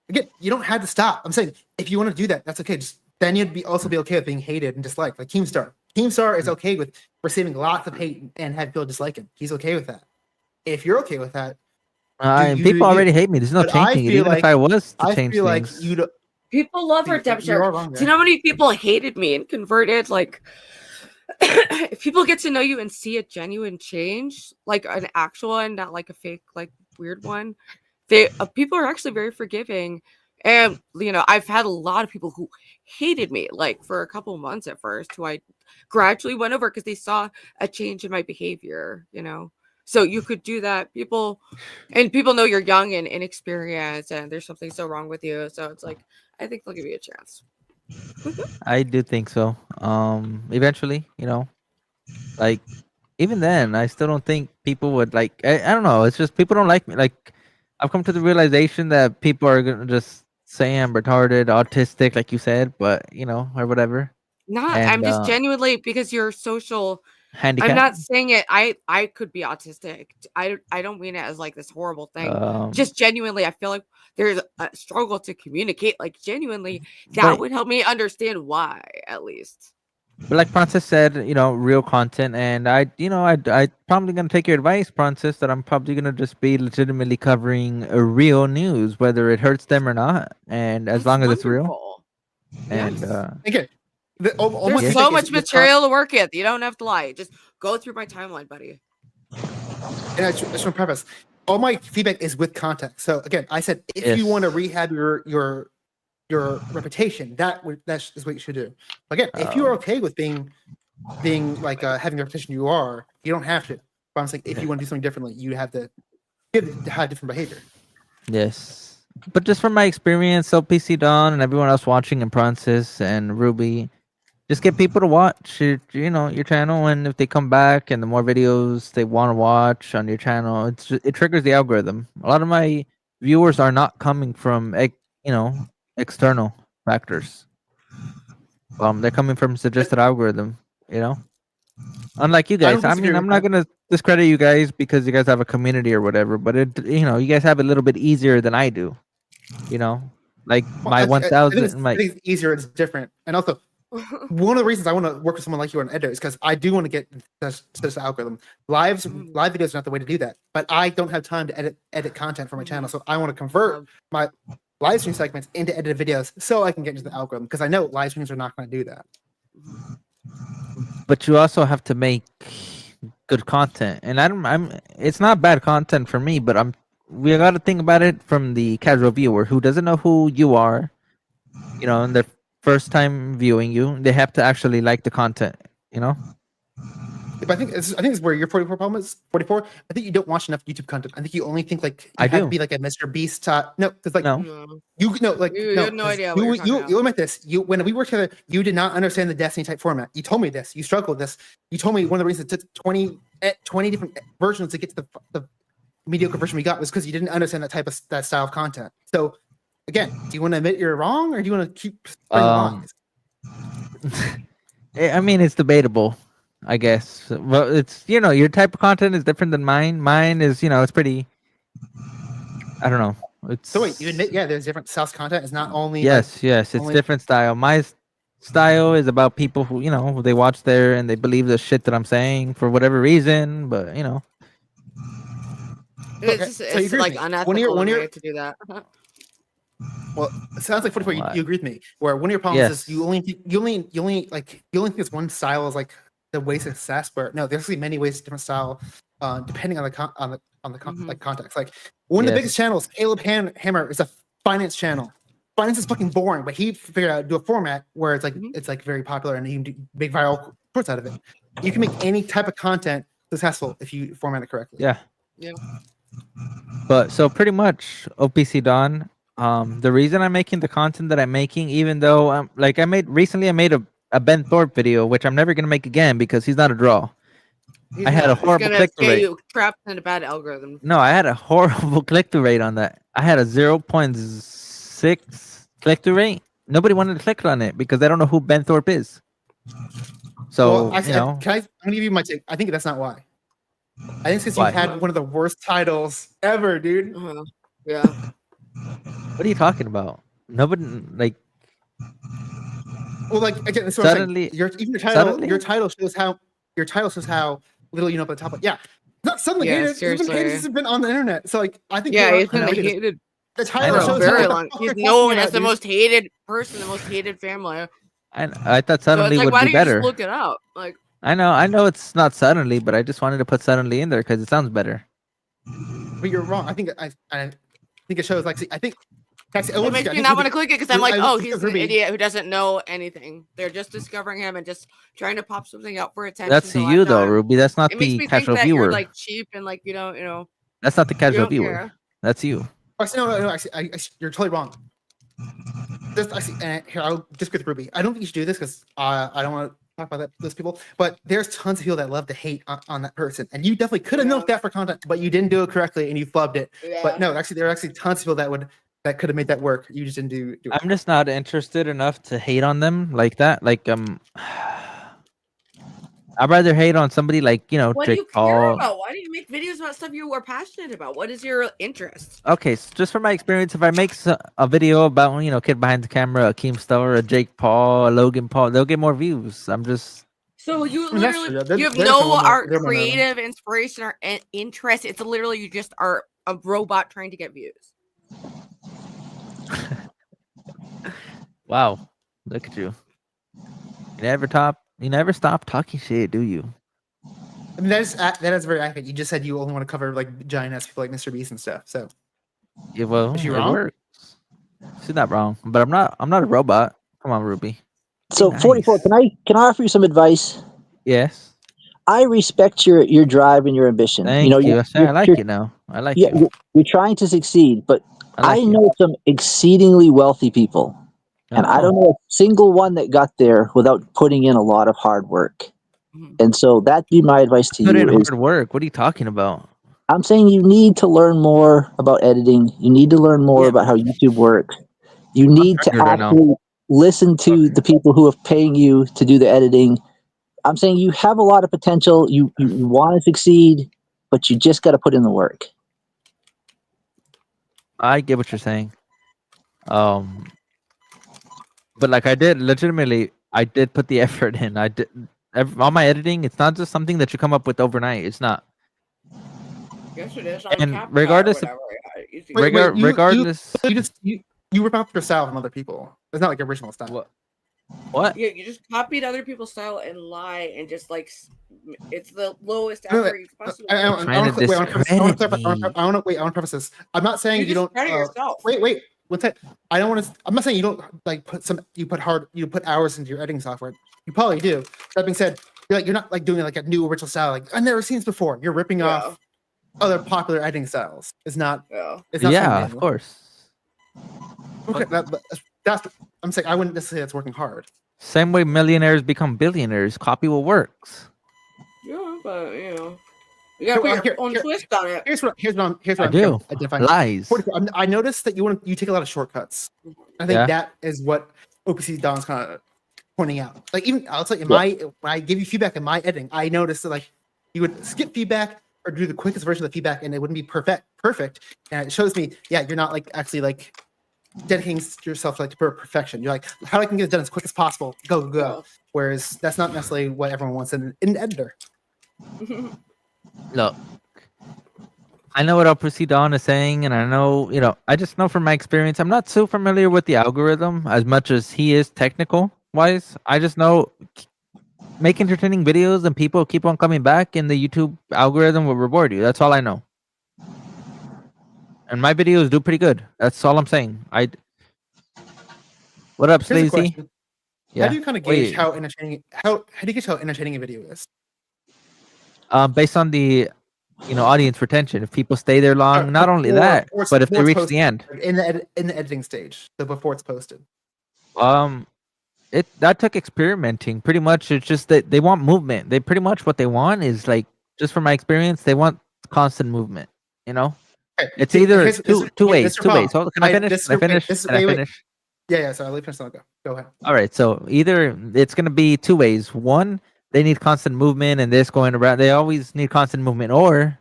Again, you don't have to stop. I'm saying if you want to do that, that's okay. Just then you'd also be okay with being hated and disliked. Like Keemstar. Keemstar is okay with receiving lots of hate and have people dislike him. He's okay with that. If you're okay with that. People already hate me. There's no changing it. Even if I was to change things. People love redemption. Do you know how many people hated me and converted? Like, if people get to know you and see a genuine change, like an actual one, not like a fake, like weird one, people are actually very forgiving. And I've had a lot of people who hated me, like for a couple months at first, who I gradually won over because they saw a change in my behavior. So you could do that. People know you're young and inexperienced and there's something so wrong with you. So it's like, I think they'll give you a chance. I do think so. Eventually, like even then, I still don't think people would like. I don't know. It's just people don't like me. Like I've come to the realization that people are gonna just say I'm retarded, autistic, like you said, but or whatever. Not. And I'm just genuinely because you're social. I'm handicap. not saying it. I could be autistic. I don't mean it as like this horrible thing. Just genuinely, I feel like there's a struggle to communicate. Like genuinely, that But- would help me understand why, at least. But like Francis said, real content, and I probably gonna take your advice, Francis, that I'm probably gonna just be legitimately covering a real news, whether it hurts them or not, and as That's long as it's real. wonderful. And Yes. Again, There's my so feedback much is with material to work with. You don't have to lie. Just go through my timeline, buddy. And I just want to preface, all my feedback is with context. So again, I said if you want to rehab your reputation, that's what you should do. Again, if you're okay with being like having the reputation you are, you don't have to. But I'm saying if you want to do something differently, you have to have different behavior. Yes, but just from my experience, OPC Dawn and everyone else watching, and Francis and Ruby, just get people to watch your channel, and if they come back and the more videos they want to watch on your channel, it triggers the algorithm. A lot of my viewers are not coming from external factors. They're coming from suggested algorithm. Unlike you guys. I mean, I'm not gonna discredit you guys because you guys have a community or whatever, but you guys have it a little bit easier than I do. Like my 1,000. I think it's easier. It's different, and also. One of the reasons I want to work with someone like you on editor is because I do want to get this algorithm. Live videos are not the way to do that, but I don't have time to edit content for my channel, so I want to convert my live stream segments into edited videos so I can get into the algorithm because I know live streams are not going to do that. But you also have to make good content, and it's not bad content for me, but we got to think about it from the casual viewer who doesn't know who you are, and they're first time viewing you. They have to actually like the content, But I think it's where your 44 problem is. 44. I think you don't watch enough YouTube content. I think you only think like I have do. to be like a Mr. Beast. No, because like No. you have no idea. You admit this. When we worked together, you did not understand the Destiny type format. You told me this. You struggled with this. You told me one of the reasons it took 20 different versions to get to the mediocre version we got was because you didn't understand that style of content. So again, do you want to admit you're wrong, or do you want to keep spreading lies? I mean, it's debatable, I guess. Well, it's your type of content is different than mine. Mine is it's pretty. I don't know. It's So wait, you admit there's different styles of content. It's not only yes, it's different style. My style is about people who who they watch there and they believe the shit that I'm saying for whatever reason, but It's like unethical to do that. Well, it sounds like 44. You agree with me. Where one of your problems is you only think this one style is like the way to success. Where no, there's actually many ways to different style, depending on the context. Like one of the biggest channels, Caleb Hammer, is a finance channel. Finance is fucking boring, but he figured out do a format where it's like very popular and you can do big viral reports out of it. You can make any type of content successful if you format it correctly. Yeah. Yeah. But so pretty much OPC Dawn. The reason I'm making the content that I'm making, even though I made a Ben Thorpe video, which I'm never gonna make again because he's not a draw. I had a horrible click-through rate. Trapped in a bad algorithm. No, I had a horrible click-through rate on that. I had a 0.6 click-through rate. Nobody wanted to click on it because they don't know who Ben Thorpe is. So I'm gonna give you my take. I think that's not why. I think since you had one of the worst titles ever, dude. Yeah. What are you talking about? Nobody like. Well, like again, so suddenly, your title shows how little you know about the topic. Yeah, not suddenly. Yeah, seriously. He's been on the internet, so like I think. Yeah, he's been hated. The title shows very long. He's known as the most hated person, the most hated family. I thought suddenly would be better. Why don't you just look it up? Like I know it's not suddenly, but I just wanted to put suddenly in there because it sounds better. But you're wrong. I think it shows like I think. It makes me not want to click it because I'm like, oh, he's an idiot who doesn't know anything. They're just discovering him and just trying to pop something out for attention. That's you though, Ruby. That's not the casual viewer. You're like cheap and like you know. That's not the casual viewer. That's you. No. Actually, you're totally wrong. Just I see, and here I'll disagree with Ruby. I don't think you should do this because I don't want to talk about those people. But there's tons of people that love to hate on that person, and you definitely could have milked that for content, but you didn't do it correctly and you flubbed it. Yeah. But no, actually, there are actually tons of people that could have made that work. You just didn't do it. I'm just not interested enough to hate on them like that. Like I'd rather hate on somebody like What do you Jake care Paul. about? Why do you make videos about stuff you are passionate about? What is your interest? Okay, so just from my experience, if I make a video about kid behind the camera, a Keemstar, a Jake Paul, a Logan Paul, they'll get more views. I'm just So you mean, that's literally true. you have They're no more- art, they're more known. creative inspiration, or interest. It's literally you just are a robot trying to get views. wow. Look at you. You never stop talking shit, do you? I mean, that is very accurate. You just said you only want to cover like giant ass people like Mr. Beast and stuff. So Yeah, well, Is she it wrong? works. She's not wrong, but I'm not a robot. Come on, Ruby. So Nice. 44, can I offer you some advice? Yes. I respect your drive and your ambition. Thank you. You're- I like you're- you now. I like Yeah, you. you're trying to succeed, but I like I you. know some exceedingly wealthy people, and I don't know a single one that got there without putting in a lot of hard work. And so that'd be my advice to Put in you. Is hard work. What are you talking about? I'm saying you need to learn more about editing. You need to learn more Yeah. about how YouTube works. You need to tired right now. actually listen to the people who are paying you to do the editing. I'm saying you have a lot of potential. You want to succeed, but you just got to put in the work. I get what you're saying. But like I did put the effort in. I did all my editing. It's not just something that you come up with overnight. It's not. Yes, it is. And regardless of- Wait, regardless. you rip off your style from other people. It's not like original style. What? Yeah, you just copied other people's style and lie and just like it's the lowest No, effort you could possibly. I want to preface this. I'm not saying you don't. discredit yourself. Wait. One sec. I don't want to. I'm not saying you don't like you put hours into your editing software. You probably do. That being said, you're not like doing like a new original style. Like I've never seen this before. You're ripping off other popular editing styles. It's not. It's not Yeah, something of new. course. Okay, that's. I'm saying I wouldn't necessarily say that's working hard. Same way millionaires become billionaires. Copy what works. Yeah, but you gotta put your own twist on it. Here's what I do. identifying. Lies. I noticed that you take a lot of shortcuts. I think that is what OPC Dawn's kind of pointing out. Like even I'll tell you, when I give you feedback in my editing, I noticed that like you would skip feedback or do the quickest version of the feedback, and it wouldn't be perfect. And it shows me, you're not like actually like dedicating yourself like to perfection. You're like, how I can get it done as quick as possible. Go. Whereas that's not necessarily what everyone wants in an editor. Look, I know what OPC Dawn is saying, and I know, I just know from my experience, I'm not so familiar with the algorithm as much as he is technical wise. I just know make entertaining videos and people keep on coming back, and the YouTube algorithm will reward you. That's all I know. And my videos do pretty good. That's all I'm saying. What up, Here's a Sleazy? question. Yeah. How do you kind of gauge how entertaining how do you gauge how entertaining a video is? Based on the audience retention. If people stay there long, not only that, but if they reach the end in the editing stage, so before it's posted. That took experimenting. Pretty much, it's just that they want movement. They pretty much what they want is like, just from my experience, they want constant movement. Okay. It's either Here's- two ways. this is Two your ways. problem. Can I finish? Can I finish? Can I wait. finish? Yeah. Sorry, I'll leave finish. Go ahead. All right. So either it's gonna be two ways. One, they need constant movement, and this going around. They always need constant movement, or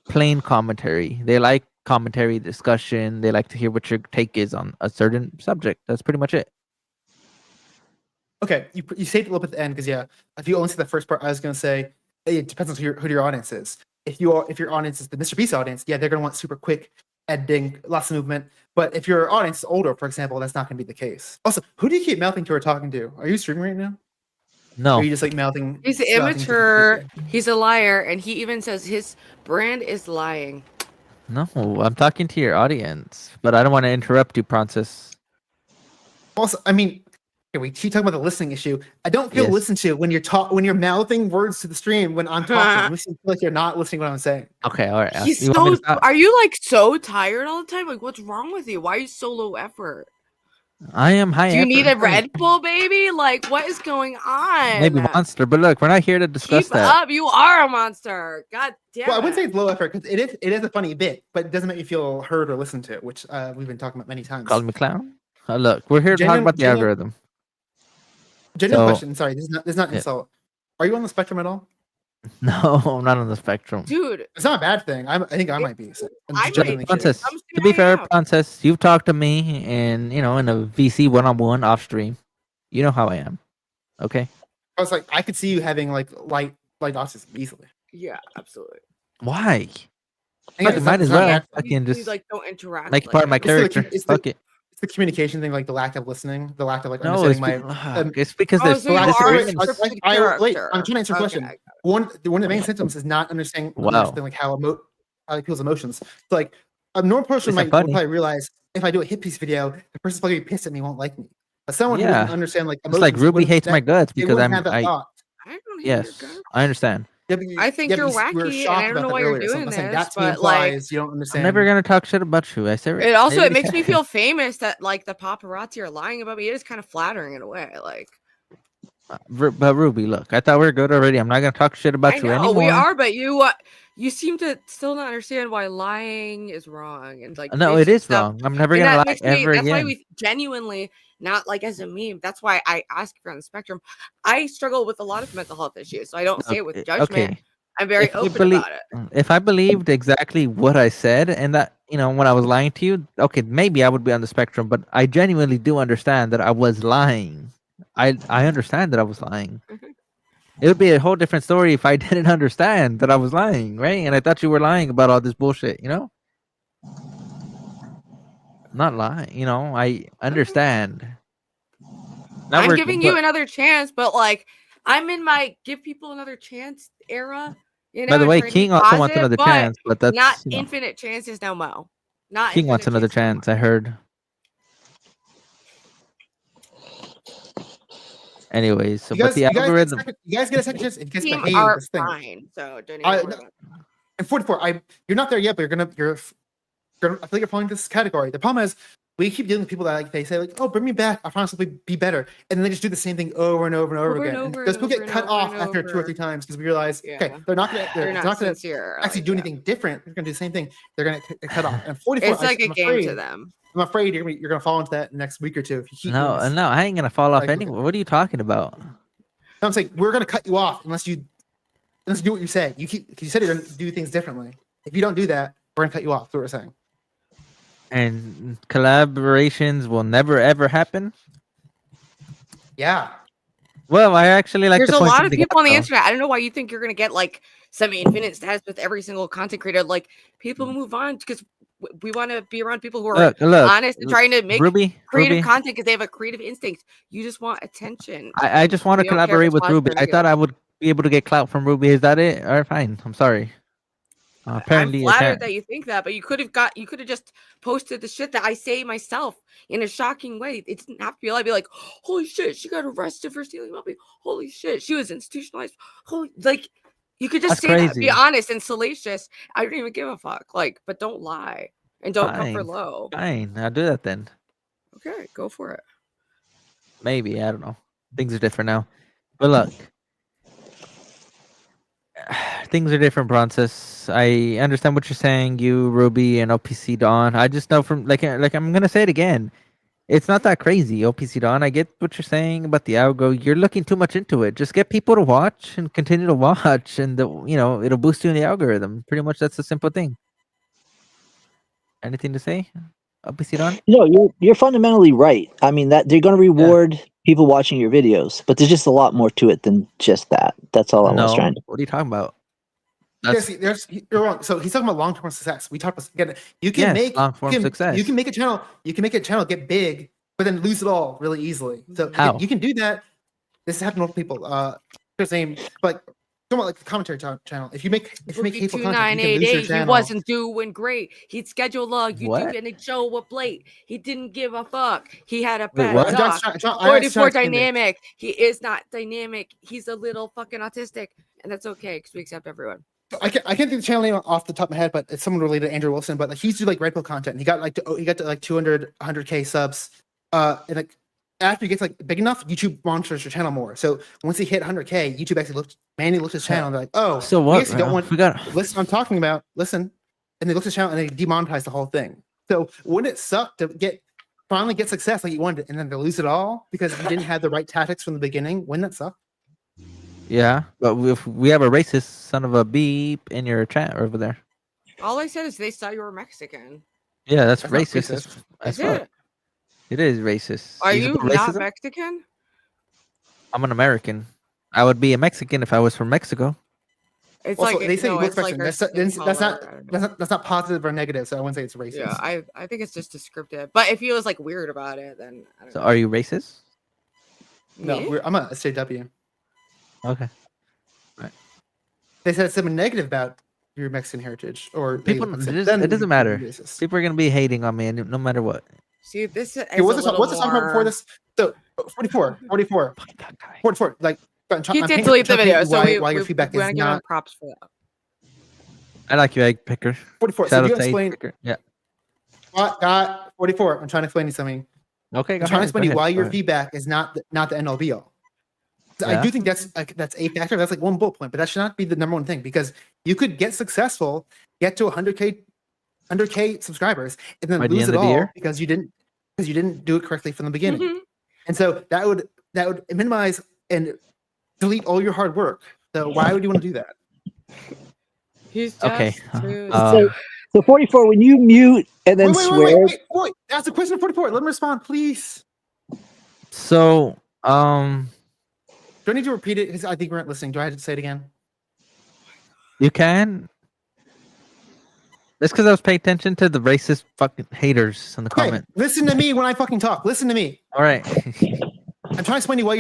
plain commentary. They like commentary, discussion. They like to hear what your take is on a certain subject. That's pretty much it. Okay, you saved it a little bit at the end because if you only see the first part, I was gonna say it depends on who your audience is. If your audience is the Mr. Beast audience, they're gonna want super quick editing, lots of movement. But if your audience is older, for example, that's not gonna be the case. Also, who do you keep mouthing to or talking to? Are you streaming right now? No. Or are you just like mouthing? He's mouthing to immature. He's a liar, and he even says his brand is lying. No, I'm talking to your audience, but I don't want to interrupt you, Francis. Also, I mean, we keep talking about the listening issue. I don't feel listened to when you're mouthing words to the stream when I'm talking. It makes me feel like you're not listening to what I'm saying. Okay, all right. He's You want me to stop? Are you like so tired all the time? Like, what's wrong with you? Why are you so low effort? I am high. Do you need a effort. Red Bull, baby? Like, what is going on? Maybe Monster, but look, we're not here to discuss Keep that. up. You are a monster. God damn. Well, I wouldn't say it's low effort because it is a funny bit, but it doesn't make me feel heard or listened to, which we've been talking about many times. Call me clown. Look, we're here to talk about the algorithm. Genuine question. Sorry, this is not insult. Are you on the spectrum at all? No, I'm not on the spectrum. Dude, it's not a bad thing. I think I might be. So Princess, to be fair, Princess, you've talked to me and in a VC one-on-one off stream. You know how I am. Okay. I was like, I could see you having like light autism easily. Yeah, absolutely. Why? Might as well. I can just like don't interact. make part of my character. Fuck it. It's the communication thing, like the lack of listening, the lack of like no, understanding it's because there's I'm trying to answer a question. One of the main symptoms is not understanding like how people's emotions. So like a normal person will probably realize if I do a hit piece video, the person's probably gonna be pissed at me, won't like me. But someone who doesn't understand like emotions, it's like Ruby hates my guts because I don't yes, I understand. Yeah, I think you're wacky, and I don't know why you're doing this. But like, you don't understand. I'm never gonna talk shit about you. I say it. Also, it makes me feel famous that like the paparazzi are lying about me. It is kind of flattering in a way. Like, but Ruby, look, I thought we were good already. I'm not gonna talk shit about you anymore. We are, but you seem to still not understand why lying is wrong and like. No, it is wrong. I'm never gonna lie ever again. That's why we genuinely. Not like as a meme. That's why I ask if you're on the spectrum. I struggle with a lot of mental health issues, so I don't say it with judgment. Okay. I'm very open about it. If I believed exactly what I said and that, when I was lying to you, okay, maybe I would be on the spectrum, but I genuinely do understand that I was lying. I understand that I was lying. It would be a whole different story if I didn't understand that I was lying, right? And I thought you were lying about all this bullshit, Not lying, I understand. Now I'm giving you another chance, but like I'm in my give people another chance era. By the way, King also wants another chance, but that's not infinite chances now, Mo. Not King wants another chance, I heard. Anyways, so but the algorithm. You guys get a second chance if you guys behave. Are fine, so don't even and 44, you're not there yet, but I feel like you're falling into this category. The problem is we keep dealing with people that like they say like, "Oh, bring me back. I promise I'll be better," and then they just do the same thing over and over and over again. And those people get cut off after 2 or 3 times because we realize, okay, they're not going to actually do anything different. They're going to do the same thing. They're going to get cut off. And 44, it's like a game to them. I'm afraid you're going to fall into that next week or two if you keep. No, I ain't going to fall off anyway. What are you talking about? No, I'm saying we're going to cut you off unless you do what you say. You said you're going to do things differently. If you don't do that, we're going to cut you off. That's what we're saying. And collaborations will never ever happen. Yeah. Well, I actually like. There's a lot of people on the internet. I don't know why you think you're gonna get like some infinite status with every single content creator. Like people move on because we want to be around people who are honest and trying to make creative content because they have a creative instinct. You just want attention. I just want to collaborate with Ruby. I thought I would be able to get clout from Ruby. Is that it? All right, fine. I'm sorry. Apparently, I'm flattered that you think that, but you could have just posted the shit that I say myself in a shocking way. It didn't have to be. I'd be like, holy shit, she got arrested for stealing money. Holy shit, she was institutionalized. Like you could just say that, be honest and salacious. I don't even give a fuck. Like, but don't lie and don't come for low. Fine, I'll do that then. Okay, go for it. Maybe, I don't know. Things are different now. But look. Things are different, Broncis. I understand what you're saying, you, Ruby, and OPC Dawn. I just know from like I'm gonna say it again. It's not that crazy, OPC Dawn. I get what you're saying about the algo. You're looking too much into it. Just get people to watch and continue to watch, and it'll boost you in the algorithm. Pretty much, that's the simple thing. Anything to say, OPC Dawn? You're fundamentally right. I mean that they're gonna reward people watching your videos, but there's just a lot more to it than just that. That's all I was trying to. What are you talking about? You're wrong. So he's talking about long-term success. We talked about again. You can make long-term success. You can make a channel. You can make a channel get big, but then lose it all really easily. So you can do that. This has happened to people. His name, but talking about like the commentary channel. If you make hateful content, you can lose your channel. He wasn't doing great. He'd schedule a YouTube and it show up late. He didn't give a fuck. He had a bad dog. 44 dynamic. He is not dynamic. He's a little fucking autistic, and that's okay because we accept everyone. I can't think of the channel name off the top of my head, but it's someone related to Andrew Wilson. But like he's do like Red Pill content. He got to like 200, 100K subs and like after it gets like big enough, YouTube monitors your channel more. So once he hit 100K, YouTube actually manually looked at his channel and they're like, oh, So we what? actually don't want Forgot. listen. I'm talking about listen, and they looked at his channel and they demonetized the whole thing. So wouldn't it suck to finally get success like you wanted, and then to lose it all because you didn't have the right tactics from the beginning? Wouldn't that suck? Yeah, but if we have a racist son of a beep in your chat over there. All I said is they saw you were Mexican. Yeah, that's That's not racist. racist. As Is fuck. it? It is racist. Are Is it you not racism? Mexican? I'm an American. I would be a Mexican if I was from Mexico. It's Also, like they say no, you look it's like Mexican. our That's skin not color. I don't know. that's not positive or negative. So I wouldn't say it's racist. Yeah, I think it's just descriptive. But if he was like weird about it, then I don't So know. are you racist? No, Me? I'm a SJW. Okay. They said something negative about your Mexican heritage, or they People, look at it then doesn't you're matter. racist. People are gonna be hating on me, no matter what. See, this is Okay, what's the little song about before more- this? So 44. Like He did delete the video, so why your feedback we is want to give him not props for that. I like you, egg picker. 44. So Shout if you out to egg explain picker. Yeah. got 44. I'm trying to explain you something. Okay. I'm trying to explain to you why your feedback is not the end all be all. I Yeah. do think that's a factor. That's like one bullet point, but that should not be the number one thing because you could get successful, get to 100K subscribers, and then By the lose end it of the all year? because you didn't do it correctly from the beginning. Mhm. And so that would minimize and delete all your hard work. So why would you want to do that? He's just Okay. too- So 44, when you mute and then swear, Wait. That's a question for 44. Let me respond, please. So, Do I need to repeat it? Because I think we weren't listening. Do I have to say it again? you can. That's because I was paying attention to the racist fucking haters in the Okay, comment. listen to me when I fucking talk. Listen to me. All right. I'm trying to explain to you why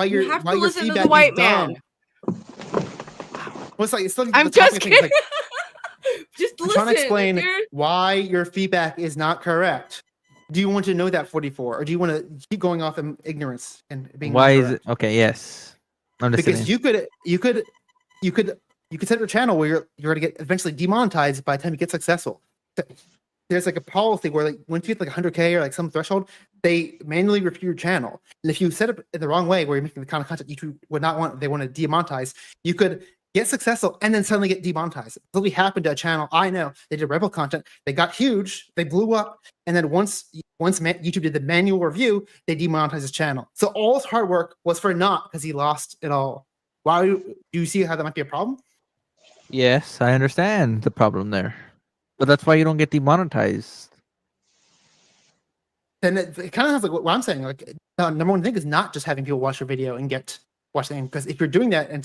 your You have to your listen to feedback the white is man. dumb. Well, it's like it's still I'm the just topic thing. It's kidding. like, Just I'm listen, trying to explain dude. why your feedback is not correct. Do you want to know that 44, or do you want to keep going off in ignorance and being Why is incorrect? it okay? Yes, I'm listening. Because you could set your channel where you're going to get eventually demonetized by the time you get successful. There's like a policy where like once you get like 100K or like some threshold, they manually review your channel. And if you set it in the wrong way, where you're making the kind of content YouTube would not want, they want to demonetize, you could get successful and then suddenly get demonetized. It really happened to a channel I know. They did rebel content, they got huge, they blew up, and then once YouTube did the manual review, they demonetized his channel. So all his hard work was for naught because he lost it all. Why do you see how that might be a problem? Yes, I understand the problem there, but that's why you don't get demonetized. Then it kind of sounds like what I'm saying. Like the number one thing is not just having people watch your video and watch the game, because if you're doing that and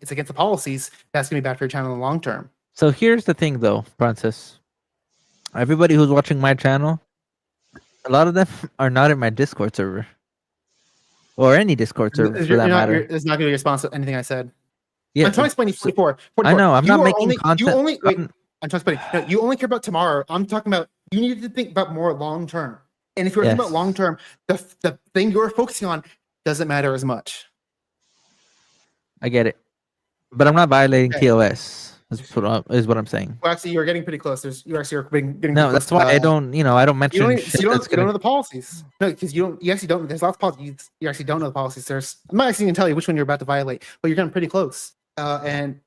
it's against the policies, that's gonna be bad for your channel in the long term. So here's the thing, though, Francis. Everybody who's watching my channel, a lot of them are not in my Discord server, or any Discord server for that matter. It's not gonna be a response to anything I said. Yeah, I'm trying to explain to you 44. I know. I'm You not are making only, content. You only wait. I'm- I'm trying to explain. No, you only care about tomorrow. I'm talking about you need to think about more long term. And if you're thinking about Yes. long term, the thing you're focusing on doesn't matter as much. I get it, but I'm not violating Okay. TOS. Is what I'm saying. Well, actually, you're getting pretty close. You actually are getting No, close that's to, why I don't. I don't mention. You don't, shit you that's don't gonna- know the policies. No, because you actually don't. There's lots of policies. You actually don't know the policies. I'm not actually going to tell you which one you're about to violate, but you're getting pretty close. And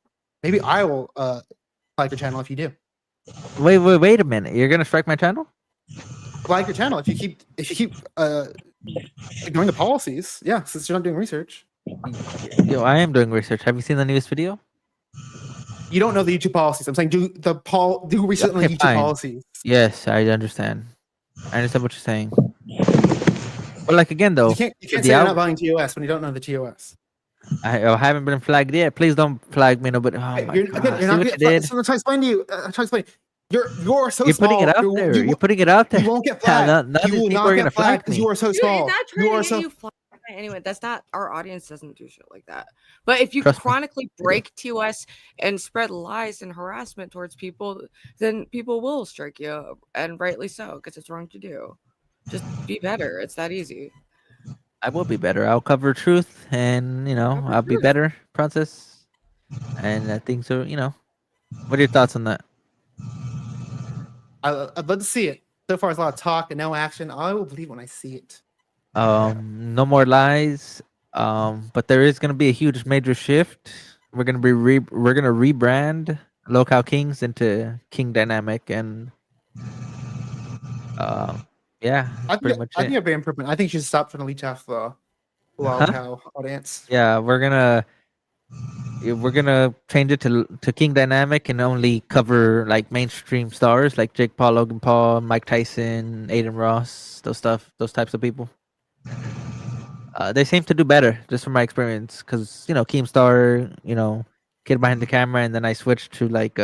maybe I will like your channel if you do. Wait a minute. You're gonna strike my channel? Like your channel if you keep ignoring the policies. Yeah, since you're not doing research. Yo, I am doing research. Have you seen the newest video? You don't know the YouTube policies. I'm saying do research on the Okay, YouTube fine. policies. Yes, I understand. I understand what you're saying. But like again, though, You can't the say you're out- not buying TOS when you don't know the TOS. I haven't been flagged yet. Please don't flag me, nobody. Oh my You're, god! again, See you're not what you getting, did? so I'm trying to explain to you. I'm trying to explain. You're so You're small. putting it out there. You're putting it out there. You won't get Yeah, flagged. none of You these will people not are gonna get flag flagged because me. you are so Dude, small. it's not You trying are to so. get you flagged. Anyway, that's not our audience doesn't do shit like that. But if you Trust me. chronically break TOS and spread lies and harassment towards people, then people will strike you, and rightly so, because it's wrong to do. Just be better. It's that easy. I will be better. I'll cover truth, and Cover I'll be truth. better. Process, and I think so. What are your thoughts on that? I'd love to see it. So far, it's a lot of talk and no action. I will believe when I see it. No more lies. But there is gonna be a huge major shift. We're gonna rebrand Local Kings into King Dynamic, and yeah, that's pretty much I think it. a big improvement. I think you should stop trying to leech off the Huh? cow audience. Yeah, we're gonna change it to King Dynamic and only cover like mainstream stars like Jake Paul, Logan Paul, Mike Tyson, Aiden Ross, those types of people. They seem to do better, just from my experience, because Keemstar, kid behind the camera, and then I switched to like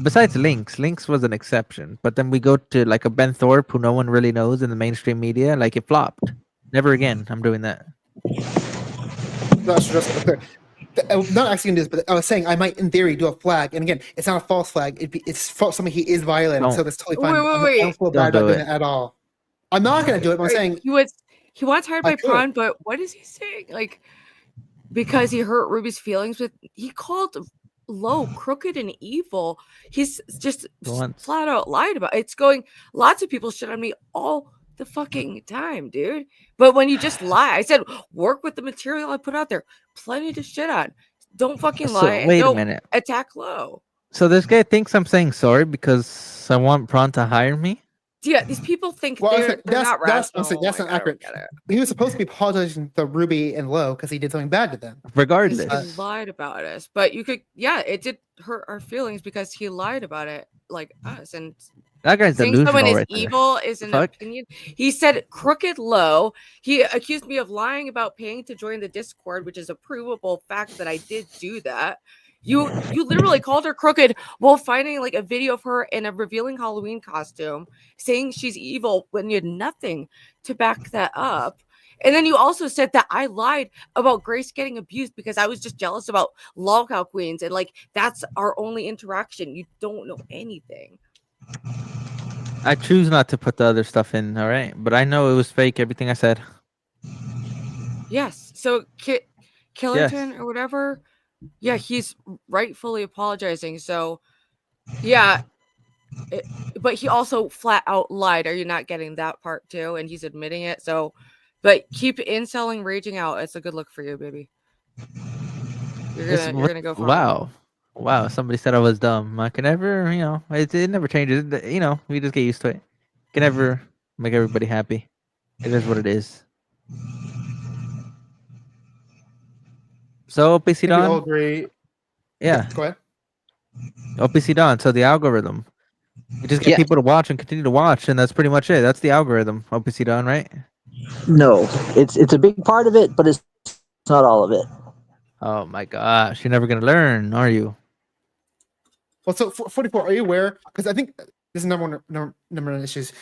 besides Lynx was an exception, but then we go to like a Ben Thorpe who no one really knows in the mainstream media, like it flopped. Never again. I'm doing that. That's just clear. I'm not actually gonna do this, but I was saying I might, in theory, do a flag, and again, it's not a false flag. It's something he is violent, so that's totally fine. Wait. I don't feel bad about doing it at all. I'm not gonna do it. But I'm saying he wants hired by Prawn, but what is he saying? Like, because he hurt Ruby's feelings he called Low crooked and evil. He's just flat out lied about it. It's going. Lots of people shit on me all the fucking time, dude. But when you just lie, I said work with the material I put out there. Plenty to shit on. Don't fucking lie. Wait a minute. Attack Low. So this guy thinks I'm saying sorry because I want Prawn to hire me? Yeah, these people think they're not rational. That's not accurate. He was supposed to be apologizing to Ruby and Low because he did something bad to them. Regardless. He lied about us. But you could, it did hurt our feelings because he lied about it, like us. And that guy's delusional. Someone is right evil is an opinion. He said crooked Low. He accused me of lying about paying to join the Discord, which is a provable fact that I did do that. You literally called her crooked while finding like a video of her in a revealing Halloween costume, saying she's evil when you had nothing to back that up. And then you also said that I lied about Grace getting abused because I was just jealous about Lolcow Queens, and like that's our only interaction. You don't know anything. I choose not to put the other stuff in, all right? But I know it was fake, everything I said. Yes. So Killington or whatever. Yeah, he's rightfully apologizing. So, yeah, but he also flat out lied. Are you not getting that part too? And he's admitting it. So, but keep incelling, raging out. It's a good look for you, baby. You're gonna go far. Wow. Somebody said I was dumb. I can never, it never changes. We just get used to it. Can never make everybody happy. It is what it is. So OPC Dawn. We all agree. Yeah. Go ahead. OPC Dawn. So the algorithm. You just get people to watch and continue to watch, and that's pretty much it. That's the algorithm. OPC Dawn, right? No, it's a big part of it, but it's not all of it. Oh my gosh, you're never gonna learn, are you? Well, so 44. Are you aware? Because I think this is number one issues.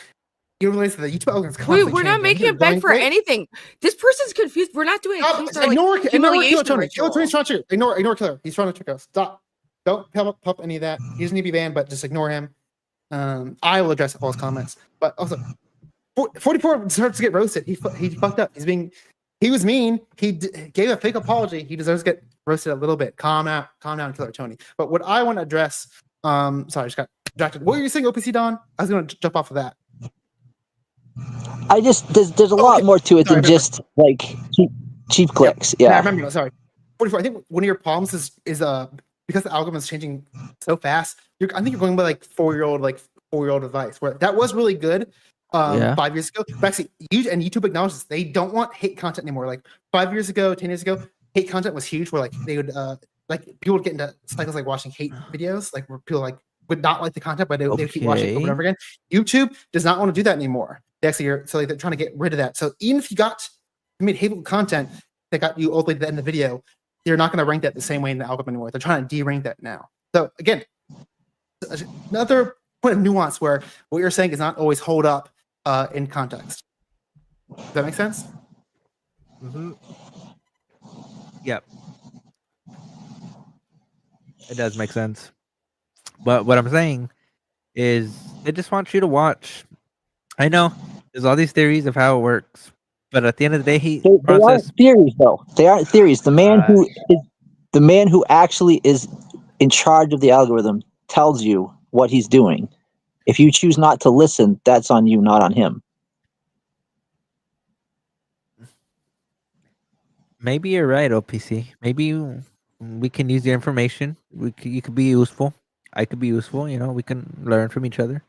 You realize that the YouTube algorithm is constantly Wait, we're not making it beg for anything. This person's confused. We're not doing ignore humiliation. Killer Tony's trying to ignore Killer. He's trying to trick us. Stop. Don't pop any of that. He doesn't need to be banned, but just ignore him. I will address all his comments. But also, 44 deserves to get roasted. He fucked up. He was mean. He gave a fake apology. He deserves to get roasted a little bit. Calm down, Killer Tony. But what I want to address, sorry, I just got distracted. What were you saying, OPC Dawn? I was going to jump off of that. There's a lot more to it than just like cheap clicks. Yeah. I remember. Sorry, 44. I think one of your problems is because the algorithm is changing so fast. I think you're going by like four-year-old advice. Where that was really good 5 years ago. But actually, YouTube acknowledges they don't want hate content anymore. Like 5 years ago, 10 years ago, hate content was huge. Where like they would like people would get into cycles like watching hate videos, like where people like would not like the content, but they would keep watching it over and over again. YouTube does not want to do that anymore. They're trying to get rid of that. So even if you made hateful content that got you all the way to the end of the video, they're not going to rank that the same way in the algorithm anymore. They're trying to de-rank that now. So again, another point of nuance where what you're saying is not always hold up in context. Does that make sense? Mm-hmm. Yep. It does make sense. But what I'm saying is they just want you to watch. I know there's all these theories of how it works, but at the end of the day, they aren't theories though. They aren't theories. The man who actually is in charge of the algorithm tells you what he's doing. If you choose not to listen, that's on you, not on him. Maybe you're right, OPC. Maybe we can use your information. You could be useful. I could be useful. You know, we can learn from each other.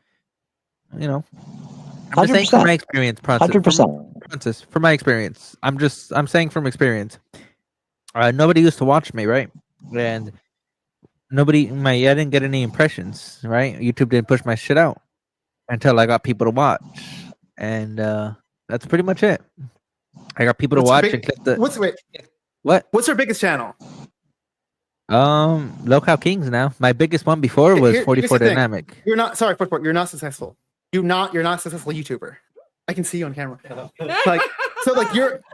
You know, I'm just saying from my 100%. experience, 100%. Francis. From my experience, I'm saying from experience. Nobody used to watch me, right? And I didn't get any impressions, right? YouTube didn't push my shit out until I got people to watch, and that's pretty much it. I got people to watch and click the. What's your biggest channel? Local Kings now. My biggest one before was 44dynamic. You're not 44. You're not successful. You're not a successful YouTuber. I can see you on camera. Like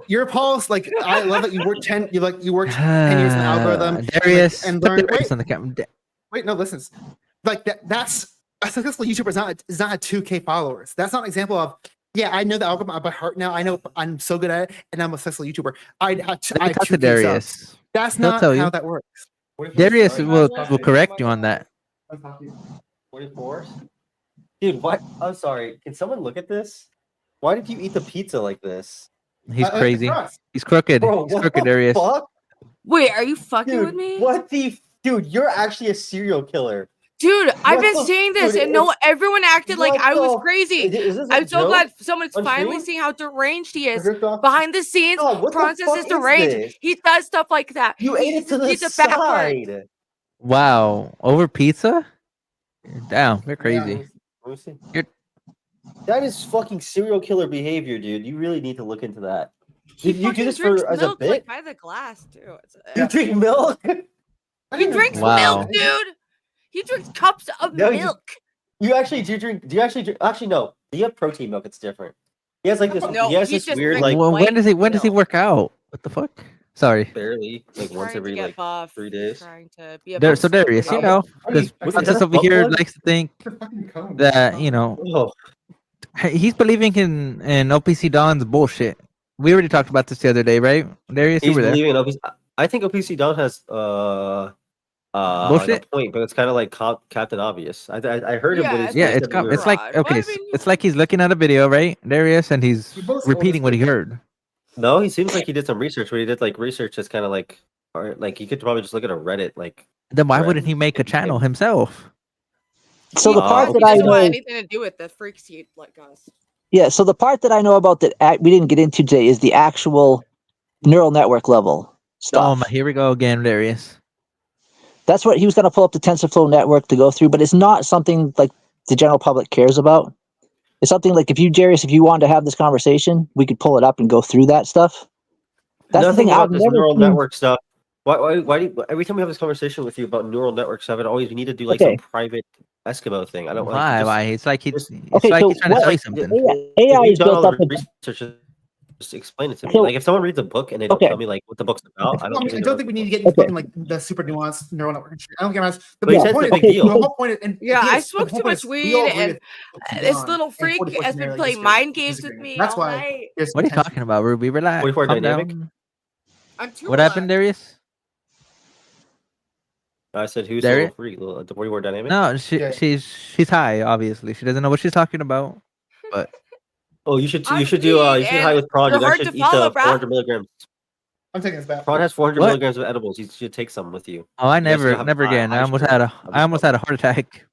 your pulse. Like I love that you worked 10 years in the algorithm. Darius and learned. on the camera. Wait, no, listen. Like that's a successful YouTuber is not 2K followers. That's not an example of. Yeah, I know the algorithm by heart now. I know I'm so good at it, and I'm a successful YouTuber. I have to Darius. That's not how that works. Darius will correct you on that. 44? Dude, what? I'm sorry. Can someone look at this? Why did you eat the pizza like this? He's crazy. He's crooked. Bro, he's crooked, Darius. Fuck? Wait, are you fucking Dude, with me? What the? Dude, you're actually a serial killer. Dude, I've been saying this, and everyone acted like I was crazy. I'm so glad someone's finally seeing how deranged he is. Behind the scenes, Francis is deranged. He does stuff like that. You ate it to the side. Wow, over pizza? Damn, you're crazy. Yeah. That is fucking serial killer behavior, dude. You really need to look into that. Did you do this as a bit? Like, by the glass too. You drink milk? He drinks milk, dude. He drinks cups of milk. You actually do drink? Do you actually drink? Actually, no. Do you have protein milk? It's different. He has like this. No, he has this weird like. Well, when does he work out? What the fuck? Sorry. Barely, like once every like buff, 3 days. So Darius, you know, because Francis over here likes to think that he's believing in OPC Dawn's bullshit. We already talked about this the other day, right? Darius, you were there. In OPC, I think OPC Dawn has bullshit. Like a point, but it's kind of like Captain Obvious. I heard him. It's like okay, it's like he's looking at a video, right, Darius, and he's repeating what he heard. No, he seems like he did some research. But he did like research that's kind of like, or like he could probably just look at a Reddit. Like, then why wouldn't he make a channel himself? So the part that I know anything to do with the freaks like us. Yeah, so the part that I know about that we didn't get into today is the actual neural network level stuff. Oh, here we go again, Darius. That's what he was going to pull up the TensorFlow network to go through, but it's not something like the general public cares about. It's something like if you wanted to have this conversation, we could pull it up and go through that stuff. That's nothing the thing. about this neural network stuff. Why do you, every time we have this conversation with you about neural network stuff, we need to do like some private Eskimo thing. I don't why. It's like he's trying to tell you something. AI is built up. Just explain it to me. Like if someone reads a book and they don't tell me like what the book's about, I don't think we need to get into like the super nuanced neural network. I don't get it. The whole point is, I smoked too much weed, and this little freak has been playing mind games with me. That's why. What are you talking about, Ruby? Relax. 44dynamic. What happened, Darius? I said, "Who's the freak? The 44dynamic?" No, she's high. Obviously, she doesn't know what she's talking about. But you should high with Prawn. You guys should eat the 400 milligrams. I'm taking this back. Prawn has 400 milligrams of edibles. You should take some with you. Oh, I never again. I almost had a heart attack.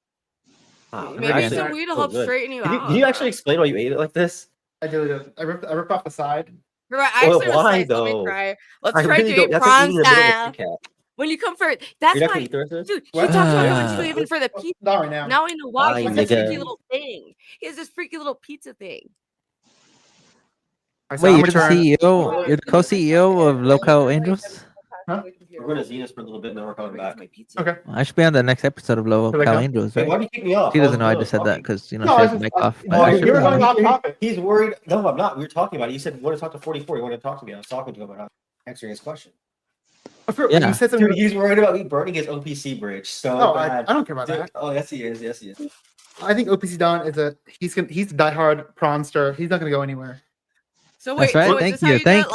Maybe some weed will help straighten you out. Did you actually explain why you ate it like this? I did. I ripped off the side. Right. Why though? Let me try. Let's try to eat prawn style. When you come for it, that's why, dude. She talks about how much leaving for the pizza. Not right now. Now I know why. He has this freaky little thing. He has this freaky little pizza thing. Wait, you're the CEO? You're the co-CEO of Local Angels? Huh? We're going to Zenus for a little bit, and then we're coming back. Okay. I should be on the next episode of Local Angels, right? Why do you kick me off? He doesn't know I just said that because, she has the mic off. You're going off topic. He's worried. No, I'm not. We were talking about it. You said, you want to talk to 44. You want to talk to me. I was talking to him about answering his question. You said something. Dude, he's worried about me burning his OPC bridge. So I don't care about that. Oh, yes, he is. Yes, he is. I think OPC Dawn is he's a diehard prawnster. He's not going to go anywhere. So wait, that's right. Thank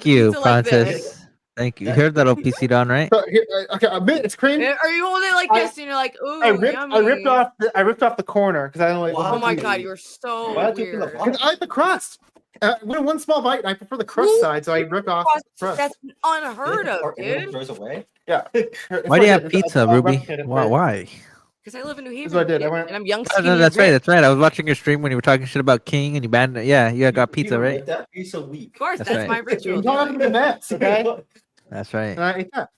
you, Francis. Thank you. You heard that OPC Dawn, right? So okay, it's cream. Are you holding it like this and you're like, ooh, I ripped off the corner because I don't like. Oh my god, you're so weird. Because I like the crust. one small bite, and I prefer the crust side, so I rip off the crust. That's unheard of, Everyone dude. throws away. Yeah. Why do you have pizza, Ruby? Why? Because I live in New Haven, what I did. I kid, went- and I'm young, Oh, skinny. no, that's right. rich. That's right. I was watching your stream when you were talking shit about King and you banned it. Yeah, you got pizza, You were right? with that pizza week. Of course, That's that's right. my ritual. I'm talking to Mets, okay? That's right. And I ate that.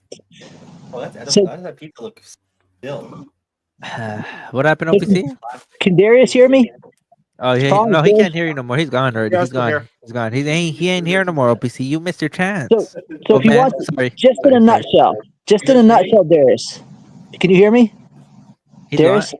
Oh, that's edible. So- How does that pizza look still? What happened, OPC? Can Darius hear me? Oh, he Tom, no, he Dave? can't hear you no more. He's gone already. Yeah, He's still gone. here. He's gone. He ain't here no more. OPC, you missed your chance. So Oh, if you man, want, sorry. just in a nutshell, Darius. Can you hear me, He's Darius?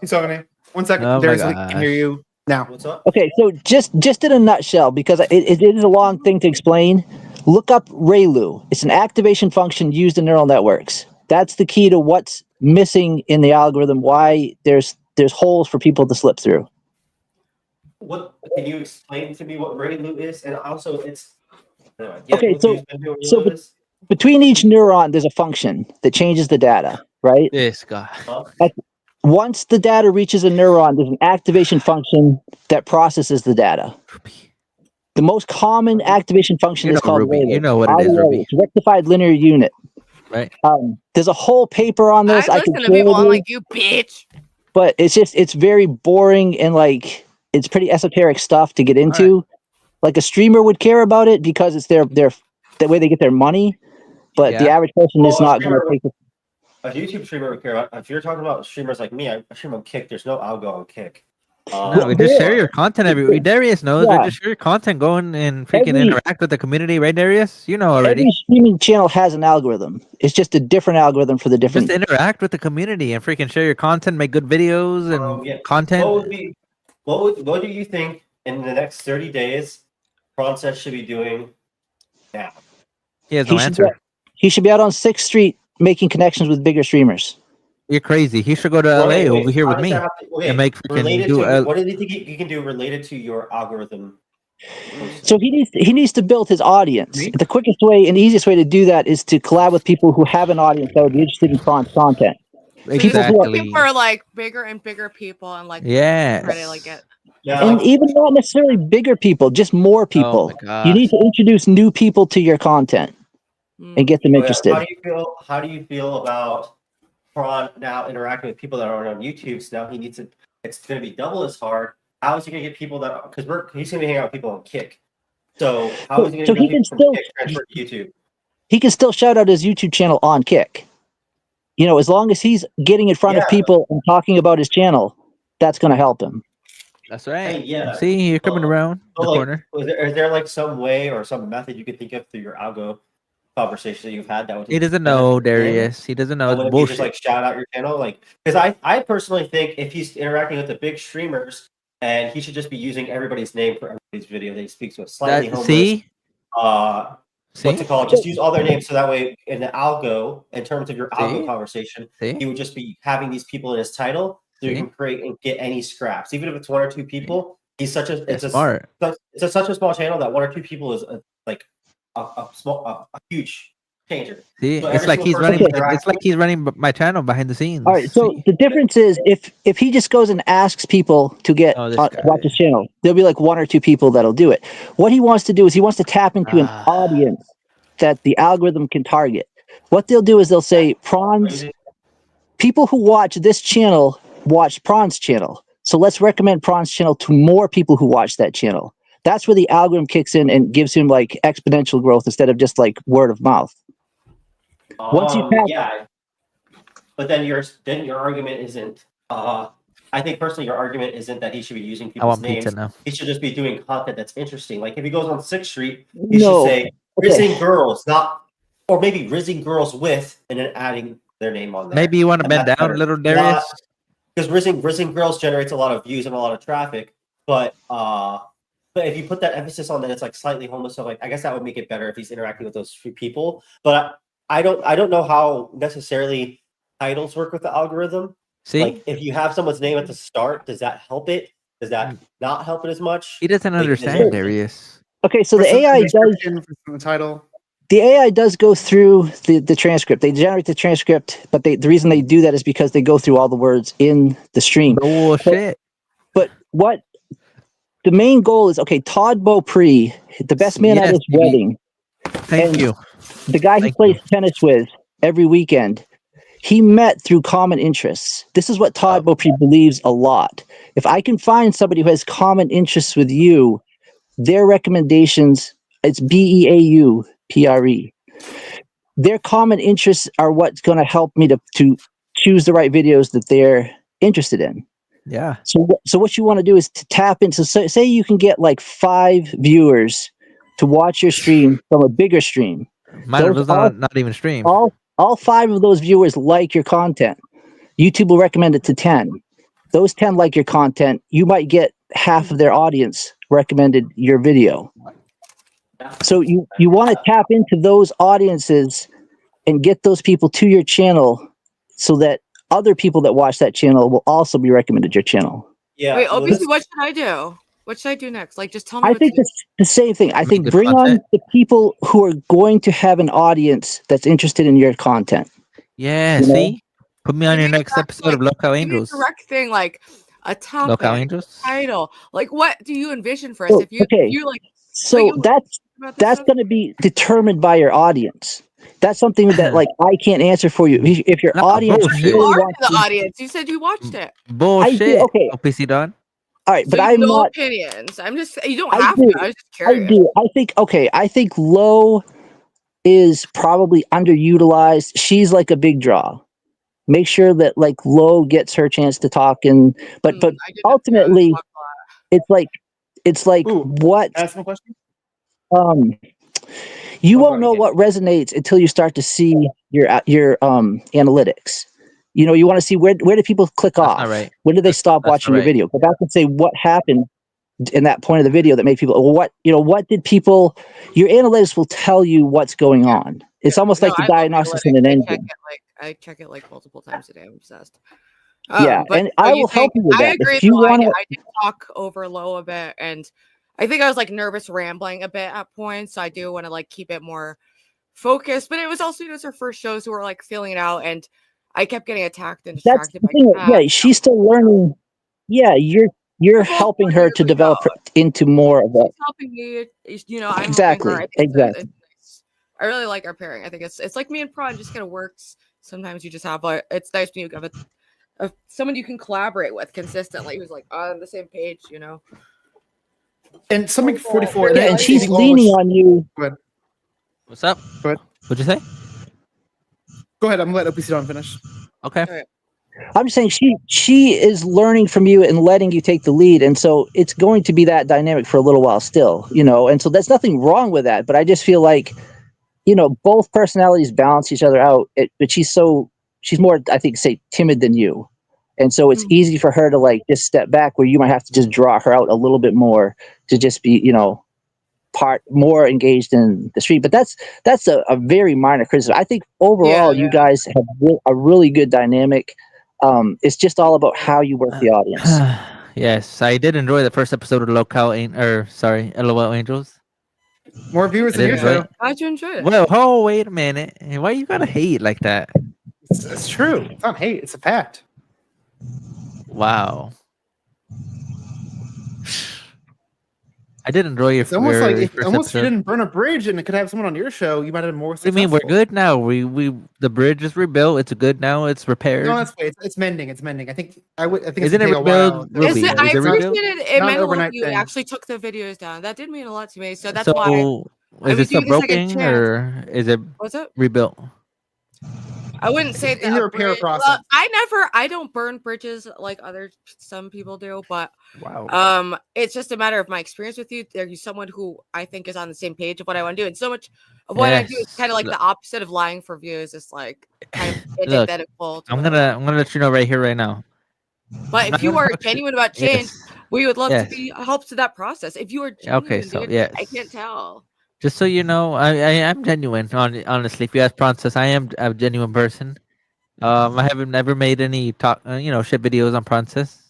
He's talking to me. 1 second. Oh my Darius, we can hear you now. What's up? Okay, so just in a nutshell, because it is a long thing to explain. Look up ReLU. It's an activation function used in neural networks. That's the key to what's missing in the algorithm. Why there's holes for people to slip through. What can you explain to me what ReLU is? And also, it's Okay, so ReLU is? between each neuron, there's a function that changes the data, right? This guy. Once the data reaches a neuron, there's an activation function that processes the data. The most common activation function You is know, called Ruby. ReLU. You know what it is, Ruby. It's rectified linear unit. Right. There's a whole paper on this. I can listen to share people. with I'm you, like, you bitch. but it's very boring and like it's pretty esoteric stuff to get into. Like a streamer would care about it because it's their the way they get their money, but the Yeah. average person is not going to take it. A YouTube streamer would care about. If you're talking about streamers like me, I stream on Kick. There's no algo on Kick. No, we just share your content every week. Darius knows. Yeah. We just share your content, going and freaking Every- interact with the community, right, Darius? You know already. Every streaming channel has an algorithm. It's just a different algorithm for the different. Just interact with the community and freaking share your content, make good videos and content. What do you think in the next 30 days Frances should be doing now? He has no He should answer. He should be out on 6th Street making connections with bigger streamers. You're crazy. He should go to LA over here how with does me that have to- and make freaking related do. to, what do you think you can do related to your algorithm? So he needs to build his audience. The quickest way and easiest way to do that is to collab with people who have an audience that would be interested in Fran's content. Exactly. People are like bigger and bigger people, and like Yes. try to like get. Yeah, And even not necessarily bigger people, just more people. gosh. You need to introduce new people to your content and get them interested. How do you feel about Fran now interacting with people that aren't on YouTube? So now he needs to. It's going to be double as hard. How is he going to get people that? Because he's going to be hanging out with people on Kick. So how is he going to get people from Kick transfer to YouTube? He can still shout out his YouTube channel on Kick. You know, as long as he's getting in front of people and talking about his channel, that's going to help him. That's right. Hey, yeah. See, you're coming around the corner. Is there like some way or some method you could think of through your algo conversations that you've had that would? He doesn't know, Darius. He doesn't know. It's bullshit. Just like shout out your channel, like because I personally think if he's interacting with the big streamers, and he should just be using everybody's name for everybody's video that he speaks with. Slightly homeless. See? What's it called? Just use all their names so that way in the algo, in terms of your algo conversation, he would just be having these people in his title, so you can create and get any scraps, even if it's 1 or 2 people. He's such a it's such a small channel that 1 or 2 people is a huge changer. See, So it's like he's running. It's like he's running my channel behind the scenes. All right, so the difference is if he just goes and asks people to get watch his channel, there'll be like 1 or 2 people that'll do it. What he wants to do is he wants to tap into an audience that the algorithm can target. What they'll do is they'll say, Prawns, people who watch this channel watch Prawn's channel. So let's recommend Prawn's channel to more people who watch that channel. That's where the algorithm kicks in and gives him like exponential growth instead of just like word of mouth. Once you yeah, but then your argument isn't. I think personally, your argument isn't that he should be using people's names. Now. He should just be doing content that's interesting. Like if he goes on 6th Street, he should say "rizzing girls," not, or maybe "rizzing girls with," and then adding their name on there. Maybe you want to bend down a little, Darius. Because rizzing girls generates a lot of views and a lot of traffic, but if you put that emphasis on that, it's like slightly homeless. So like I guess that would make it better if he's interacting with those 3 people. But I don't know how necessarily titles work with the algorithm. See, like if you have someone's name at the start, does that help it? Does that not help it as much? He doesn't understand, Darius. Okay, so the AI does the title. The AI does go through the transcript. They generate the transcript, but the reason they do that is because they go through all the words in the stream. Oh shit! But what the main goal is, okay, Todd Beaupre, the best man at his wedding. Thank you. The guy he plays tennis with every weekend, he met through common interests. This is what Todd Beaupre believes a lot. If I can find somebody who has common interests with you, their recommendations, it's BEAUPRE. Their common interests are what's going to help me to choose the right videos that they're interested in. Yeah. So what you want to do is to tap into, say you can get like 5 viewers to watch your stream from a bigger stream. Mine was not even stream. All 5 of those viewers like your content. YouTube will recommend it to 10. Those 10 like your content. You might get half of their audience recommended your video. So you want to tap into those audiences and get those people to your channel so that other people that watch that channel will also be recommended your channel. Yeah. Wait, OPC, what should I do? What should I do next? Like, just tell me. I think it's the same thing. I think bring on the people who are going to have an audience that's interested in your content. Yeah, see? Put me on your next episode of Local Angels. Direct thing, like a topic, Local Angels? title. Like, what do you envision for us? If you like, so that's going to be determined by your audience. That's something that like I can't answer for you. If your audience, you are the audience. You said you watched it. Bullshit. Okay. OPC Dawn. All right, so but I'm not opinions. I'm just you don't have to. I was just curious. I do. I think Lo is probably underutilized. She's like a big draw. Make sure that like Lo gets her chance to talk, but ultimately it's like what ask my question. You won't know what resonates until you start to see your analytics. You know, you want to see where do people click off? Right. When do they stop watching your video? Go back and say what happened in that point of the video that made people. What did people? Your analytics will tell you what's going on. It's almost like the diagnosis in an engine. I check it like multiple times a day. I'm obsessed. Yeah, and I will help you with that. I agree. If you want I did talk over Lo a bit, and I think I was like nervous rambling a bit at points. So I do want to like keep it more focused. But it was also her first shows who were like feeling it out, and I kept getting attacked and distracted. Yeah, she's still learning. Yeah, you're helping her to develop into more of that. She's helping me, you know. I'm exactly. I really like our pairing. I think it's like me and Prawn just kind of works. Sometimes you just have it's nice when you have someone you can collaborate with consistently who's like on the same page, you know. And something 44. Yeah, and she's leaning on you. Go ahead. What's up? Go ahead. What'd you say? Go ahead. I'm gonna let OPC Dawn finish. Okay. I'm just saying she is learning from you and letting you take the lead, and so it's going to be that dynamic for a little while still, you know. And so there's nothing wrong with that, but I just feel like, you know, both personalities balance each other out. But she's more, I think, say timid than you, and so it's easy for her to like just step back where you might have to just draw her out a little bit more to just be, you know, more engaged in the street. But that's a very minor criticism. I think overall you guys have a really good dynamic. It's just all about how you work the audience. Yes, I did enjoy the first episode of LOL Angels. More viewers than you. How'd you enjoy it? Well, wait a minute. Why you gotta hate like that? It's true. It's not hate. It's a fact. Wow. I did enjoy your. It's almost like if episode. you didn't burn a bridge and it could have someone on your show, you might have been more successful. I mean, we're good now. We the bridge is rebuilt. It's good now. It's repaired. No, that's it's mending. It's mending. I think Isn't it rebuilt? I appreciated it. It meant a lot. You actually took the videos down. That did mean a lot to me. So that's why. Is it still broken or is it rebuilt? I wouldn't say that in the repair process. I don't burn bridges like some people do, but it's just a matter of my experience with you. Are you someone who I think is on the same page of what I want to do? And so much of what I do is kind of like the opposite of lying for views. It's like kind of antithetical. I'm gonna let you know right here, right now. But if you are genuine about change, we would love to be help to that process. If you are genuine, I can't tell. Just so you know, I am genuine. Honestly, if you ask Princess, I am a genuine person. I haven't never made any shit videos on Princess.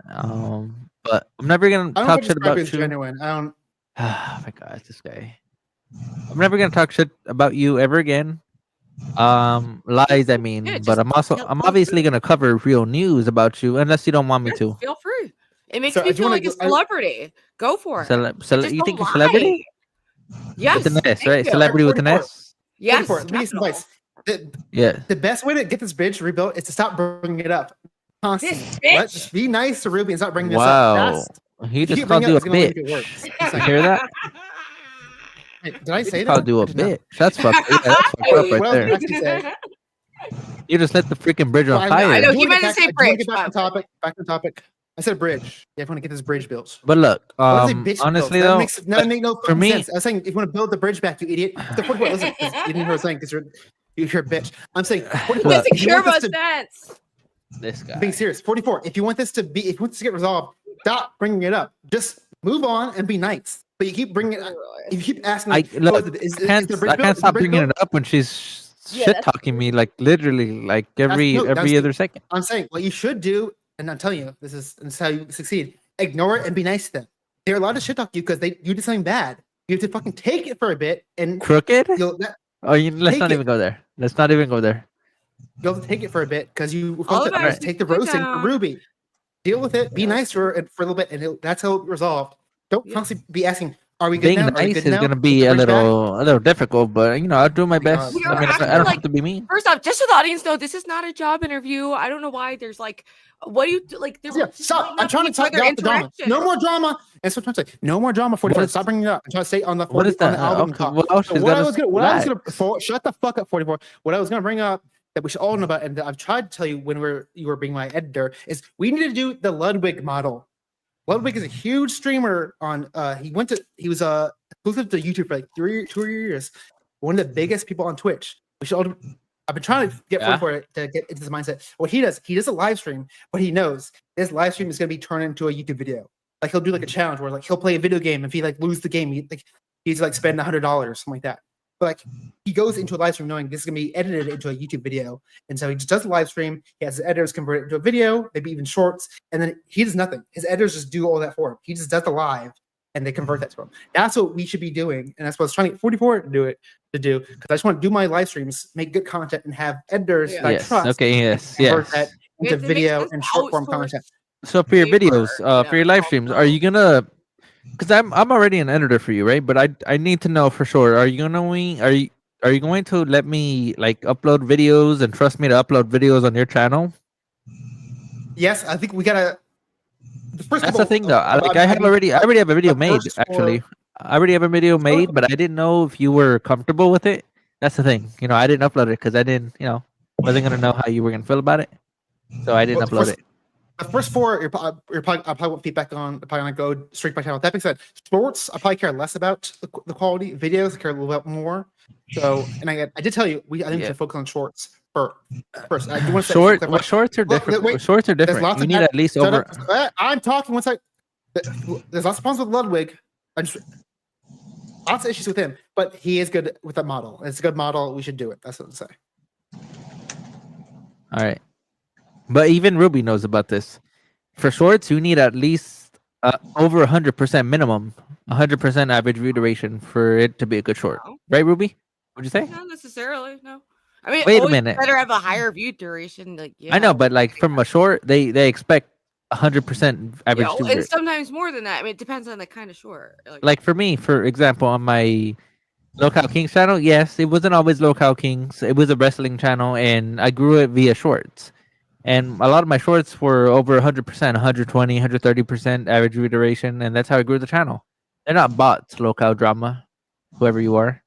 But I'm never gonna talk shit about you. Genuine. I don't. Oh my god, this guy. I'm never gonna talk shit about you ever again. Lies, I mean. But I'm obviously gonna cover real news about you, unless you don't want me to. Feel free. It makes So, me do you feel wanna like a go- celebrity. Go for it. Just you don't think a lie. celebrity? Yes. With an S, thank right? you. Celebrity with an 44. S. Yes. 44. Let me give some capital. advice. Yeah. The best way to get this bridge rebuilt is to stop bringing it up constantly. This Let's bitch. just be nice to Ruby and stop bringing this Wow. up. He If you just keep bringing called it you up, a it's gonna only make it bitch. worse. You hear that? Wait, did I He say just that? called you I a did not. bitch. That's fucked. Yeah, that's fucked up right What else did I there. actually say? You just lit the freaking bridge on Well, fire. I know, do he wanna meant to get say back- I do wanna bridge, get back on but- topic. Back on topic. I said bridge. Yeah, if you want to get this bridge built. But look, What is a bitch honestly built? though, That makes no for fucking me, sense. I was saying if you want to build the bridge back, you idiot. The 44, listen, 'cause you didn't hear what I was saying because you're a bitch. I'm saying 44, Doesn't if you care want this about to sense. this guy. being serious, 44. If you want this to get resolved, stop bringing it up. Just move on and be nice. But you keep bringing it up. If you keep asking, I is the bridge can't built? Is the stop bridge bringing built? it up when she's Yeah, shit that's talking me like literally like every that's- other second. I'm saying what you should do, and I'm telling you, this is how you succeed. Ignore it and be nice to them. They're allowed to shit talk you because you did something bad. You have to fucking take it for a bit and Crooked? you'll Let's take not it. even go there. Let's not even go there. you'll have to take it for a bit because you All fucked of up. us Just take the sit roasting for down. Ruby. Deal with it. Be Yeah. nice to her for a little bit, and that's how it resolved. Don't Yeah. constantly be asking, "Are we good Being now? Are we nice good is now? gonna Is be the a bridge back?" little difficult, but I'll do my best. We I are mean, I acting don't like- have to be mean. First off, just so the audience know, this is not a job interview. I don't know why there's like, what do you do? Like, there Yeah, just stop. might I'm not trying be to talk further about the drama. interaction. No more drama. And so I'm trying to say, no more drama. 44. is- Stop bringing it up. I'm trying to stay on the What 40, is on the that? album Okay, talk. well, So she's what I gotta was gonna relax. shut the fuck up, 44. What I was gonna bring up that we should all know about, and that I've tried to tell you when you were being my editor, is we need to do the Ludwig model. Ludwig is a huge streamer on. He was exclusive to YouTube for like 2 years. One of the biggest people on Twitch. We should all. I've been trying to get 44 to get into this mindset. What he does a live stream, but he knows this live stream is going to be turned into a YouTube video. Like he'll do like a challenge where like he'll play a video game. If he like lose the game, he's like spend $100, something like that. But like he goes into a live stream knowing this is gonna be edited into a YouTube video, and so he just does a live stream. He has his editors convert it into a video, maybe even shorts, and then he does nothing. His editors just do all that for him. He just does the live, and they convert that to him. That's what we should be doing, and that's what I was trying to get 44 to do because I just want to do my live streams, make good content, and have editors that I Yes. trust Okay. Yes. convert Yes. that We into have to make video sense and of short form outsource. content. So for your Paper, videos, for your live streams, are you gonna? Because I'm already an editor for you, right? But I need to know for sure. Are you going to let me like upload videos and trust me to upload videos on your channel? Yes, I think we gotta. That's the thing, though. I already have a video made. Actually, I already have a video made, but I didn't know if you were comfortable with it. That's the thing. I didn't upload it because I didn't, wasn't gonna know how you were gonna feel about it, so I didn't upload it. The first four, I probably won't feedback on. I'm probably gonna go straight to my channel. That being said, sports, I probably care less about the quality. Videos, I care a little bit more. So, and I did tell you, I think we should focus on shorts first. I do want to say shorts are different. wait, Shorts are different. You need at least over. I'm talking one side. There's lots of problems with Ludwig. Lots of issues with him, but he is good with that model. It's a good model. We should do it. That's what I'm saying. All right. But even Ruby knows about this. For shorts, you need at least over 100% minimum, 100% average view duration for it to be a good short. Right, Ruby? What'd you say? Not necessarily, no. I mean, Wait a minute. Better have a higher view duration. Like, yeah. I know, but like from a short, they expect 100% average view and duration. sometimes more than that. I mean, it depends on the kind of short. Like for me, for example, on my Local Kings channel, yes, it wasn't always Local Kings. It was a wrestling channel, and I grew it via shorts. And a lot of my shorts were over 100%, 120, 130% average view duration, and that's how I grew the channel. They're not bots, Local Drama, whoever you are.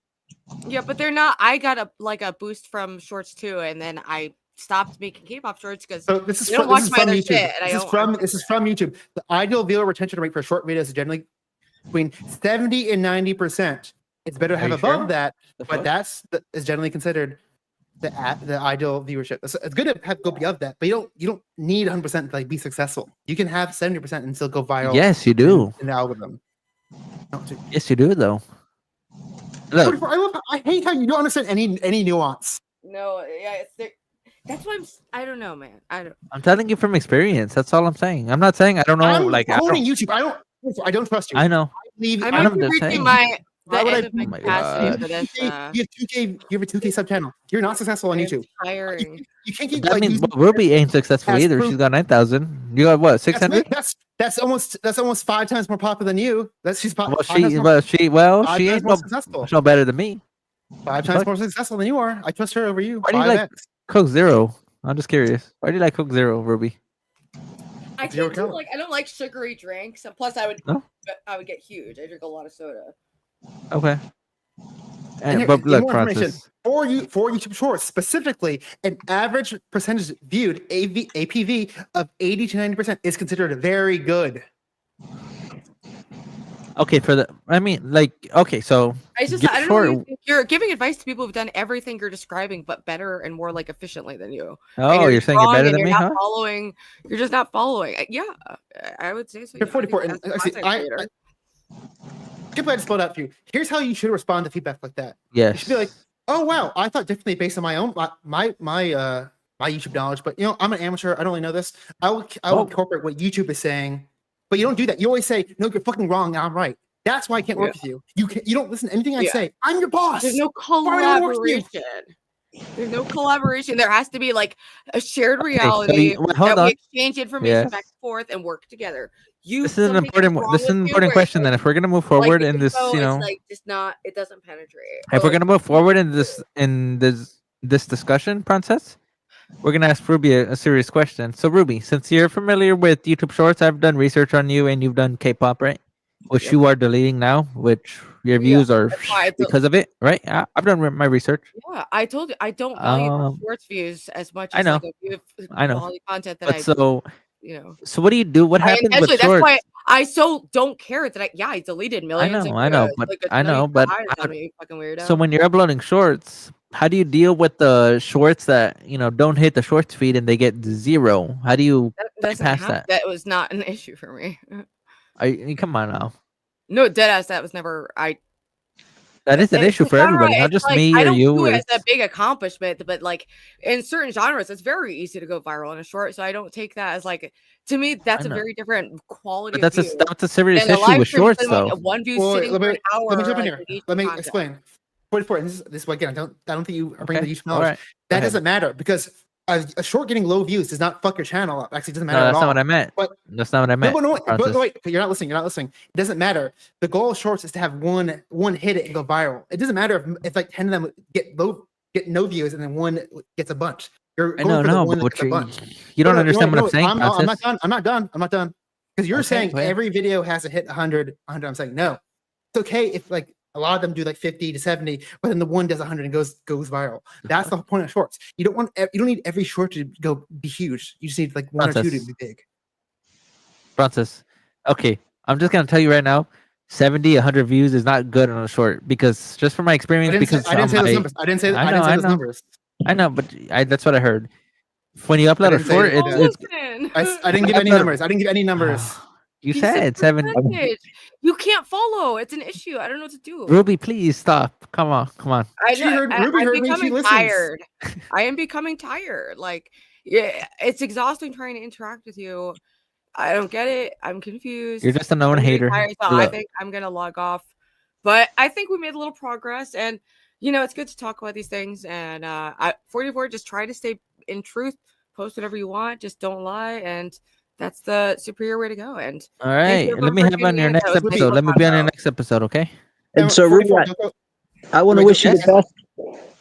Yeah, but they're not. I got a boost from shorts too, and then I stopped making K-pop shorts because this is don't from, watch this is my from other YouTube. shit. And This is from YouTube. The ideal viewer retention rate for short videos is generally between 70 and 90%. It's better to have above that, but is generally considered the ideal viewership. It's good to go beyond that, but you don't need 100% to like be successful. You can have 70% and still go viral. Yes, you do. In the algorithm. Yes, you do though. Look. I hate how you don't understand any nuance. No, yeah, that's why I don't know, man. I'm telling you from experience. That's all I'm saying. I'm not saying I don't know. I'm like quoting YouTube. I don't trust you. I know. I might be reaching the end of my God. capacity for this. You have a 2K sub channel. You're not successful on YouTube. Tiring. You can't keep That means Ruby ain't successful either. She's got 9,000. You got what? 600? That's That's almost 5 times more popular than you. She's Well, five times more, she times ain't more successful. no better than me. 5 times more successful than you are. I trust her over you. Why do you like Coke Zero? I'm just curious. Why do you like Coke Zero, Ruby? I can't do I don't like sugary drinks. And plus, I would get huge. I drink a lot of soda. Okay. And but look, more information Francis. for YouTube Shorts specifically, an average percentage viewed APV of 80 to 90% is considered very good. Okay, so I don't know. You're giving advice to people who've done everything you're describing, but better and more like efficiently than you. Oh, you're saying you're better than me, huh? Following. You're just not following. Yeah, I would say so. You're 44. And I just spelled out for you. Here's how you should respond to feedback like that. Yes. You should be like, "Oh wow, I thought differently based on my own my YouTube knowledge, but I'm an amateur. I don't really know this. I will incorporate what YouTube is saying." But you don't do that. You always say, "No, you're fucking wrong. And I'm right." That's why I can't work with you. You don't listen to anything I say. I'm your boss. There's no collaboration. There's no collaboration. There has to be like a shared reality that we exchange information back and forth and work together. This is an important question. Then, if we're gonna move forward in this, it's like just not. It doesn't penetrate. If we're gonna move forward in this discussion process, we're gonna ask Ruby a serious question. So, Ruby, since you're familiar with YouTube Shorts, I've done research on you, and you've done K-pop, right? Which you are deleting now, which your views are because of it, right? I've done my research. Yeah, I told you I don't value shorts views as much as I know quality content that So what do you do? What happens with shorts? That's why I so don't care that I deleted millions. I know, but so when you're uploading shorts, how do you deal with the shorts that don't hit the shorts feed and they get 0? How do you pass that? That was not an issue for me. Come on now. No, deadass. That was never. That is an issue for everybody, not just me or you. It's a big accomplishment, but like in certain genres, it's very easy to go viral in a short. So I don't take that as like, to me, that's a very different quality. But that's a serious issue with shorts, though. One view sitting for an hour. Let me jump in here. Let me explain. 44. And this again. I don't think you are bringing the YouTube knowledge. Right. That doesn't matter because a short getting low views does not fuck your channel up. Actually, it doesn't matter at all. That's not what I meant. That's not what I meant. No, but wait, you're not listening. It doesn't matter. The goal of shorts is to have one hit it and go viral. It doesn't matter if like 10 of them get no views and then one gets a bunch. You're going for the one that gets a bunch. You don't understand what I'm saying. I'm not done. Because you're saying every video has to hit 100. I'm saying no. It's okay if like a lot of them do like 50 to 70, but then the one does 100 and goes viral. That's the whole point of shorts. You don't need every short to be huge. You just need like one or two to be big. Francis, okay, I'm just gonna tell you right now, 70, 100 views is not good on a short because just from my experience. I didn't say those numbers. I didn't say those numbers. I know, but that's what I heard. When you upload a short, I didn't give any numbers. I didn't give any numbers. You said 7. You can't follow. It's an issue. I don't know what to do. Ruby, please stop. Come on. I'm becoming tired. I am becoming tired. Like, yeah, it's exhausting trying to interact with you. I don't get it. I'm confused. You're just a known hater. I think I'm gonna log off. But I think we made a little progress, and it's good to talk about these things. And 44, just try to stay in truth. Post whatever you want. Just don't lie. And that's the superior way to go. And all right, let me have on your next episode. Let me be on your next episode, okay? And so, Ruby, I want to wish you the best.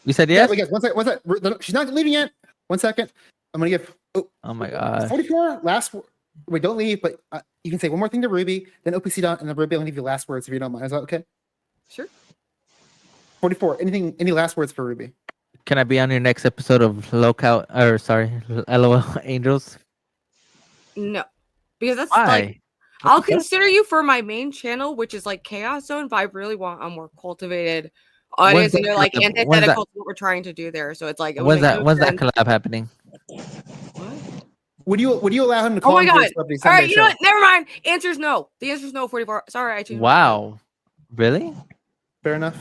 You said yes? Wait, one second. She's not leaving yet. 1 second. I'm going to give... Oh, my God. 44, last... Wait, don't leave, but you can say one more thing to Ruby, then OPC Dawn, and then Ruby will give you last words if you don't mind. Is that okay? Sure. 44, any last words for Ruby? Can I be on your next episode of LOL Angels? No, because that's like I'll consider you for my main channel, which is like Chaos Zone, but I really want a more cultivated audience, and you're like antithetical to what we're trying to do there. So it's like, when's that collab happening? What? Would you allow him to call? Oh my God! All right, you know what? Never mind. Answer's no. The answer's no. 44. Sorry, I changed. Wow, really? Fair enough.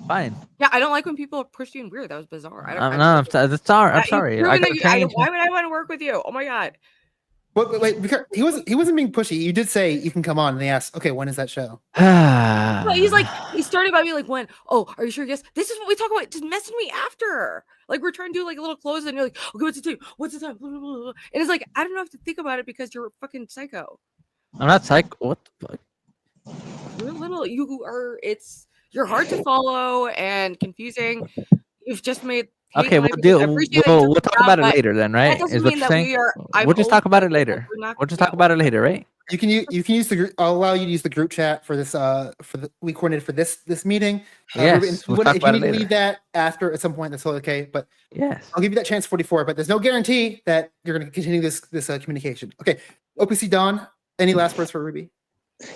Fine. Yeah, I don't like when people push you in weird. That was bizarre. I'm sorry. I'm sorry. Why would I want to work with you? Oh my God. Wait, because he wasn't being pushy. You did say you can come on, and they asked, okay, when is that show? Well, he started by me like, when? Oh, are you sure? Yes. This is what we talk about. Just message me after. Like we're trying to do like a little close, and you're like, okay, what's the time? What's the time? Blah, blah, blah. And it's like I don't have to think about it because you're fucking psycho. I'm not psycho. What the fuck? You're little. You're hard to follow and confusing. You've just made. Okay, we'll talk about it later then, right? That doesn't mean that we are. We'll just talk about it later. We'll just talk about it later, right? You can use the group. I'll allow you to use the group chat for this. We coordinated for this meeting. Yes, if you need to leave that after at some point, that's totally okay. But yes, I'll give you that chance, 44. But there's no guarantee that you're going to continue this communication. Okay, OPC Dawn. Any last words for Ruby?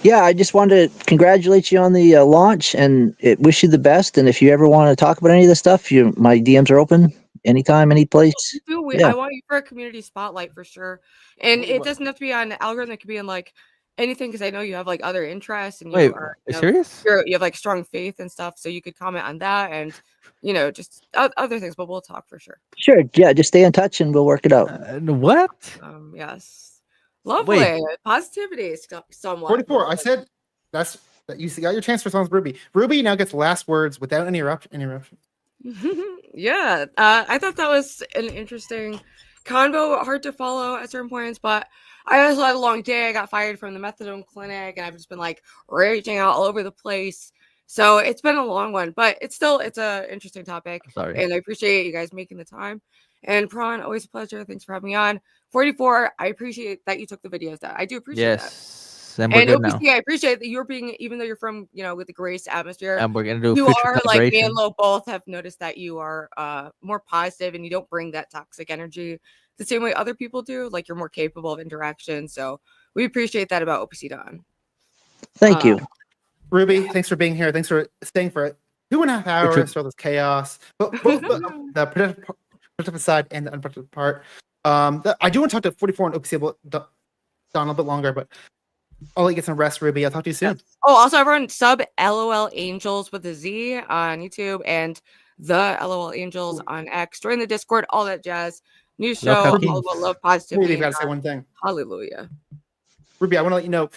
Yeah, I just wanted to congratulate you on the launch and wish you the best. And if you ever want to talk about any of this stuff, my DMs are open anytime, any place. I want you for a community spotlight for sure. And it doesn't have to be on algorithm. It could be in like anything because I know you have like other interests and you are serious. You have like strong faith and stuff, so you could comment on that and just other things. But we'll talk for sure. Sure, yeah, just stay in touch and we'll work it out. What? Yes. Lovely. Positivity somewhat. 44. I said that you got your chance for songs, Ruby. Ruby now gets last words without any interruption. Yeah. I thought that was an interesting convo, hard to follow at certain points, but I also had a long day. I got fired from the methadone clinic and I've just been like raging out all over the place. So it's been a long one, but it's an interesting topic. Sorry. And I appreciate you guys making the time. And Prawn, always a pleasure. Thanks for having me on. 44, I appreciate that you took the videos. That I do appreciate that. Yes, and we're good OPC, now. I appreciate that you're being, even though you're from, with the Grace atmosphere. And we're gonna do. You are like me and Lo both have noticed that you are more positive and you don't bring that toxic energy the same way other people do. Like you're more capable of interaction. So we appreciate that about OPC Dawn. Thank you, Ruby. Thanks for being here. Thanks for staying for 2.5 hours through all this chaos. But both the productive side and the unproductive part. I do want to talk to 44 and OPC Dawn a little bit longer, but I'll let you get some rest, Ruby. I'll talk to you soon. Oh, also everyone sub LOL Angels with a Z on YouTube and the LOL Angels on X. Join the Discord, all that jazz. New show, all about love, positivity. Ruby, you gotta say one thing. Hallelujah. Ruby, I want to let you know